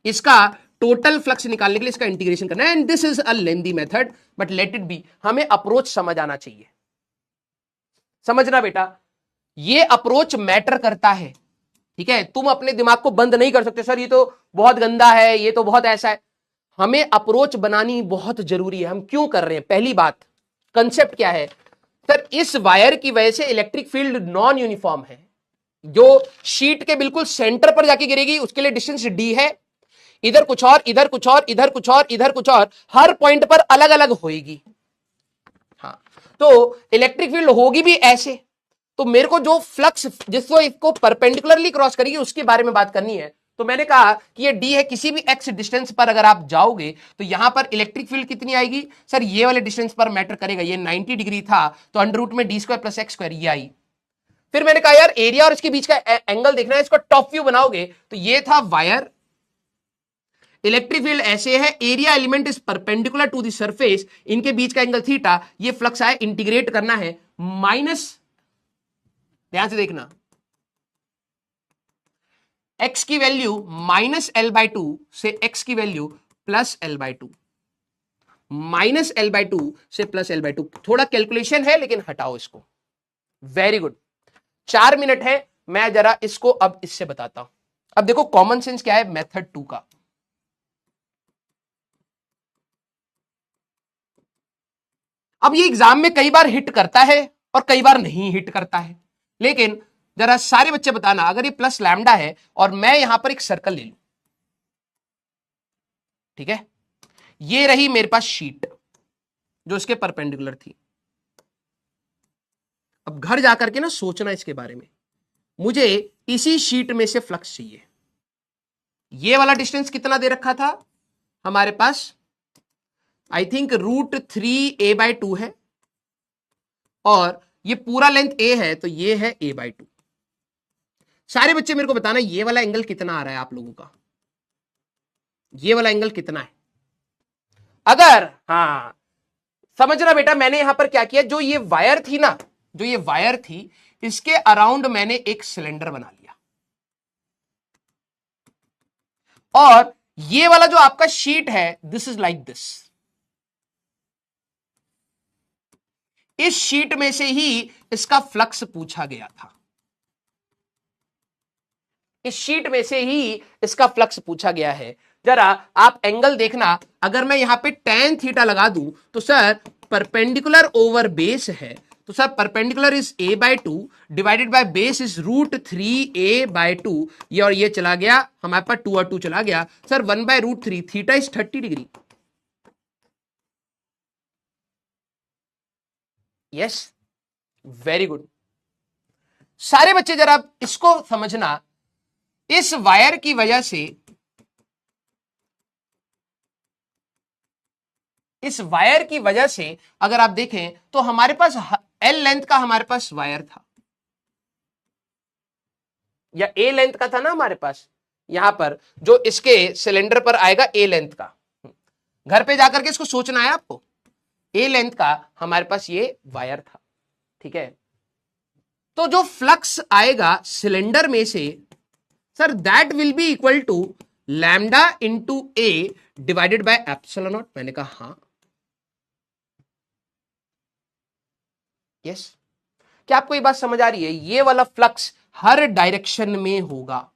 इसका total flux निकालने के लिए इसका इंटीग्रेशन करना है, and this is a lengthy method but let it be. हमें अप्रोच समझ आना चाहिए, समझना बेटा, ये अप्रोच मैटर करता है, ठीक है। तुम अपने दिमाग को बंद नहीं कर सकते सर ये तो बहुत गंदा है, ये तो बहुत ऐसा है। हमें अप्रोच बनानी बहुत जरूरी है। हम क्यों कर रहे हैं, पहली बात कंसेप्ट क्या है सर, इस वायर की वजह से इलेक्ट्रिक फील्ड नॉन यूनिफॉर्म है, जो शीट के बिल्कुल सेंटर पर जाके गिरेगी उसके लिए डिस्टेंस डी है, इधर कुछ और, इधर कुछ और, इधर कुछ और, इधर कुछ और, हर पॉइंट पर अलग अलग होएगी, हाँ। तो इलेक्ट्रिक फील्ड होगी भी ऐसे, तो मेरे को जो फ्लक्स जिसको इसको परपेंडिकुलरली क्रॉस करेगी उसके बारे में बात करनी है। तो मैंने कहा कि ये डी है, किसी भी एक्स डिस्टेंस पर अगर आप जाओगे तो यहां पर इलेक्ट्रिक फील्ड कितनी आएगी सर, ये वाले डिस्टेंस पर मैटर करेगा, ये 90 डिग्री था तो अंडर रूट में D square plus X square ये आई। फिर मैंने कहा यार एरिया और इसके बीच का एंगल देखना है, इसको टॉप व्यू बनाओगे तो ये था वायर, इलेक्ट्रिक फील्ड ऐसे है, area element is perpendicular to the surface, इनके बीच का एंगल थीटा, ये फ्लक्स आए, इंटीग्रेट करना है माइनस, ध्यान से देखना, x की value minus L by two से x की value plus L by two, minus L by two से प्लस एल बाई टू। थोड़ा कैलकुलेशन है लेकिन हटाओ इसको, वेरी गुड। 4 मिनट है, मैं जरा इसको अब इससे बताता हूं। अब देखो कॉमन सेंस क्या है मेथड 2 का। अब ये एग्जाम में कई बार हिट करता है और कई बार नहीं हिट करता है, लेकिन जरा सारे बच्चे बताना, अगर ये प्लस लैम्डा है और मैं यहां पर एक सर्कल ले लूं, ठीक है, ये रही मेरे पास शीट जो इसके परपेंडिकुलर थी। अब घर जाकर के ना सोचना इसके बारे में, मुझे इसी शीट में से फ्लक्स चाहिए। ये वाला डिस्टेंस कितना दे रखा था हमारे पास, आई थिंक √3a/2 है, और ये पूरा लेंथ a है तो ये है a/2। सारे बच्चे मेरे को बताना ये वाला एंगल कितना आ रहा है आप लोगों का, ये वाला एंगल कितना है। अगर हाँ समझना बेटा, मैंने यहां पर क्या किया, जो ये वायर थी ना, जो ये वायर थी इसके अराउंड मैंने एक सिलेंडर बना लिया, और ये वाला जो आपका शीट है दिस इज लाइक दिस, इस शीट में से ही इसका फ्लक्स पूछा गया था, इस शीट में से ही इसका फ्लक्स पूछा गया है। जरा आप एंगल देखना, अगर मैं यहां पे tan थीटा लगा दूं तो सर परपेंडिकुलर ओवर बेस है, तो sir perpendicular is a/2 divided by base is √3a/2, ये और ये चला गया, हमारे पास 2 और 2 चला गया, sir 1/√3, theta is 30 degree. Yes, very good. सारे बच्चे जरा इसको समझना, इस वायर की वजह से, इस वायर की वजह से अगर आप देखें तो हमारे पास एल लेंथ का हमारे पास वायर था, या ए लेंथ का था ना हमारे पास, यहां पर जो इसके सिलेंडर पर आएगा ए लेंथ का, घर पे जाकर के इसको सोचना है आपको, ए लेंथ का हमारे पास ये वायर था, ठीक है। तो जो फ्लक्स आएगा सिलेंडर में से sir that will be equal to lambda into A divided by epsilon naught. मैंने कहा हाँ, यस। क्या आपको ये बात समझ आ रही है, ये वाला फ्लक्स हर डायरेक्शन में होगा,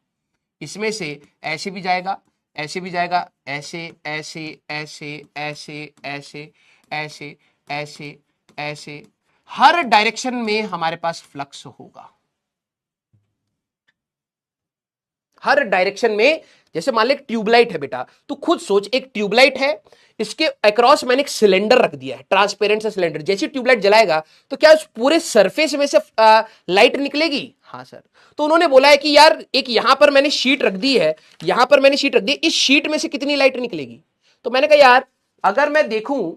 इसमें से ऐसे भी जाएगा, ऐसे भी जाएगा, ऐसे ऐसे ऐसे ऐसे ऐसे ऐसे ऐसे ऐसे, हर डायरेक्शन में हमारे पास फ्लक्स होगा, हर डायरेक्शन में। जैसे मान ले एक ट्यूबलाइट है बेटा, तू खुद सोच, एक ट्यूबलाइट है, इसके अक्रॉस मैंने एक सिलेंडर रख दिया है, ट्रांसपेरेंट सा सिलेंडर, जैसे ट्यूबलाइट जलाएगा तो क्या उस पूरे सरफेस में से लाइट निकलेगी, हाँ सर। तो उन्होंने बोला है कि यार एक यहां पर मैंने शीट रख दी है, यहां पर मैंने शीट रख दी, इस शीट में से कितनी लाइट निकलेगी। तो मैंने कहा यार अगर मैं देखूं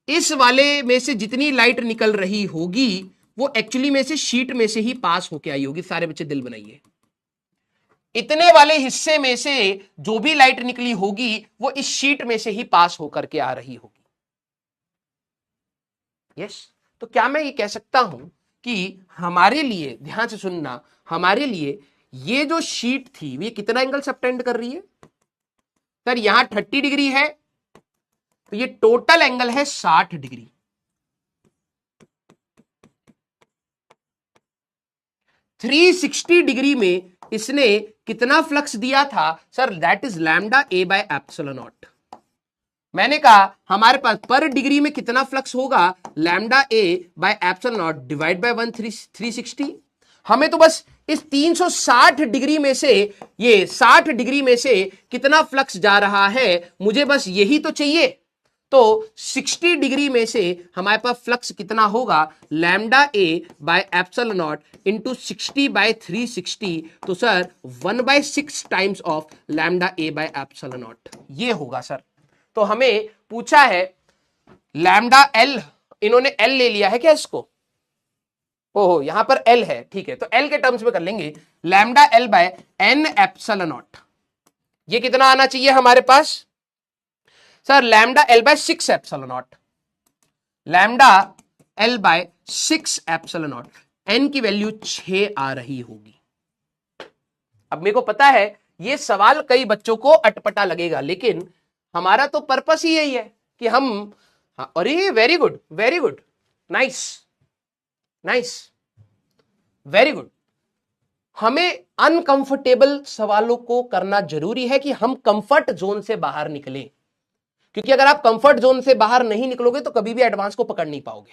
इस वाले में से जितनी लाइट निकल रही होगी वो एक्चुअली में से शीट में से ही पास होके आई होगी। सारे बच्चे दिल बनाइए, इतने वाले हिस्से में से जो भी लाइट निकली होगी वो इस शीट में से ही पास होकर के आ रही होगी। यस। तो क्या मैं ये कह सकता हूं कि हमारे लिए, ध्यान से सुनना, हमारे लिए ये जो शीट थी ये कितना एंगल सबटेंड कर रही है सर। यहां 30 डिग्री है तो ये टोटल एंगल है 60 डिग्री। 360 डिग्री में इसने कितना फ्लक्स दिया था sir, that is lambda A by epsilon naught. मैंने कहा हमारे पास पर डिग्री में कितना फ्लक्स होगा, lambda A by epsilon not divide by 360। हमें तो बस इस 360 डिग्री में से, ये 60 डिग्री में से कितना फ्लक्स जा रहा है मुझे बस यही तो चाहिए। तो 60 डिग्री में से हमारे पास फ्लक्स कितना होगा, lambda A by epsilon naught into 60 by 360। तो sir 1/6 times of lambda A by epsilon naught ये होगा सर। तो हमें पूछा है लैम्डा एल, इन्होंने एल ले लिया है क्या इसको, ओहो यहां पर एल है, ठीक है। तो एल के टर्म्स में कर लेंगे, lambda L by N epsilon naught. ये कितना आना चाहिए हमारे पास sir, lambda L by 6 epsilon naught, lambda L by 6 epsilon naught. N की वैल्यू 6 आ रही होगी। अब मेरे को पता है ये सवाल कई बच्चों को अटपटा लगेगा, लेकिन हमारा तो पर्पस ही यही है कि हम, अरे very good very good, nice nice, very good. हमें अनकंफर्टेबल सवालों को करना जरूरी है कि हम कंफर्ट जोन से बाहर निकलें, क्योंकि अगर आप कंफर्ट जोन से बाहर नहीं निकलोगे तो कभी भी एडवांस को पकड़ नहीं पाओगे।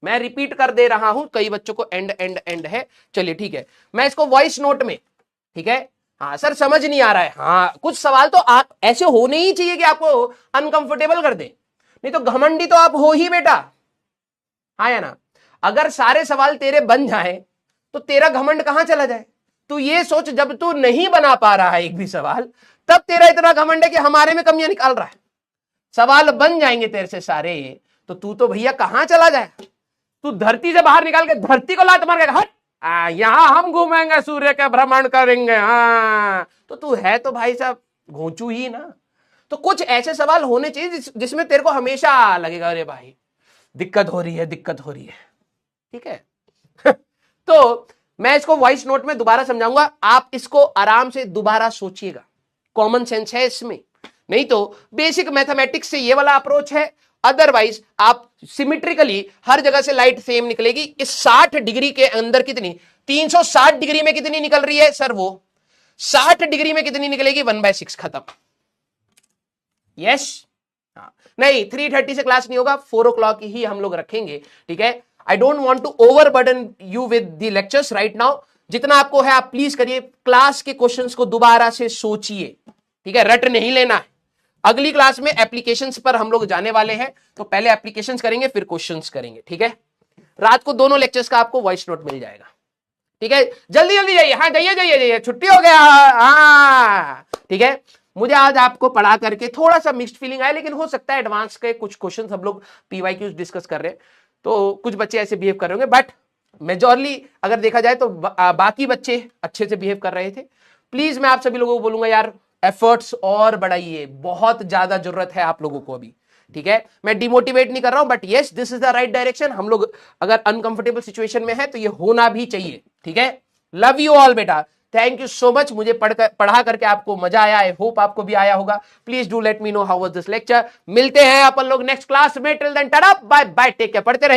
मैं रिपीट कर दे रहा हूं, कई बच्चों को एंड एंड एंड है। चलिए ठीक है, मैं इसको वॉइस नोट में, ठीक है। हाँ सर समझ नहीं आ रहा है, हाँ कुछ सवाल तो आप ऐसे होने ही चाहिए कि आपको अनकंफर्टेबल कर दे, नहीं तो घमंडी तो आप हो ही बेटा, हाँ या ना। अगर सारे सवाल तेरे बन जाए तो तेरा घमंड कहां चला जाए। तू ये सोच, जब तू नहीं बना पा रहा है एक भी सवाल, तब तेरा इतना घमंड है कि हमारे में कमियां निकाल रहा है। सवाल बन जाएंगे तेरे से सारे तो तू तो भैया कहां चला जाए। तू धरती से बाहर निकाल के धरती को लात मार के हट, यहां हम घूमेंगे, सूर्य का भ्रमण करेंगे, हाँ तो तू है तो भाई साहब घोंचू ही ना। तो कुछ ऐसे सवाल होने चाहिए जिसमें तेरे को हमेशा लगेगा अरे भाई दिक्कत हो रही है, दिक्कत हो रही है, ठीक है। तो मैं इसको वॉइस नोट में दोबारा समझाऊंगा, आप इसको आराम से दोबारा सोचिएगा, कॉमन सेंस है इसमें। नहीं तो बेसिक मैथमेटिक्स से ये वाला अप्रोच है, अदरवाइज आप सिमेट्रिकली हर जगह से लाइट सेम निकलेगी। इस 60 डिग्री के अंदर कितनी, 360 डिग्री में कितनी निकल रही है सर, वो 60 डिग्री में कितनी निकलेगी, 1/6 खत्म। यस नहीं 3:30 से क्लास नहीं होगा, 4 o'clock ही हम लोग रखेंगे, ठीक है। I don't want to overburden you with the lectures right now. जितना आपको है आप प्लीज करिए, क्लास के क्वेश्चंस को दोबारा से सोचिए, ठीक है, रट नहीं लेना है। अगली क्लास में एप्लीकेशंस पर हम लोग जाने वाले हैं, तो पहले एप्लीकेशंस करेंगे फिर क्वेश्चंस करेंगे, ठीक है। रात को दोनों लेक्चर्स का आपको वॉइस नोट मिल जाएगा, ठीक है। जल्दी जल्दी जाइए, हाँ जाइए जाइए जाइए, छुट्टी हो गया, हाँ ठीक है। मुझे आज आपको पढ़ा करके थोड़ा सा मिक्स्ड फीलिंग आया, लेकिन हो सकता है एडवांस के कुछ क्वेश्चंस हम लोग PYQs डिस्कस कर रहे हैं तो कुछ बच्चे ऐसे बिहेव कर रहे होंगे, बट मेजॉरली अगर देखा जाए तो बाकी बच्चे अच्छे से बिहेव कर रहे थे। प्लीज मैं आप सभी लोगों को बोलूंगा यार एफर्ट्स और बढ़ाइए, बहुत ज्यादा जरूरत है आप लोगों को अभी, ठीक है। मैं डिमोटिवेट नहीं कर रहा हूं, but yes this is the right direction. हम लोग अगर अनकंफर्टेबल सिचुएशन में है तो ये होना भी चाहिए, ठीक है। लव यू ऑल बेटा, थैंक यू सो मच। मुझे पढ़ा करके आपको मजा आया, आई होप आपको भी आया होगा। Please do let me know how was this lecture. मिलते हैं अपन लोग नेक्स्ट क्लास में, till then tata bye bye, take care, पढ़ते रहिए।